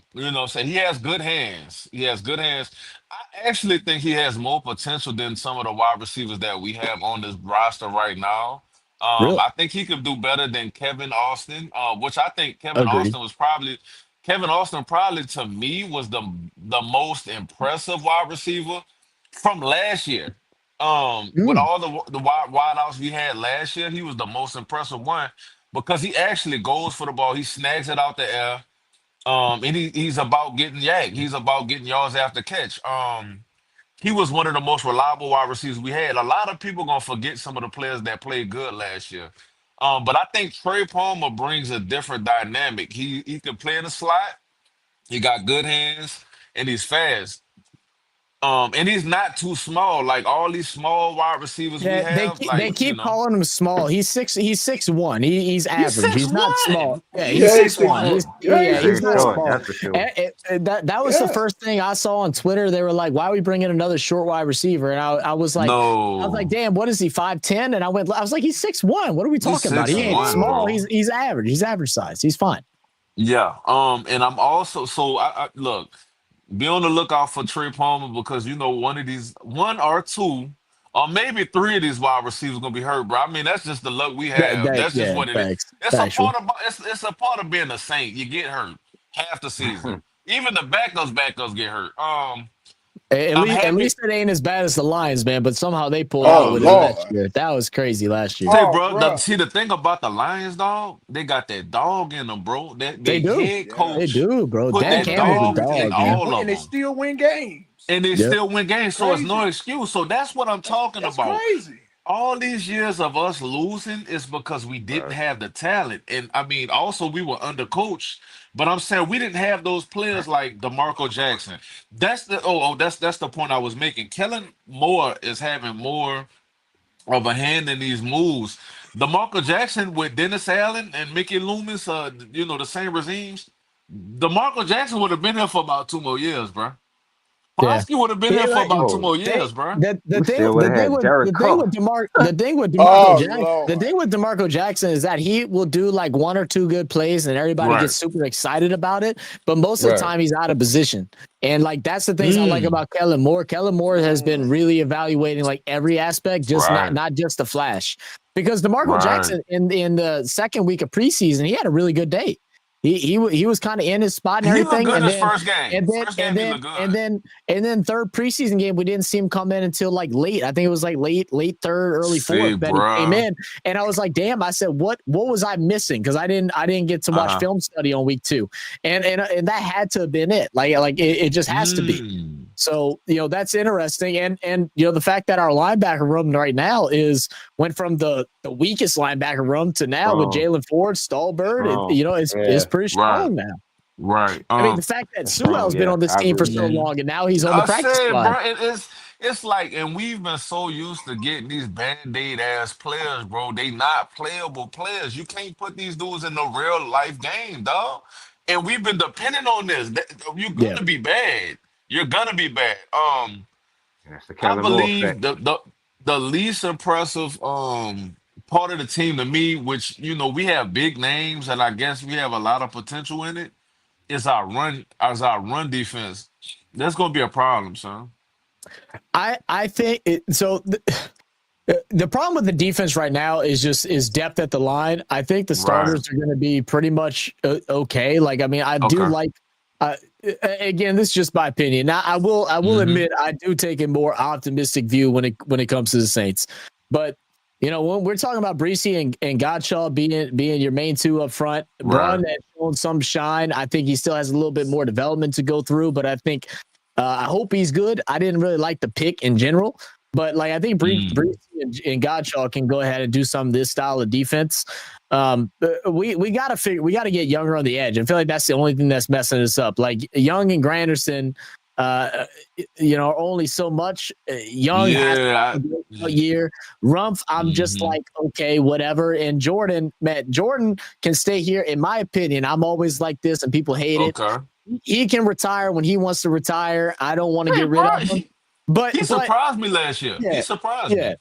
Speaker 6: he has good hands. I actually think he has more potential than some of the wide receivers that we have on this roster right now.
Speaker 1: Really?
Speaker 6: I think he could do better than Kevin Austin, which I think Kevin Austin probably to me was the most impressive wide receiver from last year. With all the wide outs we had last year, he was the most impressive one because he actually goes for the ball. He snags it out the air. And he's about getting yanked. He's about getting yards after catch. He was one of the most reliable wide receivers we had. A lot of people gonna forget some of the players that played good last year. But I think Trey Palmer brings a different dynamic. He can play in the slot. He got good hands and he's fast. And he's not too small. Like all these small wide receivers we have.
Speaker 1: They keep calling him small. He's 6'1". He's average. He's not small. Yeah, he's 6'1". He's not small. That's for sure. That was the first thing I saw on Twitter. They were like, "Why are we bringing another short wide receiver?" And I was like, "Damn, what is he? 5'10"?" And I was like, "He's 6'1". What are we talking about? He ain't small. He's average. He's average size. He's fine.
Speaker 6: Yeah. And I'm also I look. Be on the lookout for Trey Palmer because one or two, or maybe 3 of these wide receivers gonna be hurt, bro. I mean, that's just the luck we have. That's just what it is. It's a part of being a Saint. You get hurt half the season. Even the backups get hurt.
Speaker 1: At least it ain't as bad as the Lions, man. But somehow they pulled out with it last year. That was crazy last year.
Speaker 6: Say, bro. See, the thing about the Lions, dog, they got that dog in them, bro.
Speaker 1: They do.
Speaker 6: Head coach
Speaker 1: they do, bro.
Speaker 6: Put
Speaker 1: Dan
Speaker 6: that dog in all of them.
Speaker 4: And they still win games.
Speaker 6: So it's no excuse. So that's what I'm talking about.
Speaker 4: Crazy.
Speaker 6: All these years of us losing is because we didn't have the talent. And I mean, also we were undercoached. But I'm saying we didn't have those players like DeMarco Jackson. That's the point I was making. Kellen Moore is having more of a hand in these moves. DeMarco Jackson with Dennis Allen and Mickey Loomis, the same regimes. DeMarco Jackson would have been here for about 2 more years, bro. Bosky would have been here for about 2 more years, bro.
Speaker 1: The thing with DeMarco Jackson is that he will do like 1 or 2 good plays and everybody gets super excited about it. But most of the time he's out of position. And like that's the things I like about Kellen Moore. Kellen Moore has been really evaluating like every aspect, just not just the flash. Because DeMarco Jackson in the second week of preseason, he had a really good day. He was kind of in his spot and everything.
Speaker 6: And then first game. And
Speaker 1: then third preseason game, we didn't see him come in until like late. I think it was like late third, early fourth that he came in. And I was like, damn, I said, what was I missing? Because I didn't get to watch film study on week 2. And that had to have been it. Like it just has to be. So, that's interesting. And the fact that our linebacker room right now went from the weakest linebacker room to now with Jalen Ford, Stallbird, it's pretty strong now.
Speaker 6: Right.
Speaker 1: I mean, the fact that Sewell's been on this team for so long and now he's on the practice squad.
Speaker 6: Bro, it's like, and we've been so used to getting these band-aid ass players, bro. They not playable players. You can't put these dudes in the real life game, dog. And we've been depending on this. You're gonna be bad. You're gonna be bad. I believe the least impressive part of the team to me, which we have big names and I guess we have a lot of potential in it, is our run defense. That's gonna be a problem, son.
Speaker 1: I think so. The problem with the defense right now is depth at the line. I think the starters are going to be pretty much okay. Like, I mean, I do like. Again, this is just my opinion. Now, I will admit I do take a more optimistic view when it comes to the Saints. But when we're talking about Breesy and Godshaw being your main 2 up front, Braun has shown some shine. I think he still has a little bit more development to go through, but I think I hope he's good. I didn't really like the pick in general, but like I think Breesy and Godshaw can go ahead and do some of this style of defense. We got to get younger on the edge. I feel like that's the only thing that's messing us up. Like Young and Granderson, are only so much. Young has a year. Rumpf, I'm just like, okay, whatever. And Jordan can stay here. In my opinion, I'm always like this, and people hate it. He can retire when he wants to retire. I don't want to get rid of him.
Speaker 6: But he surprised me last year. He surprised me.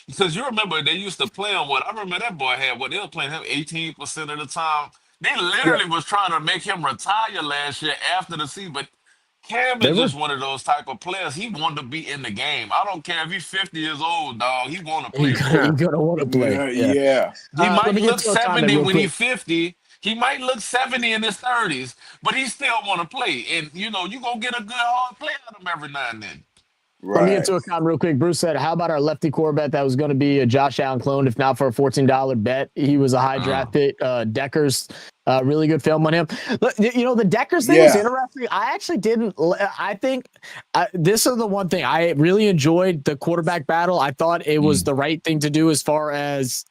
Speaker 6: Because you remember they used to play on what I remember that boy had. They were playing him 18% of the time. They literally was trying to make him retire last year after the season. But Cam is just one of those type of players. He wanted to be in the game. I don't care if he's 50 years old, dog. He want to play.
Speaker 1: He's gonna want to play.
Speaker 6: He might look 70 when he's 50. He might look 70 in his 30s, but he still want to play. And you're gonna get a good hard play out of him every now and then.
Speaker 1: Let me get to a comment real quick. Bruce said, how about our lefty quarterback that was going to be a Josh Allen clone, if not for a $14 bet? He was a high draft pick. Deckers, really good film on him. The Deckers thing was interesting. I actually didn't. I think this is the one thing. I really enjoyed the quarterback battle. I thought it was the right thing to do as far as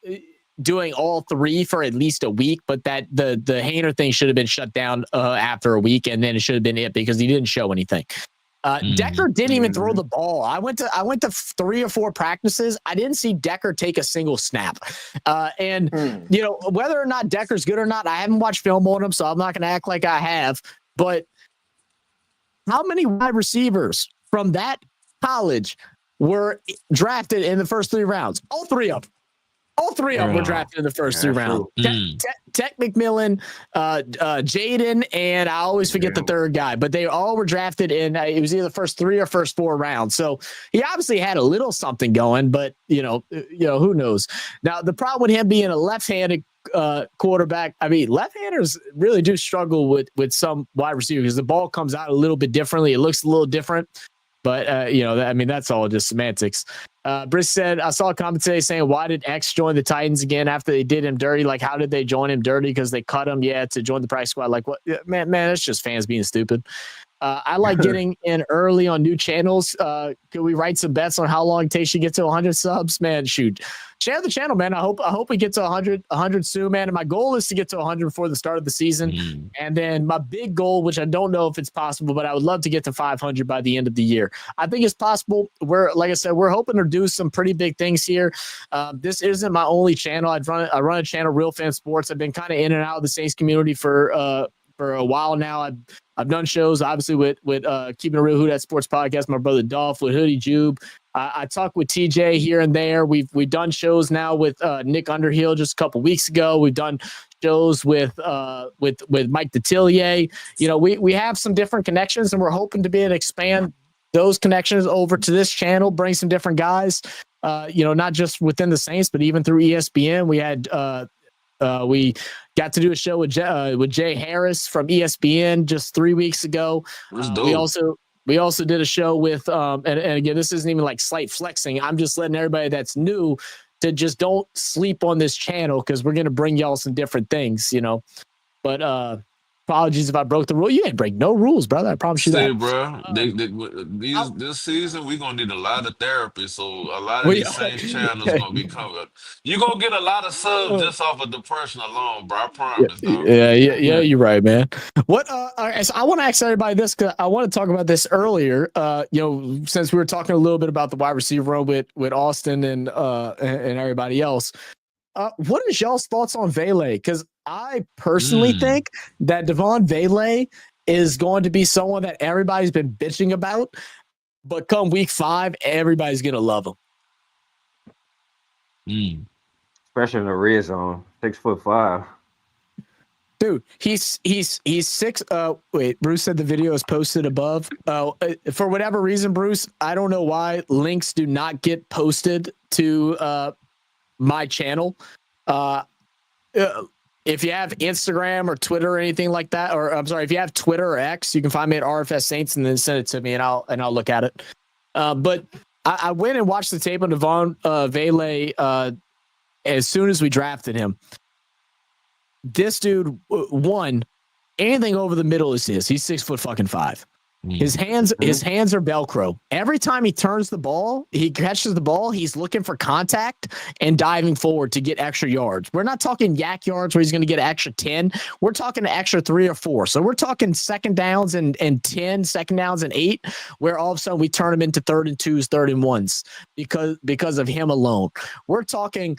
Speaker 1: doing all 3 for at least a week, but that the Haener thing should have been shut down after a week, and then it should have been it because he didn't show anything. Decker didn't even throw the ball. I went to 3 or 4 practices. I didn't see Decker take a single snap. Whether or not Decker's good or not, I haven't watched film on him, so I'm not going to act like I have. But how many wide receivers from that college were drafted in the first 3 rounds? All 3 of them. All 3 of them were drafted in the first 3 rounds. Tech McMillan, Jaden, and I always forget the third guy, but they all were drafted in, it was either the first 3 or first 4 rounds. So he obviously had a little something going, but who knows? Now, the problem with him being a left-handed quarterback, I mean, left-handers really do struggle with some wide receivers because the ball comes out a little bit differently. It looks a little different. But, that's all just semantics. Briss said, I saw a comment today saying, why did X join the Titans again after they did him dirty? Like, how did they join him dirty? Because they cut him, to join the practice squad. Like, what? Man, that's just fans being stupid. I like getting in early on new channels. Could we write some bets on how long it takes you to get to 100 subs? Man, shoot. Share the channel, man. I hope we get to 100 soon, man. And my goal is to get to 100 before the start of the season. And then my big goal, which I don't know if it's possible, but I would love to get to 500 by the end of the year. I think it's possible. Like I said, we're hoping to do some pretty big things here. This isn't my only channel. I run a channel, Real Fan Sports. I've been kind of in and out of the Saints community for for a while now. I've done shows, obviously, with Keeping It Real, Who Dat Sports Podcast, my brother Dolph, with Hoodie Jube. I talk with TJ here and there. We've done shows now with Nick Underhill just a couple weeks ago. We've done shows with Mike Detillier. You know, we have some different connections, and we're hoping to be able to expand those connections over to this channel, bring some different guys. You know, not just within the Saints, but even through ESPN. We got to do a show with Jay Harris from ESPN just 3 weeks ago. We also did a show with and again, this isn't even like slight flexing. I'm just letting everybody that's new to just don't sleep on this channel, because we're gonna bring y'all some different things, you know. But apologies if I broke the rule. You ain't break no rules, brother. I promise you that.
Speaker 6: Bro, this season we're gonna need a lot of therapy. So a lot of these Saints channels gonna be covered. You're gonna get a lot of subs just off of depression alone, bro. I promise.
Speaker 1: Yeah, you're right, man. What all right, so I want to ask everybody this, because I want to talk about this earlier. You know, since we were talking a little bit about the wide receiver room with Austin and everybody else. What is y'all's thoughts on Vele? Because I personally think that Devon Vele is going to be someone that everybody's been bitching about, but come week 5, everybody's gonna love him.
Speaker 5: Especially in the red zone, 6'5".
Speaker 1: Dude, he's 6. Wait, Bruce said the video is posted above. For whatever reason, Bruce, I don't know why links do not get posted to my channel. If you have Instagram or Twitter or anything like that, or I'm sorry, if you have Twitter or X, you can find me at RFS Saints and then send it to me, and I'll look at it. But I went and watched the tape on Devon Vele as soon as we drafted him. This dude, anything over the middle is his. He's 6'5". His hands are Velcro. Every time he turns the ball, he catches the ball, he's looking for contact and diving forward to get extra yards. We're not talking yak yards where he's going to get an extra 10. We're talking an extra 3 or 4. So we're talking second downs and 10, second downs and 8, where all of a sudden we turn him into 3rd and 2s, 3rd and 1s because of him alone. We're talking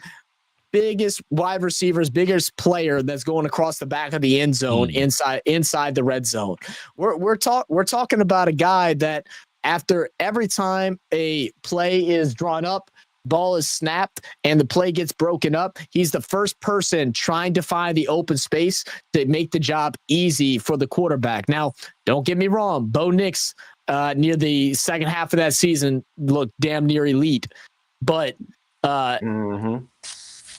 Speaker 1: biggest wide receivers, biggest player that's going across the back of the end zone inside the red zone. We're talking about a guy that after every time a play is drawn up, ball is snapped, and the play gets broken up, he's the first person trying to find the open space to make the job easy for the quarterback. Now, don't get me wrong, Bo Nix near the second half of that season looked damn near elite, but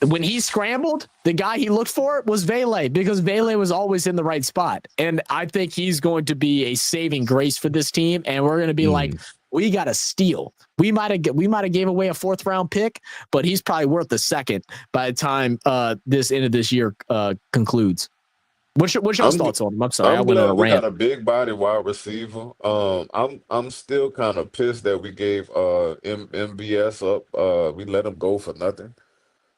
Speaker 1: when he scrambled, the guy he looked for was Vele, because Vele was always in the right spot. And I think he's going to be a saving grace for this team. And we're going to be like, we got to steal. We might have gave away a 4th round pick, but he's probably worth a 2nd by the time this end of this year concludes. What's your thoughts on him? I'm sorry, I went on a rant.
Speaker 7: We got a big body wide receiver. I'm still kind of pissed that we gave MBS up. We let him go for nothing.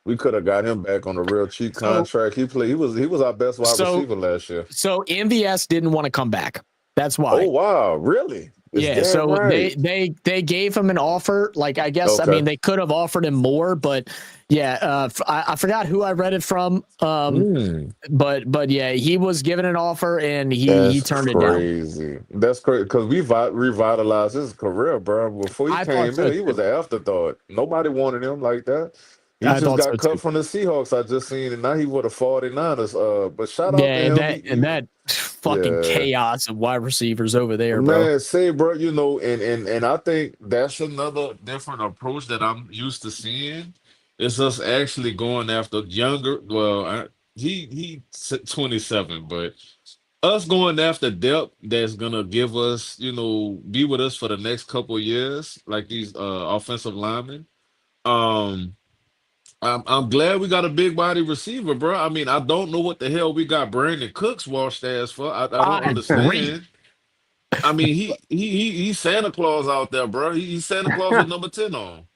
Speaker 7: We could have got him back on a real cheap contract. He was our best wide receiver last year.
Speaker 1: So MVS didn't want to come back. That's why.
Speaker 7: Oh wow, really?
Speaker 1: Yeah, so right. they gave him an offer. Like, I guess, I mean, they could have offered him more, but yeah, I forgot who I read it from. But yeah, he was given an offer and he turned it down.
Speaker 7: That's crazy because we revitalized his career, bro. Before he came in, he was an afterthought. Nobody wanted him like that. He just got cut from the Seahawks. I just seen, and now he with the 49ers. But shout out to him.
Speaker 1: That fucking chaos of wide receivers over there, bro.
Speaker 7: Man, say, bro, you know, and I think that's another different approach that I'm used to seeing. It's us actually going after younger. Well, he 27, but us going after depth that's gonna give us, you know, be with us for the next couple of years, like these offensive linemen. I'm glad we got a big body receiver, bro. I mean, I don't know what the hell we got Brandon Cooks washed ass for. I don't understand. I mean, he's Santa Claus out there, bro. He's Santa Claus with number 10 on.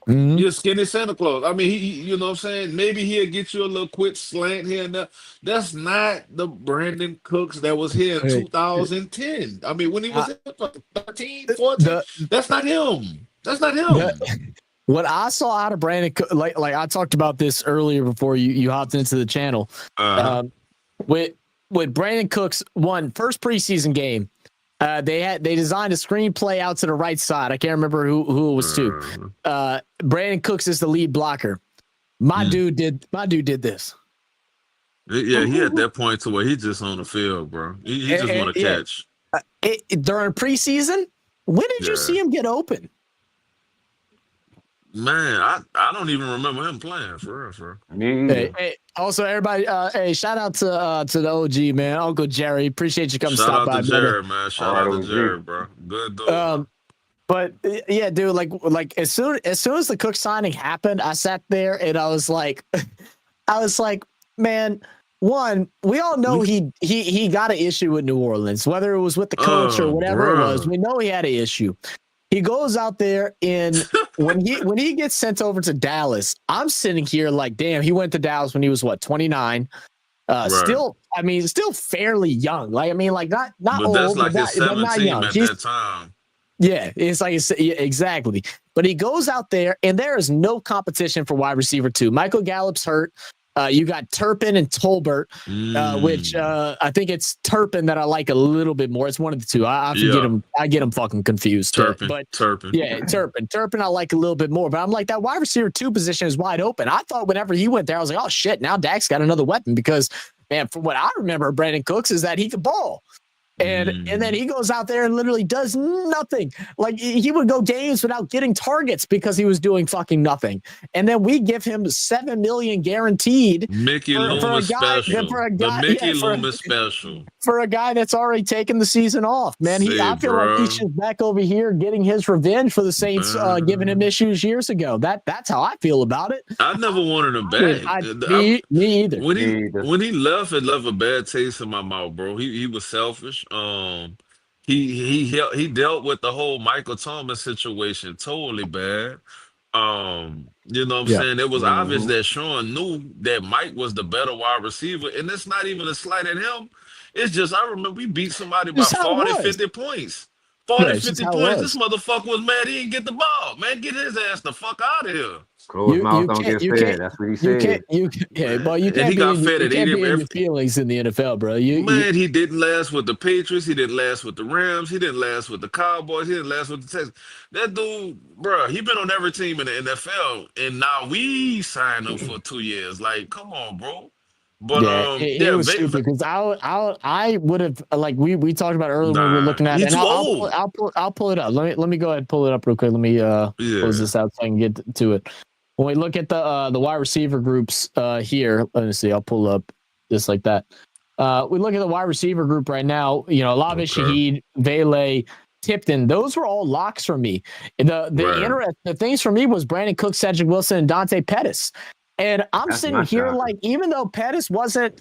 Speaker 7: You're skinny Santa Claus. I mean, he you know what I'm saying? Maybe he'll get you a little quick slant here and there. That's not the Brandon Cooks that was here in 2010. I mean, when he was here 13, 14, that's not him. That's not him.
Speaker 1: What I saw out of Brandon, like I talked about this earlier before you hopped into the channel. with Brandon Cooks first preseason game, they designed a screenplay out to the right side. I can't remember who it was to. Brandon Cooks is the lead blocker. My dude did this.
Speaker 7: Yeah, he at that point to where he just on the field, bro. He just want to catch.
Speaker 1: During preseason, when did you see him get open?
Speaker 7: Man, I don't even remember him playing for real.
Speaker 1: Hey, also everybody, hey, shout out to the OG, man, Uncle Jerry. Appreciate you coming stop by,
Speaker 7: Jerry, man. Shout out to Jerry, bro. Good dude.
Speaker 1: But yeah, dude, like as soon as the Cook signing happened, I sat there and I was like, man. One, we all know he got an issue with New Orleans, whether it was with the coach or whatever it was. We know he had an issue. He goes out there and when he gets sent over to Dallas, I'm sitting here like, damn, he went to Dallas when he was 29. Still fairly young. Like, I mean, like not
Speaker 7: but
Speaker 1: old,
Speaker 7: that's like
Speaker 1: but
Speaker 7: his 17
Speaker 1: young.
Speaker 7: at that time.
Speaker 1: Yeah, it's like exactly. But he goes out there and there is no competition for wide receiver 2. Michael Gallup's hurt. You got Turpin and Tolbert, which I think it's Turpin that I like a little bit more. It's one of the two. I forget him. I get him fucking confused.
Speaker 7: Turpin.
Speaker 1: Yeah, Turpin I like a little bit more. But I'm like, that wide receiver 2 position is wide open. I thought whenever he went there, I was like, oh shit, now Dak's got another weapon because, man, from what I remember of Brandon Cooks is that he could ball. And then he goes out there and literally does nothing. Like he would go games without getting targets because he was doing fucking nothing. And then we give him $7 million guaranteed.
Speaker 7: Mickey Loomis special. The Mickey Loomis special
Speaker 1: for a guy that's already taken the season off. Man, I feel like he's just back over here getting his revenge for the Saints giving him issues years ago. That's how I feel about it.
Speaker 7: I never wanted him back.
Speaker 1: Me either.
Speaker 7: When he left, it left a bad taste in my mouth, bro. He was selfish. He dealt with the whole Michael Thomas situation totally bad. You know what I'm saying? It was obvious that Sean knew that Mike was the better wide receiver, and it's not even a slight at him. It's just I remember we beat somebody by 40, 50 points. 40, 50 points. This motherfucker was mad he didn't get the ball. Man, get his ass the fuck out of here.
Speaker 5: Closed mouth don't get fed. That's what he said.
Speaker 1: You can't be in your feelings in the NFL, bro.
Speaker 7: He didn't last with the Patriots. He didn't last with the Rams. He didn't last with the Cowboys. He didn't last with the Texans. That dude, bro, he been on every team in the NFL, and now we signed him for 2 years. Like, come on, bro. But
Speaker 1: it was stupid because I would have like we talked about earlier when we were looking at it. And I'll pull it up. Let me go ahead and pull it up real quick. Let me close this out so I can get to it. When we look at the wide receiver groups here, let me see. I'll pull up just like that. We look at the wide receiver group right now. You know, Olave, Shaheed, Vele, Tipton. Those were all locks for me. The things for me was Brandon Cook, Cedric Wilson, and Dante Pettis. And I'm sitting here like, even though Pettis wasn't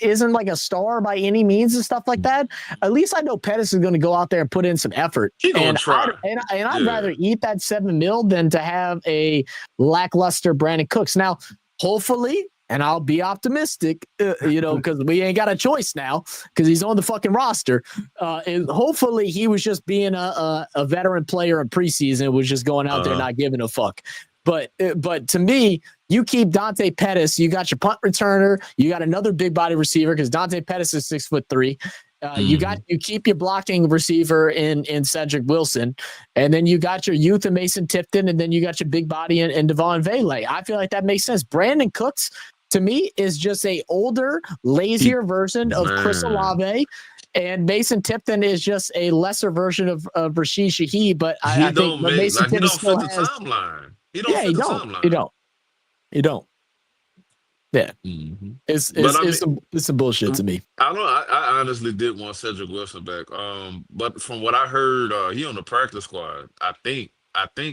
Speaker 1: isn't like a star by any means and stuff like that, at least I know Pettis is going to go out there and put in some effort.
Speaker 7: He's going to try.
Speaker 1: I'd rather eat that $7 million than to have a lackluster Brandon Cooks. Now, hopefully, and I'll be optimistic, because we ain't got a choice now because he's on the fucking roster. And hopefully he was just being a veteran player in preseason, was just going out there not giving a fuck. But to me, you keep Dante Pettis, you got your punt returner, you got another big body receiver because Dante Pettis is 6'3". You keep your blocking receiver in Cedric Wilson, and then you got your youth in Mason Tipton, and then you got your big body in Devon Vele. I feel like that makes sense. Brandon Cooks, to me, is just a older, lazier version of Chris Olave. And Mason Tipton is just a lesser version of Rashid Shaheed, but I think Mason Tipton still has the timeline. He don't. Yeah, it's some bullshit to me.
Speaker 7: I honestly did want Cedric Wilson back. But from what I heard, he on the practice squad. I think.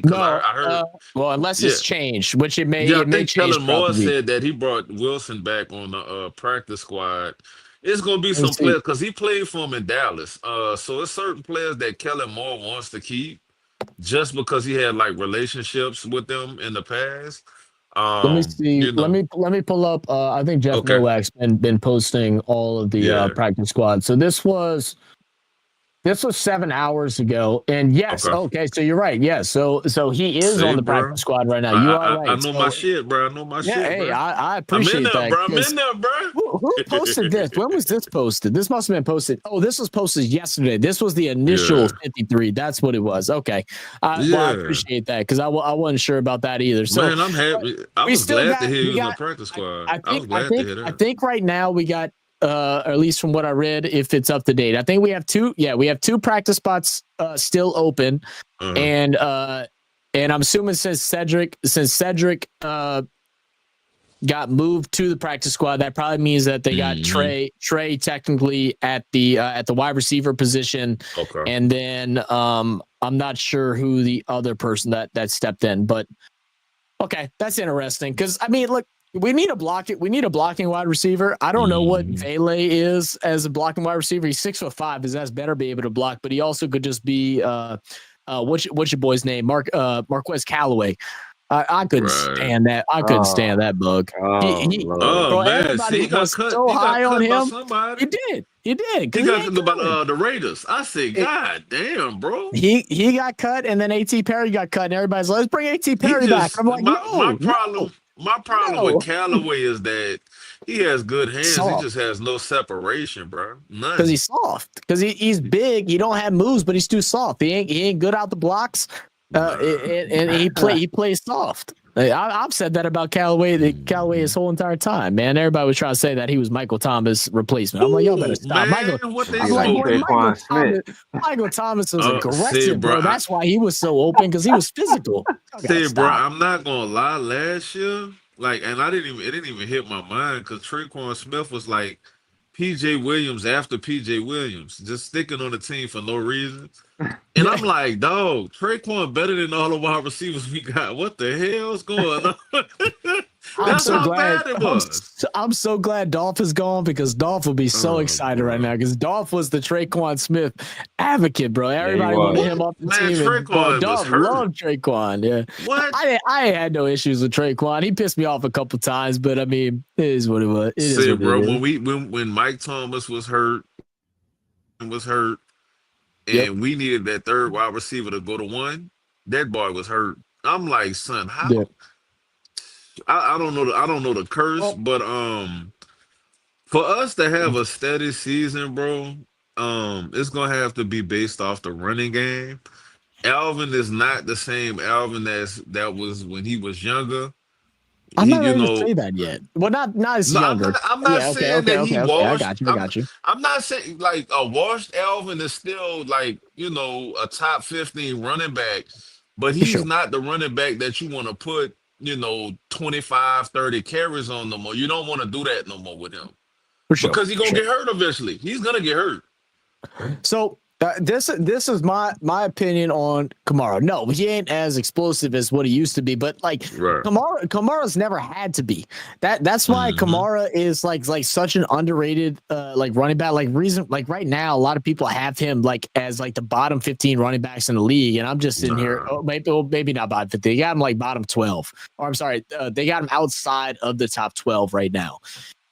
Speaker 1: No,
Speaker 7: I heard.
Speaker 1: Well, unless it's changed, which it may.
Speaker 7: Yeah,
Speaker 1: I think
Speaker 7: Kellen Moore said that he brought Wilson back on the practice squad. It's gonna be some players because he played for him in Dallas. So it's certain players that Kellen Moore wants to keep just because he had like relationships with them in the past.
Speaker 1: Let me see. Let me pull up. I think Jeff Nowak's been posting all of the practice squad. So this was This was 7 hours ago, and yes, okay, so you're right. Yeah, so he is on the practice squad right now. You are right.
Speaker 7: I know my shit, bro. I know my shit.
Speaker 1: Hey,
Speaker 7: bro.
Speaker 1: I appreciate that.
Speaker 7: Bro. I'm in there, bro.
Speaker 1: Who posted this? When was this posted? This must have been posted. Oh, this was posted yesterday. This was the initial 53. That's what it was. Okay, well, I appreciate that because I wasn't sure about that either. So,
Speaker 7: man, I'm happy. I was glad to hear he was on the practice squad. I was glad to hear that.
Speaker 1: I think right now we got. Or at least from what I read, if it's up to date, I think we have two. Yeah, we have 2 practice spots still open, and I'm assuming since Cedric got moved to the practice squad, that probably means that they got Trey technically at the wide receiver position, and then I'm not sure who the other person that stepped in, but okay, that's interesting because I mean, look. We need a blocking wide receiver. I don't know what Vele is as a blocking wide receiver. He's 6'5". His ass better be able to block, but he also could just be what's your boy's name? Marquez Callaway. I couldn't stand that. I couldn't stand that bug.
Speaker 7: Bro, man,
Speaker 1: everybody was so high on him. He did. He
Speaker 7: got cut by the Raiders. I said, God damn, bro.
Speaker 1: He got cut, and then A.T. Perry got cut, and everybody's like, let's bring A.T. Perry back. I'm like,
Speaker 7: My problem with Callaway is that he has good hands. Soft. He just has no separation, bro.
Speaker 1: Because he's soft. Because he's big. He don't have moves, but he's too soft. He ain't good out the blocks. And he plays soft. I've said that about Callaway his whole entire time, man. Everybody was trying to say that he was Michael Thomas' replacement. I'm like, y'all better stop.
Speaker 7: Man,
Speaker 1: Michael Thomas was aggressive, bro. That's why he was so open, because he was physical.
Speaker 7: Bro, I'm not gonna lie. Last year, and it didn't even hit my mind because Traquan Smith was like PJ Williams after PJ Williams, just sticking on the team for no reason. And I'm like, dog, Traquan better than all the wide receivers we got. What the hell's going on? That's how bad it was.
Speaker 1: I'm so glad Dolph is gone, because Dolph will be so excited right now, because Dolph was the Traquan Smith advocate, bro. Everybody wanted him off the team.
Speaker 7: Traquan
Speaker 1: Dolph loved Traquan. Yeah.
Speaker 7: What?
Speaker 1: I had no issues with Traquan. He pissed me off a couple times, but I mean, it is what it was.
Speaker 7: When Mike Thomas was hurt, and we needed that third wide receiver to go to 1, that boy was hurt. I'm like, son, how? Yeah. I don't know the curse, but for us to have a steady season, bro, it's gonna have to be based off the running game. Alvin is not the same Alvin that was when he was younger.
Speaker 1: I'm not ready to say that yet. Well, not as younger.
Speaker 7: I'm not saying that he washed.
Speaker 1: I got you.
Speaker 7: I'm not saying like a washed Alvin is still like, a top 15 running back, but he's not the running back that you want to put, 25, 30 carries on no more. You don't want to do that no more with him.
Speaker 1: For sure.
Speaker 7: Because he's going to get hurt eventually. He's going to get hurt.
Speaker 1: So this is my opinion on Kamara. No, he ain't as explosive as what he used to be, but Kamara's never had to be. That's why Kamara is like such an underrated running back. Right now, a lot of people have him as the bottom 15 running backs in the league, and I'm just sitting here. Maybe not bottom 15. They got him bottom 12. Or I'm sorry, they got him outside of the top 12 right now.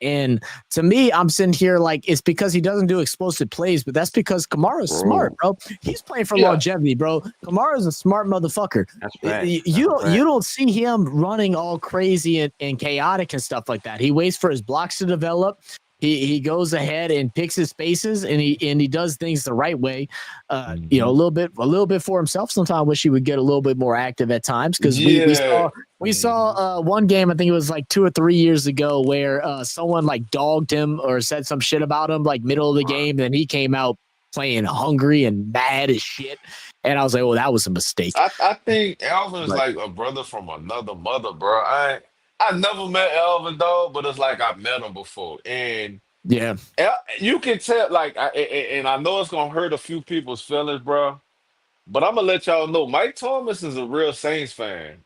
Speaker 1: And to me, I'm sitting here it's because he doesn't do explosive plays, but that's because Kamara's smart, bro. He's playing for longevity, bro. Kamara's a smart motherfucker.
Speaker 5: That's right.
Speaker 1: You don't see him running all crazy and chaotic and stuff like that. He waits for his blocks to develop. He goes ahead and picks his spaces, and he does things the right way. A little bit for himself. Sometimes I wish he would get a little bit more active at times, because we saw one game, I think it was 2 or 3 years ago, where someone dogged him or said some shit about him middle of the game, and he came out playing hungry and mad as shit. And I was like, oh, that was a mistake.
Speaker 7: I think Alvin's like a brother from another mother, bro. I never met Alvin, dog, but it's like I met him before. And
Speaker 1: yeah,
Speaker 7: you can tell, and I know it's going to hurt a few people's feelings, bro, but I'm going to let y'all know, Mike Thomas is a real Saints fan.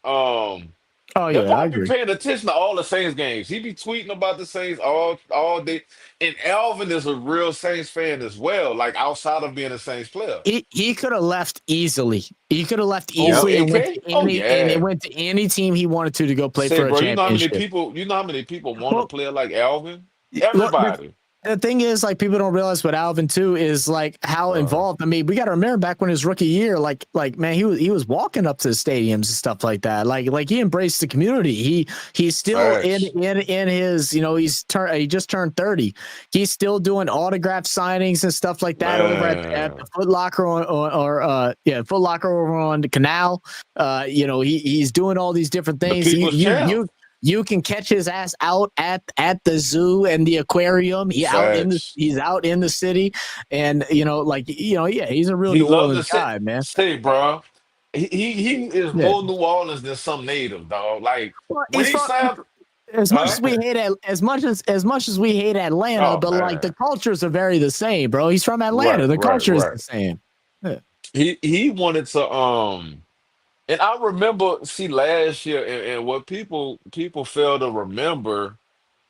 Speaker 1: Oh yeah, I agree.
Speaker 7: Be paying attention to all the Saints games. He be tweeting about the Saints all day. And Alvin is a real Saints fan as well, outside of being a Saints player.
Speaker 1: He could have left easily. And went to any team he wanted to go play for a championship.
Speaker 7: You know how many people want to play like Alvin? Everybody.
Speaker 1: the thing is, like, people don't realize with Alvin too is like how involved. I mean, we got to remember back when his rookie year, like man, he was walking up to the stadiums and stuff like that. Like he embraced the community. He's still in his, you know, he just turned 30. He's still doing autograph signings and stuff like that over at the Foot Locker Foot Locker over on the Canal. You know, he's doing all these different things. You can catch his ass out at the zoo and the aquarium. He's out in the city, and you know, like, you know, yeah, he's a real New Orleans guy, man.
Speaker 6: Say, bro, he is more New Orleans than some native, dog. Like, when he signed.
Speaker 1: As much as we hate as much as we hate Atlanta, but like the cultures are very the same, bro. He's from Atlanta. The culture is the same. Yeah.
Speaker 6: He wanted to and I remember, see, last year, and what people fail to remember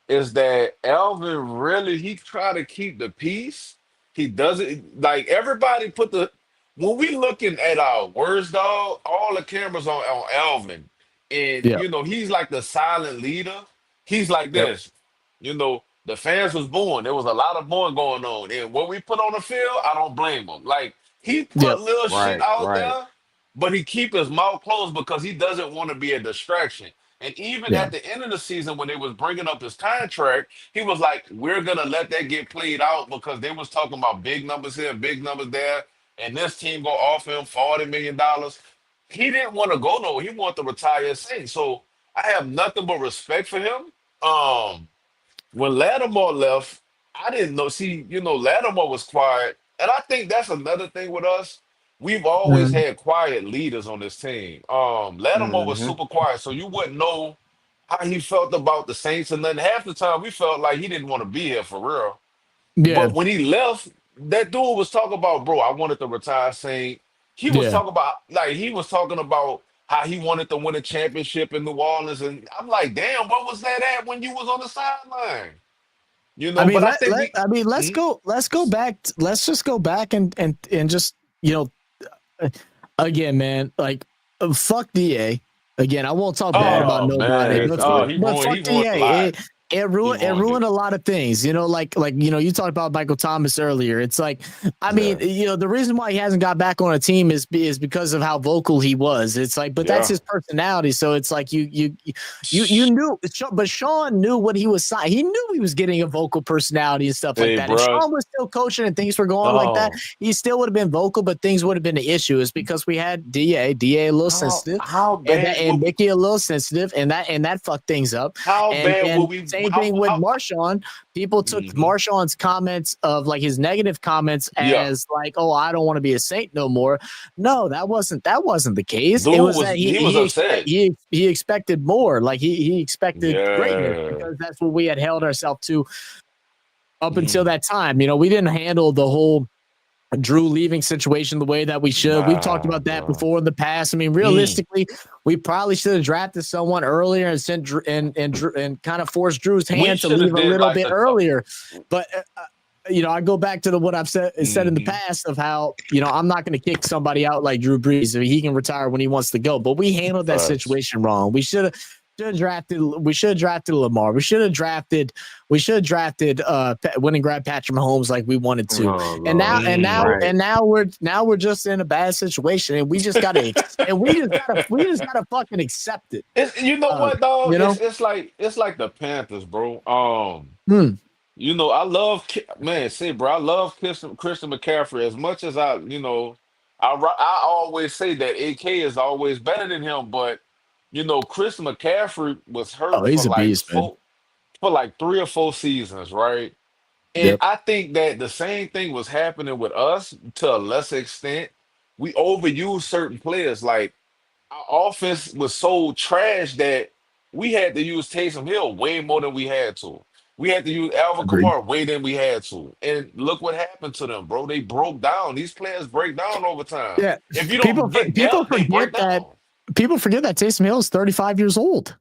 Speaker 6: is that Alvin really, he tried to keep the peace. He doesn't, like, everybody when we looking at our words, dog, all the cameras on Alvin. And, you know, he's like the silent leader. He's like this. You know, the fans was born. There was a lot of born going on. And what we put on the field, I don't blame him. Like, he put little shit out there. But he keep his mouth closed because he doesn't want to be a distraction. And even at the end of the season, when they was bringing up his contract, he was like, we're going to let that get played out because they was talking about big numbers here, big numbers there, and this team go offer him $40 million. He didn't want to go nowhere. He wanted to retire as Saint. So I have nothing but respect for him. When Lattimore left, I didn't know. See, you know, Lattimore was quiet. And I think that's another thing with us. We've always had quiet leaders on this team. Lattimore was super quiet, so you wouldn't know how he felt about the Saints. And then half the time we felt like he didn't want to be here for real. Yeah. But when he left, that dude was talking about, bro, I wanted to retire Saint. He was talking about how he wanted to win a championship in New Orleans. And I'm like, damn, what was that at when you was on the sideline? You know,
Speaker 1: let's go back. Let's just go back and just, you know, again, man, like, fuck DA. Again, I won't talk bad about nobody. But fuck DA. It ruined a lot of things, you know, like, you know, you talked about Michael Thomas earlier. It's like, I mean, you know, the reason why he hasn't got back on a team is because of how vocal he was. It's like, but that's his personality. So it's like you knew, but Sean knew what he was signing. He knew he was getting a vocal personality and stuff like that. Bro. If Sean was still coaching and things were going like that, he still would have been vocal, but things would have been the issue. It's because we had DA a little sensitive, and Mickey a little sensitive, and that fucked things up.
Speaker 6: How bad will we?
Speaker 1: Same thing with Marshawn. People took Marshawn's comments of like his negative comments as like, oh, I don't want to be a Saint no more. No, that wasn't the case. Dude, it was that he was upset. He expected more. Like he expected greatness because that's what we had held ourselves to up until that time. You know, we didn't handle the whole Drew leaving situation the way that we should. We've talked about that before in the past. I mean, realistically, we probably should have drafted someone earlier and sent and kind of forced Drew's hand to leave a little bit earlier. But you know, I go back to what I've said in the past of how, you know, I'm not going to kick somebody out like Drew Brees. I mean, he can retire when he wants to go. But we handled that situation wrong. We should have drafted Lamar. We should have drafted winning grab Patrick Mahomes like we wanted to. Now we're just in a bad situation, and we just gotta fucking accept it.
Speaker 6: You know what, dog? You know? It's like the Panthers, bro. You know, I love Christian McCaffrey as much as I always say that AK is always better than him, but you know, Chris McCaffrey was hurt for like 3 or 4 seasons, right? And I think that the same thing was happening with us to a lesser extent. We overused certain players. Like, our offense was so trash that we had to use Taysom Hill way more than we had to. We had to use Alvin Kamara way than we had to. And look what happened to them, bro. They broke down. These players break down over time. Yeah. If you don't
Speaker 1: people forget that Taysom Hill is 35 years old.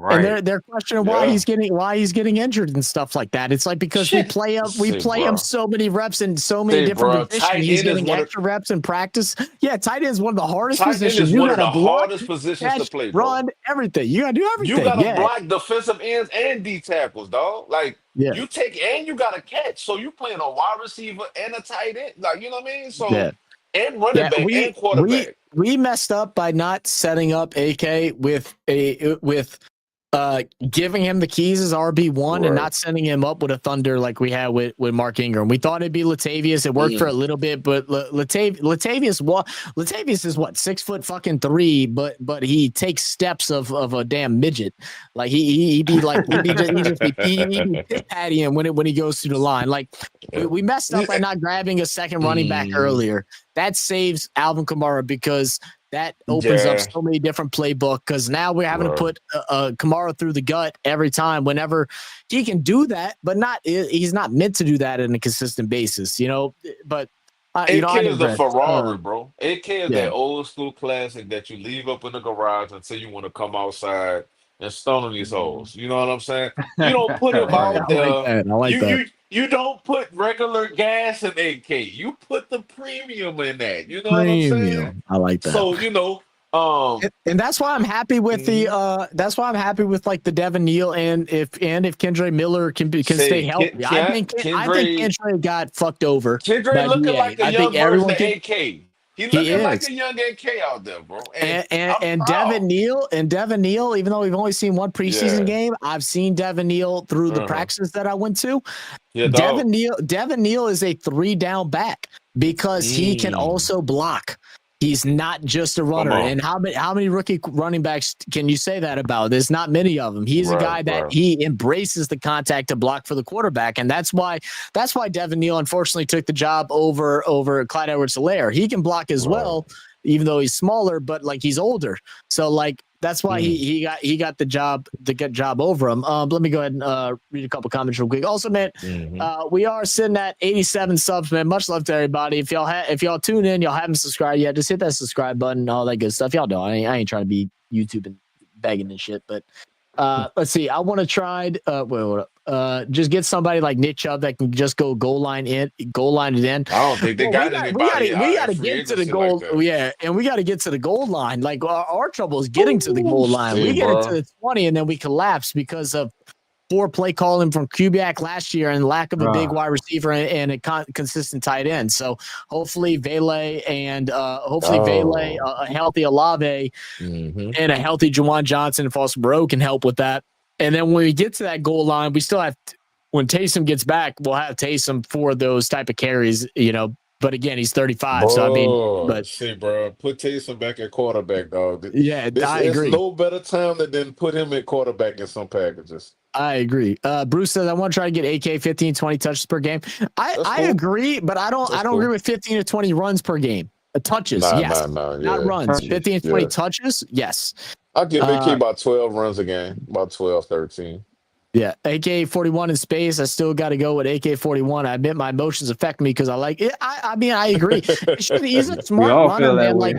Speaker 1: Right. And they're questioning why he's getting injured and stuff like that. It's like because we play him so many reps in so many different positions. He's getting extra reps in practice. Yeah, tight end is one of the hardest positions.
Speaker 6: You got to hardest positions to play, bro.
Speaker 1: Run everything. You got to do everything.
Speaker 6: You got to block defensive ends and D tackles, dog. Like you take and you got to catch. So you playing a wide receiver and a tight end. Like you know what I mean? So and running back and quarterback.
Speaker 1: We messed up by not setting up AK with giving him the keys as RB1 and not sending him up with a thunder like we had with Mark Ingram. We thought it'd be Latavius. It worked for a little bit, but Latavius is what 6'3", but he takes steps of a damn midget. Like he'd be pattying when he goes through the line. Like we messed up by not grabbing a second running back earlier. That saves Alvin Kamara because that opens up so many different playbook because now we're having to put Kamara through the gut every time whenever he can do that, but he's not meant to do that on a consistent basis, you know. But
Speaker 6: AK is the Ferrari, bro. AK is that old school classic that you leave up in the garage until you want to come outside and stone on these hoes. You know what I'm saying? You don't put him out there.
Speaker 1: I like that.
Speaker 6: You don't put regular gas in AK. You put the premium in that. You know what I'm saying?
Speaker 1: I like that.
Speaker 6: So, you know,
Speaker 1: and that's why I'm happy with that's why I'm happy with like the Devin Neal and if Kendre Miller can stay healthy. I think Kendre got fucked over.
Speaker 6: Kendre looking like a young version of AK. He's looking like a young AK out there, bro.
Speaker 1: And Devin Neal, even though we've only seen one preseason game, I've seen Devin Neal through the practices that I went to. Yeah, Devin Neal is a 3-down back because he can also block. He's not just a runner. And how many rookie running backs can you say that about? There's not many of them. He's a guy that he embraces the contact to block for the quarterback. And that's why Devin Neal unfortunately took the job over Clyde Edwards-Helaire. He can block as well, even though he's smaller, but like he's older. So like that's why he got the job over him. Let me go ahead and read a couple comments real quick. Also, man, we are sitting at 87 subs, man. Much love to everybody. If y'all tune in, y'all haven't subscribed yet, just hit that subscribe button, all that good stuff. Y'all know I ain't trying to be YouTube and begging and shit, but let's see. I want to try just get somebody like Nick Chubb that can just go goal line it in.
Speaker 6: I don't think they got anybody.
Speaker 1: We got to get to the goal. Like and we got to get to the goal line. Like our trouble is getting to the goal line. We get into the 20 and then we collapse because of poor play calling from Kubiak last year and lack of a big wide receiver and a consistent tight end. So hopefully Vele and a healthy Olave and a healthy Juwan Johnson and Foster Moreau can help with that. And then when we get to that goal line, we still have when Taysom gets back, we'll have Taysom for those type of carries, you know. But again, he's 35. So I mean,
Speaker 6: see, bro, put Taysom back at quarterback, dog.
Speaker 1: Yeah, I agree.
Speaker 6: There's no better time than put him at quarterback in some packages.
Speaker 1: I agree. Bruce says I want to try to get AK 15, 20 touches per game. I agree, but I don't agree with 15 to 20 runs per game. Touches, yes. Not runs. 15 to 20 touches, yes.
Speaker 6: I'll give AK about 12 runs a game, about 12, 13.
Speaker 1: Yeah, AK-41 in space. I still got to go with AK-41. I admit my emotions affect me because I like it. I mean, I agree. He's a smart runner, man. Like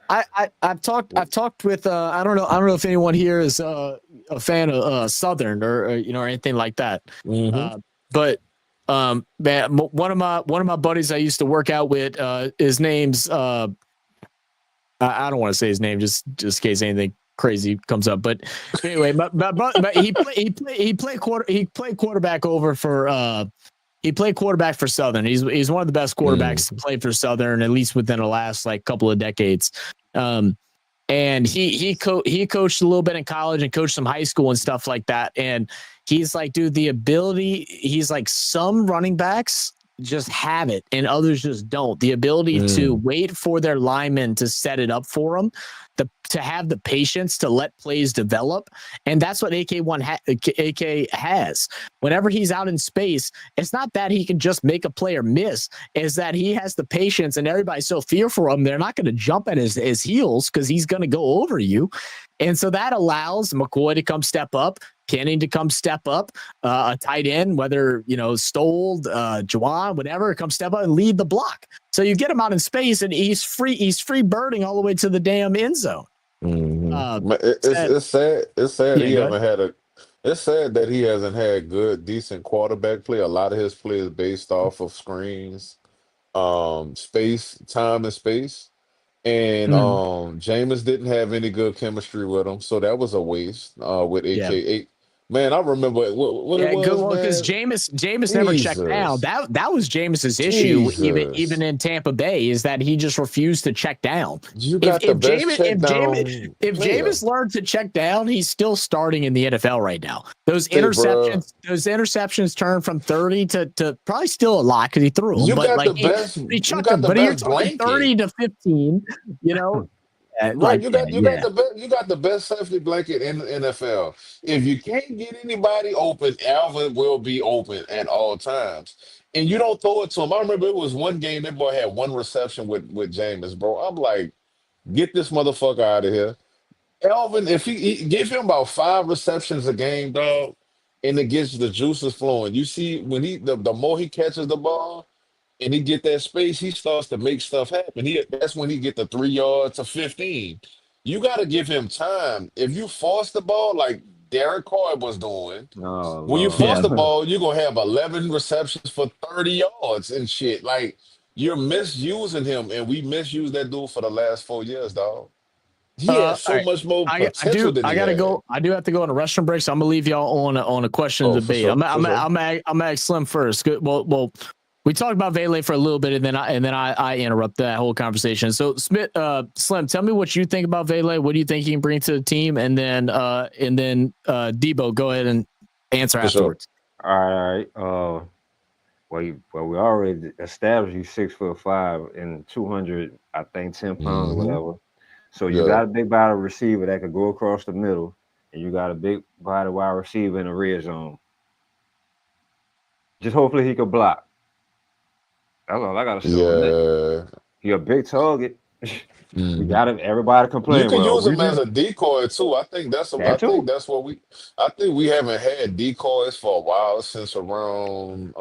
Speaker 1: I've talked with I don't know if anyone here is a fan of Southern or you know or anything like that. But man, one of my buddies I used to work out with, his name's I don't want to say his name just in case anything crazy comes up, but anyway, but he played quarterback over for he played quarterback for Southern. He's one of the best quarterbacks to play for Southern, at least within the last like couple of decades. And he coached a little bit in college and coached some high school and stuff like that. And he's like, dude, he's like some running backs just have it and others just don't. The ability to wait for their linemen to set it up for them, to have the patience to let plays develop. And that's what AK has. Whenever he's out in space, it's not that he can just make a player miss, is that he has the patience and everybody's so fearful of him. They're not going to jump at his heels because he's going to go over you. And so that allows McCoy to come step up, Kenny to come step up, a tight end, whether, you know, Stoll, Juwan, whatever, come step up and lead the block. So you get him out in space and he's free birding all the way to the damn end zone.
Speaker 6: It's sad. It's sad he
Speaker 1: go
Speaker 6: haven't had a. It's sad that he hasn't had good, decent quarterback play. A lot of his play is based off of screens, time and space. And Jameis didn't have any good chemistry with him, so that was a waste. With AK8, man, I remember what it was.
Speaker 1: Good one, because
Speaker 6: Man,
Speaker 1: Jameis never checked down.
Speaker 6: Jesus,
Speaker 1: That was Jameis's issue, even
Speaker 6: Jesus.
Speaker 1: in Tampa Bay, is that he just refused to check down.
Speaker 6: You got the best check down
Speaker 1: If
Speaker 6: player.
Speaker 1: Jameis learned to check down, he's still starting in the NFL right now. Those
Speaker 6: Hey, bruh,
Speaker 1: interceptions turned from 30 to probably still a lot because he threw them,
Speaker 6: you
Speaker 1: but
Speaker 6: got
Speaker 1: like
Speaker 6: the best.
Speaker 1: he
Speaker 6: You
Speaker 1: chucked
Speaker 6: got
Speaker 1: them.
Speaker 6: the
Speaker 1: But you're
Speaker 6: best
Speaker 1: talking 30
Speaker 6: blanket.
Speaker 1: to 15, you know.
Speaker 6: Right, you got the best. You got the best safety blanket in the NFL. If you can't get anybody open, Alvin will be open at all times. And you don't throw it to him. I remember it was one game that boy had one reception with Jameis, bro. I'm like, get this motherfucker out of here. Alvin, if he give him about 5 receptions a game, dog, and it gets the juices flowing. You see, when the more he catches the ball and he get that space, he starts to make stuff happen. That's when he get the 3 yards to 15. You got to give him time. If you force the ball like Derek Carr was doing,
Speaker 5: Oh
Speaker 6: when you
Speaker 5: Lord.
Speaker 6: force the ball, you're gonna have 11 receptions for 30 yards and shit. Like you're misusing him, and we misused that dude for the last 4 years, dog. He
Speaker 1: All
Speaker 6: has so
Speaker 1: right.
Speaker 6: much more
Speaker 1: I
Speaker 6: potential than
Speaker 1: I
Speaker 6: he
Speaker 1: gotta
Speaker 6: had.
Speaker 1: go. I do have to go on a restroom break, so I'm gonna leave y'all on a question and
Speaker 6: Oh, for
Speaker 1: debate.
Speaker 6: sure, for sure.
Speaker 1: I'm gonna ask Slim first. Good. Well, we talked about Vele for a little bit, and then I interrupt that whole conversation. So Slim, tell me what you think about Vele. What do you think he can bring to the team? And then Debo, go ahead and answer
Speaker 6: For sure.
Speaker 1: afterwards.
Speaker 5: All right. We already established you 6'5" and 200, I think 10 pounds or whatever. So you got a big body receiver that could go across the middle, and you got a big body wide receiver in the red zone. Just hopefully he could block. That's all I gotta say on that. He a big target. We got him. Everybody complain.
Speaker 6: You can use him as a decoy too. I think that's what we. I think we haven't had decoys for a while, since around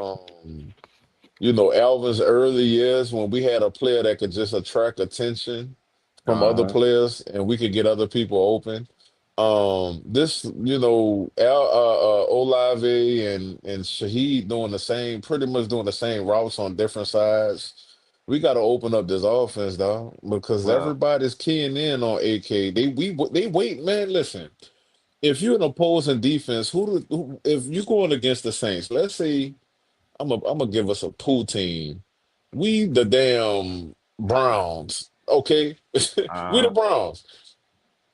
Speaker 6: Alvin's early years, when we had a player that could just attract attention from other players and we could get other people open. Olave and Shaheed pretty much doing the same routes on different sides. We got to open up this offense, dog, because everybody's keying in on AK. They wait, man. Listen, if you're an opposing defense, if you're going against the Saints, let's say I'm gonna give us a pool team. We the damn Browns, okay? We the Browns,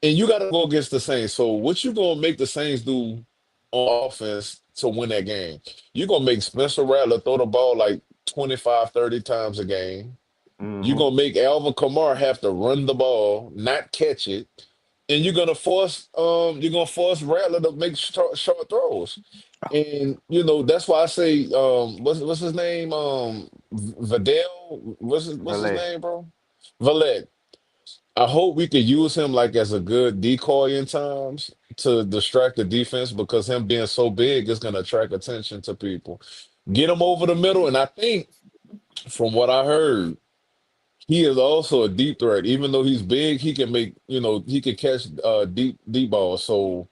Speaker 6: and you got to go against the Saints. So what you gonna make the Saints do on offense to win that game? You're gonna make Spencer Rattler throw the ball like 25, 30 times a game. You're gonna make Alvin Kamara have to run the ball, not catch it, and you're gonna force Rattler to make short throws. And that's why I say what's his name? Vidal. What's his name, bro? Valette. I hope we could use him like as a good decoy in times to distract the defense, because him being so big is going to attract attention to people. Get him over the middle, and I think from what I heard, he is also a deep threat. Even though he's big, he can he can catch deep balls. So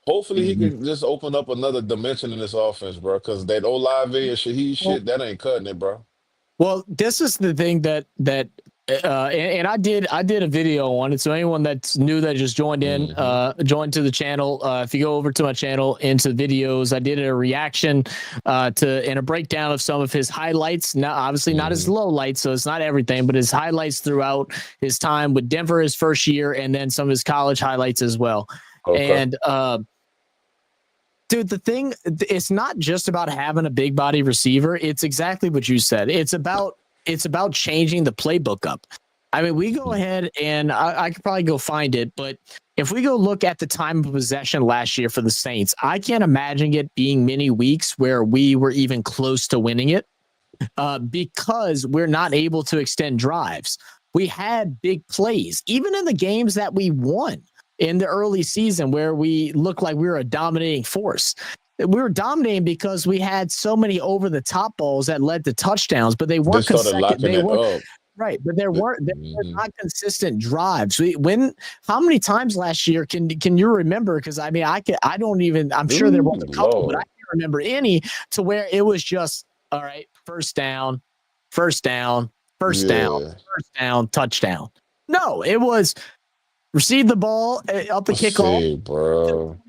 Speaker 6: hopefully he can just open up another dimension in this offense, bro. Because that Olave and Shaheed shit, that ain't cutting it, bro.
Speaker 1: Well, this is the thing that and I did a video on it. So anyone that's new that just joined to the channel, if you go over to my channel into videos, I did a reaction and a breakdown of some of his highlights. Now, obviously not his lowlights, so it's not everything, but his highlights throughout his time with Denver, his first year, and then some of his college highlights as well. Okay. And dude, the thing, it's not just about having a big body receiver. It's exactly what you said. It's about changing the playbook up. I mean, we go ahead and I could probably go find it, but if we go look at the time of possession last year for the Saints, I can't imagine it being many weeks where we were even close to winning it because we're not able to extend drives. We had big plays, even in the games that we won in the early season where we looked like we were a dominating force. We were dominating because we had so many over-the-top balls that led to touchdowns, but they weren't consecutive. Right, but there were not consistent drives. How many times last year can you remember? Because I mean, I don't even. I'm sure there was a couple, but I can't remember any to where it was just all right. First down, touchdown. No, it was receive the ball up the kickoff,
Speaker 6: bro.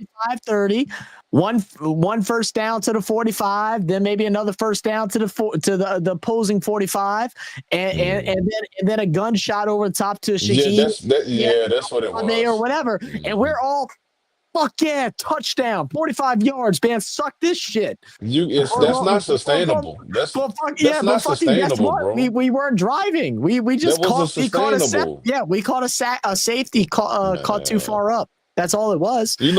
Speaker 1: 25-30. One first down to the 45, then maybe another first down to the opposing 45, and then a gunshot over the top to Shaheed.
Speaker 6: That's what it was.
Speaker 1: Or whatever. And we're all fuck yeah, touchdown, 45 yards, man. Suck this shit.
Speaker 6: That's not sustainable. That's not sustainable, bro.
Speaker 1: We weren't driving. We just caught a safety caught too far up. That's all it was.
Speaker 6: Good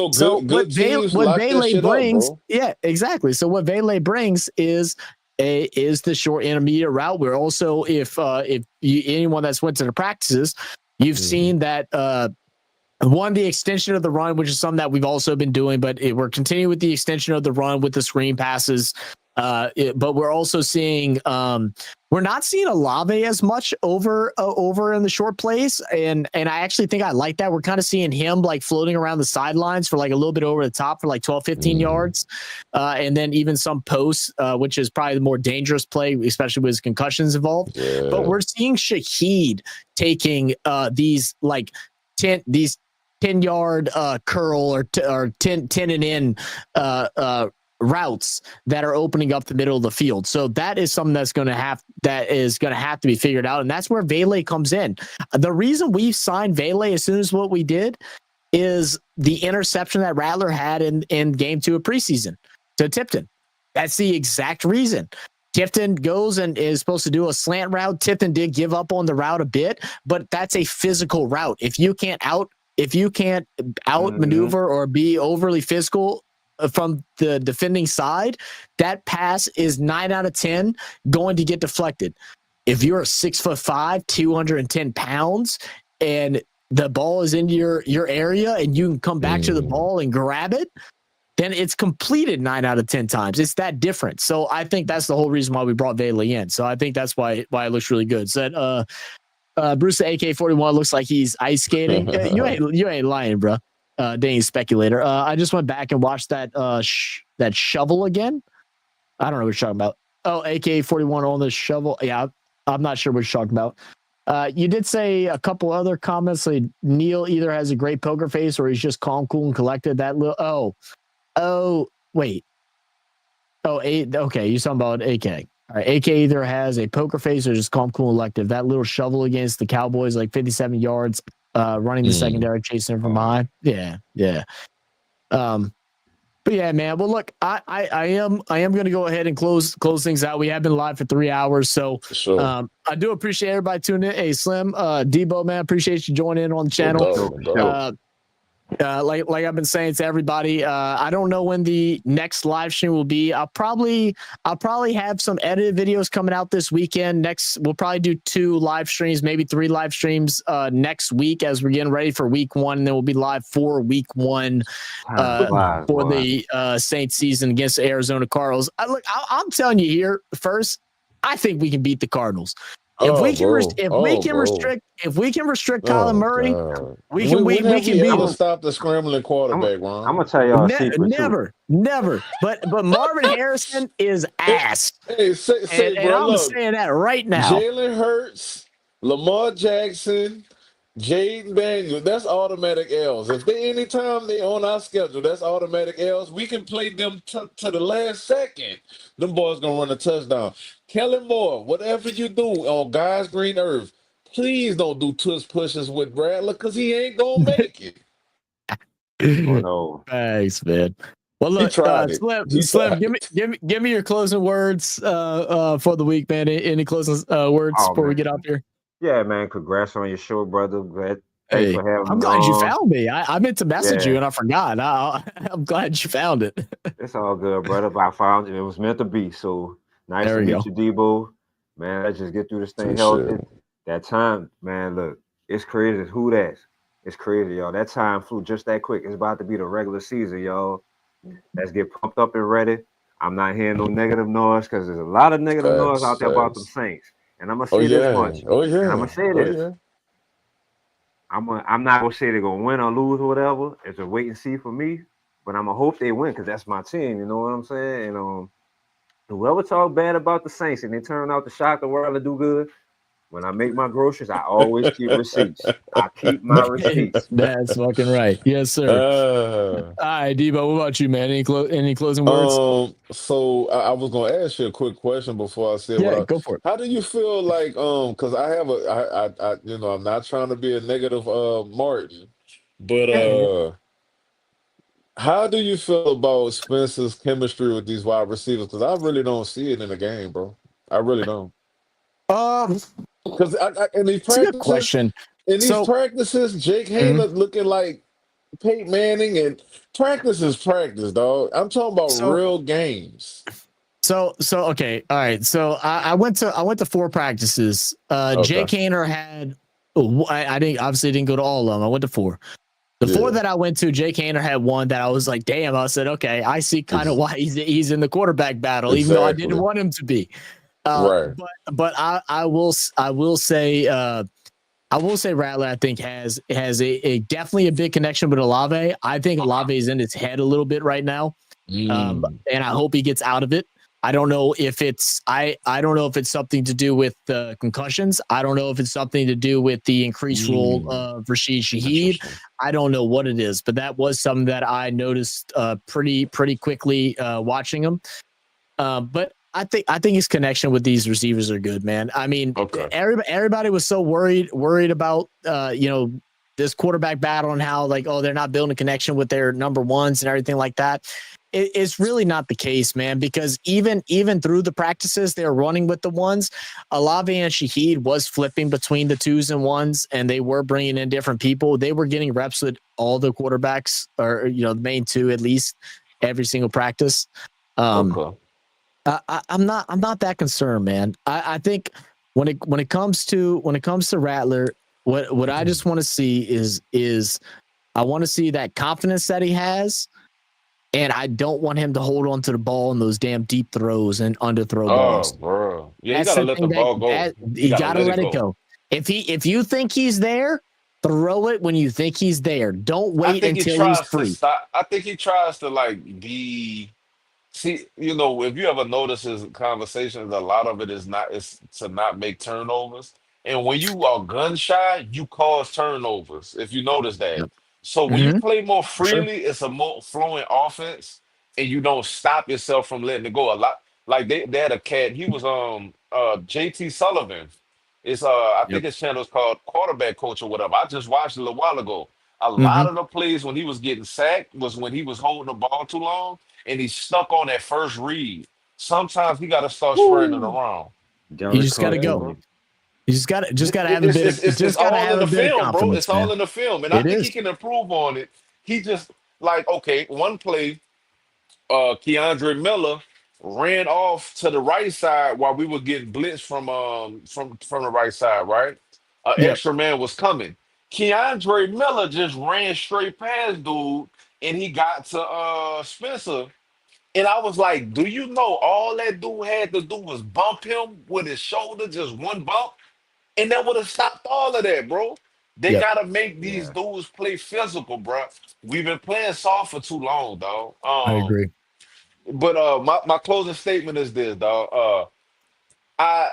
Speaker 6: teams lock that shit
Speaker 1: brings,
Speaker 6: up, bro.
Speaker 1: Yeah, exactly. So what Valet brings is the short intermediate route. We're also anyone that's went to the practices, you've seen that the extension of the run, which is something that we've also been doing, but we're continuing with the extension of the run with the screen passes. But we're also seeing we're not seeing Olave as much over in the short plays, and I actually think I like that. We're kind of seeing him like floating around the sidelines for like a little bit over the top for like 12-15 yards, and then even some posts, which is probably the more dangerous play, especially with his concussions involved.
Speaker 6: Yeah.
Speaker 1: But we're seeing Shaheed taking these 10-yard curl or 10 and in routes that are opening up the middle of the field. So that is something that's going to have to be figured out. And that's where Valet comes in. The reason we signed Valet as soon as what we did is the interception that Rattler had in game 2 of preseason to Tipton. That's the exact reason. Tipton goes and is supposed to do a slant route. Tipton did give up on the route a bit, but that's a physical route. If you can't outmaneuver or be overly physical from the defending side, that pass is 9 out of 10 going to get deflected. If you're 6'5", 210 pounds, and the ball is in your area and you can come back to the ball and grab it, then it's completed 9 out of 10 times. It's that different. So I think that's the whole reason why we brought Valet in. So I think that's why it looks really good. So Bruce the AK-41 looks like he's ice skating. You ain't lying, bro. Danny Speculator. I just went back and watched that that shovel again. I don't know what you're talking about. Oh, AK-41 on the shovel. Yeah, I'm not sure what you're talking about. You did say a couple other comments. Like Neil either has a great poker face or he's just calm, cool, and collected. That little wait. Okay, you're talking about AK. All right, AK either has a poker face or just calm, cool, and collected. That little shovel against the Cowboys, like 57 yards. Running the secondary, chasing him from behind. Yeah. But yeah, man. Well, look, I am going to go ahead and close things out. We have been live for 3 hours, so
Speaker 6: sure.
Speaker 1: I do appreciate everybody tuning in. Hey, Slim, Debo, man, appreciate you joining in on the channel. Like I've been saying to everybody, I don't know when the next live stream will be. I'll probably have some edited videos coming out this weekend. We'll probably do 2 live streams, maybe 3 live streams next week as we're getting ready for week 1. And then we'll be live for week 1 for the Saints season against the Arizona Cardinals. I'm telling you here first, I think we can beat the Cardinals. If we can restrict Kyler Murray, we can beat him.
Speaker 6: Stop the scrambling quarterback, Ron.
Speaker 5: I'm gonna tell y'all a secret
Speaker 1: never. But Marvin Harrison is ass.
Speaker 6: Hey,
Speaker 1: and I'm saying that right now.
Speaker 6: Jalen Hurts, Lamar Jackson, Jaden Daniels, that's automatic L's. If anytime they on our schedule, that's automatic L's. We can play them to the last second. Them boys gonna run a touchdown. Kellen Moore, whatever you do on God's green earth, please don't do tush pushes with Rattler because he ain't gonna make it.
Speaker 5: No.
Speaker 1: Thanks, man. Well, look, Slim, give me your closing words for the week, man. Any closing words before we get out here?
Speaker 5: Yeah, man. Congrats on your show, brother. Glad
Speaker 1: Hey, I'm glad you found me. I meant to message you and I forgot. I'm glad you found it.
Speaker 5: It's all good, brother. I found it. It was meant to be. So nice to meet you, Debo. Man, let's just get through this thing healthy. That time, man, look, it's crazy. Who that's? It's crazy, y'all. That time flew just that quick. It's about to be the regular season, y'all. Let's get pumped up and ready. I'm not hearing no negative noise because there's a lot of negative noise out there about them Saints. And I'm gonna say this much.
Speaker 6: Oh yeah.
Speaker 5: And I'm gonna say this.
Speaker 6: Yeah.
Speaker 5: I'm not gonna say they're gonna win or lose or whatever. It's a wait and see for me. But I'm gonna hope they win because that's my team. You know what I'm saying? And whoever talk bad about the Saints and they turn out to shock the world and do good. When I make my groceries, I always keep receipts. I keep my receipts.
Speaker 1: That's fucking right. Yes, sir. All right, Debo, what about you, man? Any closing words?
Speaker 7: So I was gonna ask you a quick question before I said
Speaker 1: go for it.
Speaker 7: How do you feel like because I have I I'm not trying to be a negative Martin, but how do you feel about Spencer's chemistry with these wide receivers? Because I really don't see it in the game, bro. I really don't. Because in these practices,
Speaker 1: question.
Speaker 7: In these practices, Jake Hader looking like Peyton Manning, and practice is practice, dog. I'm talking about real games.
Speaker 1: So okay, all right. So I went to 4 practices. Jake Hader had I didn't go to all of them. I went to 4. The 4 that I went to, Jake Hader had one that I was like, damn. I said, okay, I see kind of why he's in the quarterback battle, even though I didn't want him to be.
Speaker 7: Right.
Speaker 1: But I will say Rattler, I think, has a definitely a big connection with Olave. I think Olave is in his head a little bit right now. And I hope he gets out of it. I don't know if it's I don't know if it's something to do with the concussions. I don't know if it's something to do with the increased role of Rashid Shaheed. I don't know what it is, but that was something that I noticed pretty quickly watching him. But I think his connection with these receivers are good, man. I mean, everybody was so worried about this quarterback battle and how they're not building a connection with their number ones and everything like that. It's really not the case, man, because even through the practices, they're running with the ones. Olave and Shaheed was flipping between the 2s and 1s, and they were bringing in different people. They were getting reps with all the quarterbacks, or the main 2 at least, every single practice. I'm not that concerned, man. I think when it comes to Rattler, what I just want to see is I want to see that confidence that he has. And I don't want him to hold on to the ball in those damn deep throws and underthrow balls.
Speaker 6: Bro. Yeah, you gotta let the ball go.
Speaker 1: You gotta let it go. If you think he's there, throw it when you think he's there. Don't wait until he's free.
Speaker 6: I think he tries to be. See, if you ever notice his conversations, a lot of it is to not make turnovers. And when you are gun shy, you cause turnovers. If you notice that. Yep. So when you play more freely, it's a more flowing offense, and you don't stop yourself from letting it go. A lot like they had a cat. He was JT Sullivan. It's I think his channel is called Quarterback Coach or whatever. I just watched it a little while ago. A lot of the plays when he was getting sacked was when he was holding the ball too long and he's stuck on that first read. Sometimes he got to start spreading it around.
Speaker 1: You just got to go. You just got to have a bit.
Speaker 6: It's all in the film, bro. It's all in the film, and I think he can improve on it. He just one play, Keandre Miller ran off to the right side while we were getting blitzed from the right side. Right, extra man was coming. Keandre Miller just ran straight past dude, and he got to Spencer. And I was like, do you know all that dude had to do was bump him with his shoulder, just one bump? And that would have stopped all of that, bro. They got to make these dudes play physical, bro. We've been playing soft for too long, dog.
Speaker 1: I agree.
Speaker 6: But my closing statement is this, dog. I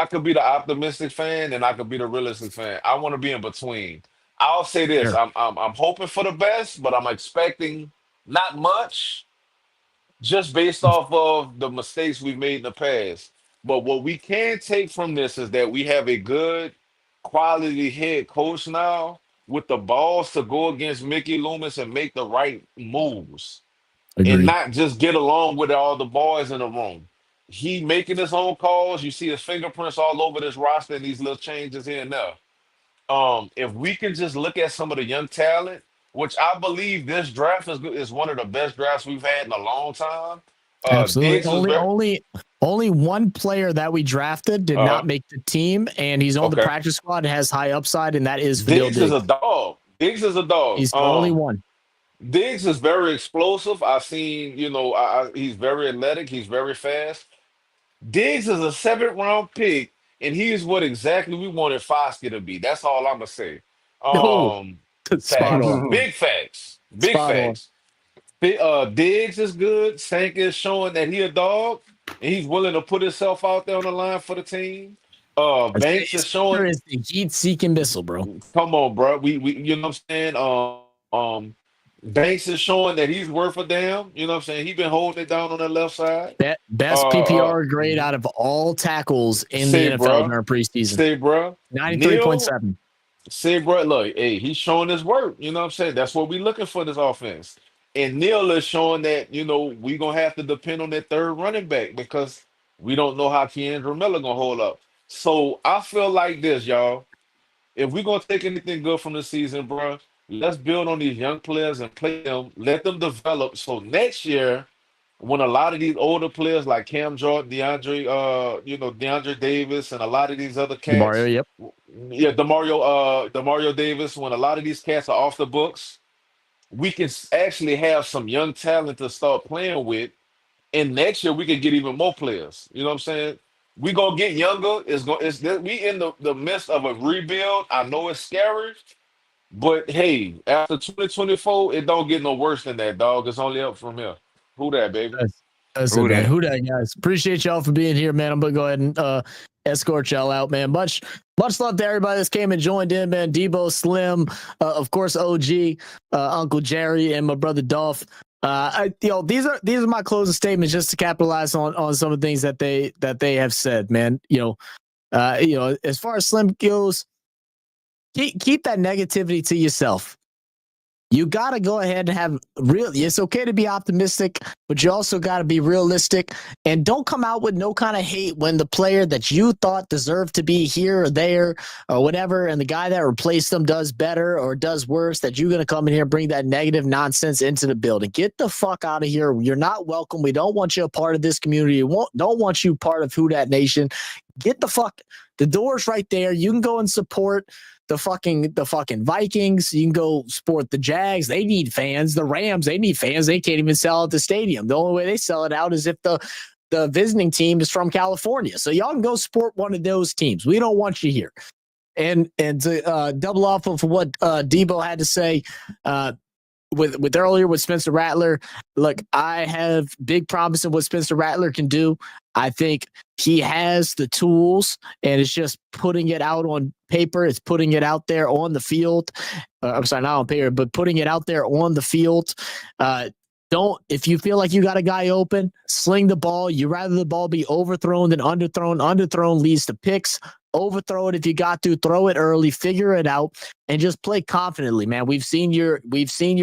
Speaker 6: could be the optimistic fan and I could be the realistic fan. I want to be in between. I'll say this: I'm hoping for the best, but I'm expecting not much, just based off of the mistakes we've made in the past. But what we can take from this is that we have a good quality head coach now with the balls to go against Mickey Loomis and make the right moves. Agreed. And not just get along with all the boys in the room. He making his own calls. You see his fingerprints all over this roster and these little changes here and there. If we can just look at some of the young talent, which I believe this draft is one of the best drafts we've had in a long time.
Speaker 1: Absolutely. Only one player that we drafted did not make the team, and he's on the practice squad and has high upside, and that is
Speaker 6: Diggs. Is a dog. Diggs is a dog.
Speaker 1: He's the only one.
Speaker 6: Diggs is very explosive. I've seen, he's very athletic. He's very fast. Diggs is a 7th-round pick, and he's what exactly we wanted Foskey to be. That's all I'm gonna say.
Speaker 1: No, spot
Speaker 6: Facts,
Speaker 1: on.
Speaker 6: big facts, big
Speaker 1: Spot on.
Speaker 6: facts. Diggs is good. Sank is showing that he a dog, and he's willing to put himself out there on the line for the team. Banks is showing.
Speaker 1: Is the heat-seeking missile, bro.
Speaker 6: Come on, bro. We you know what I'm saying. Banks is showing that he's worth a damn. You know what I'm saying. He's been holding it down on the left side.
Speaker 1: Best PPR grade out of all tackles in the NFL during preseason.
Speaker 6: Say, bro.
Speaker 1: 93.7.
Speaker 6: Say, bro, look, hey, he's showing his work. You know what I'm saying? That's what we're looking for in this offense. And Neil is showing that, you know, we're going to have to depend on that third running back because we don't know how Keandre Miller going to hold up. So I feel like this, y'all. If we're going to take anything good from the season, bro, let's build on these young players and play them, let them develop. So next year, when a lot of these older players like Cam Jordan, DeAndre Davis, and a lot of these other cats, Demario Davis, when a lot of these cats are off the books, we can actually have some young talent to start playing with. And next year we can get even more players. You know what I'm saying? We gonna get younger. We in the midst of a rebuild. I know it's scary, but hey, after 2024, it don't get no worse than that, dog. It's only up from here. Who that, baby?
Speaker 1: That's it, man. Who that, guys? Appreciate y'all for being here, man. I'm gonna go ahead and escort y'all out, man. Much love to everybody that's came and joined in, man. Debo, Slim, of course, OG, Uncle Jerry, and my brother Dolph. These are my closing statements just to capitalize on some of the things that they have said, man. As far as Slim goes, keep that negativity to yourself. You got to go ahead and have it's okay to be optimistic, but you also got to be realistic and don't come out with no kind of hate when the player that you thought deserved to be here or there or whatever, and the guy that replaced them does better or does worse, that you're going to come in here and bring that negative nonsense into the building. Get the fuck out of here. You're not welcome. We don't want you a part of this community. Don't want you part of Who Dat Nation. Get the fuck. The door's right there. You can go and support the fucking Vikings. You can go support the Jags. They need fans. The Rams, they need fans. They can't even sell at the stadium. The only way they sell it out is if the visiting team is from California. So y'all can go support one of those teams. We don't want you here. And to double off of what Debo had to say with earlier with Spencer Rattler, look, I have big promise of what Spencer Rattler can do. I think he has the tools, and it's just putting it out on paper. It's putting it out there on the field. I'm sorry, not on paper, but putting it out there on the field. If you feel like you got a guy open, sling the ball. You rather the ball be overthrown than underthrown. Underthrown leads to picks. Overthrow it if you got to. Throw it early. Figure it out, and just play confidently, man. We've seen your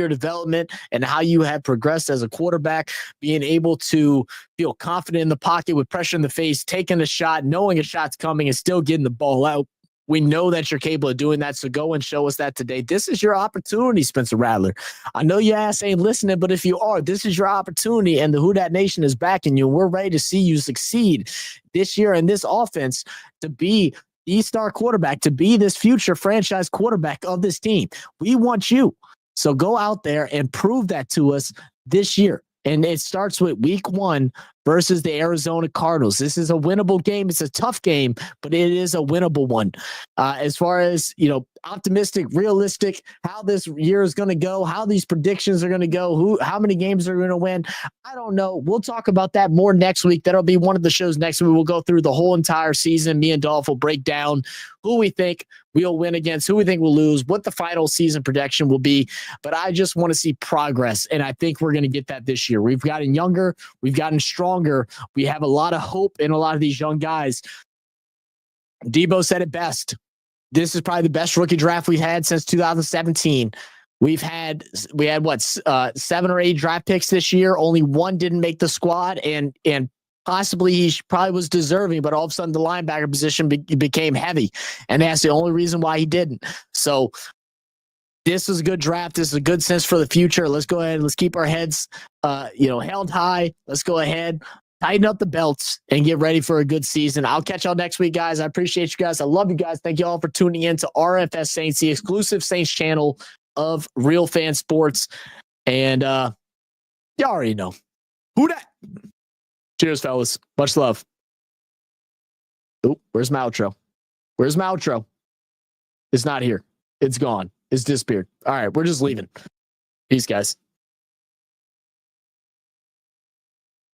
Speaker 1: development and how you have progressed as a quarterback, being able to feel confident in the pocket with pressure in the face, taking a shot, knowing a shot's coming, and still getting the ball out. We know that you're capable of doing that, so go and show us that today. This is your opportunity, Spencer Rattler. I know your ass ain't listening, but if you are, this is your opportunity, and the Who Dat Nation is backing you. We're ready to see you succeed this year in this offense to be the star quarterback, to be this future franchise quarterback of this team. We want you. So go out there and prove that to us this year. And it starts with week 1 versus the Arizona Cardinals. This is a winnable game. It's a tough game, but it is a winnable one. As far as, optimistic, realistic, how this year is going to go, how these predictions are going to go, how many games are going to win, I don't know. We'll talk about that more next week. That'll be one of the shows next week. We'll go through the whole entire season. Me and Dolph will break down who we think we'll win against, who we think will lose, what the final season prediction will be. But I just want to see progress, and I think we're going to get that this year. We've gotten younger. We've gotten stronger. We have a lot of hope in a lot of these young guys. Debo said it best. This is probably the best rookie draft we've had since 2017. We had 7 or 8 draft picks this year. Only one didn't make the squad, and possibly he probably was deserving, but all of a sudden the linebacker position became heavy, and that's the only reason why he didn't. So this is a good draft. This is a good sense for the future. Let's go ahead. Let's keep our heads, held high. Let's go ahead, tighten up the belts, and get ready for a good season. I'll catch y'all next week, guys. I appreciate you guys. I love you guys. Thank you all for tuning in to RFS Saints, the exclusive Saints channel of Real Fan Sports. And you already know. Who dat? Cheers, fellas. Much love. Oh, where's my outro? Where's my outro? It's not here. It's gone. It's disappeared. All right, we're just leaving. Peace, guys.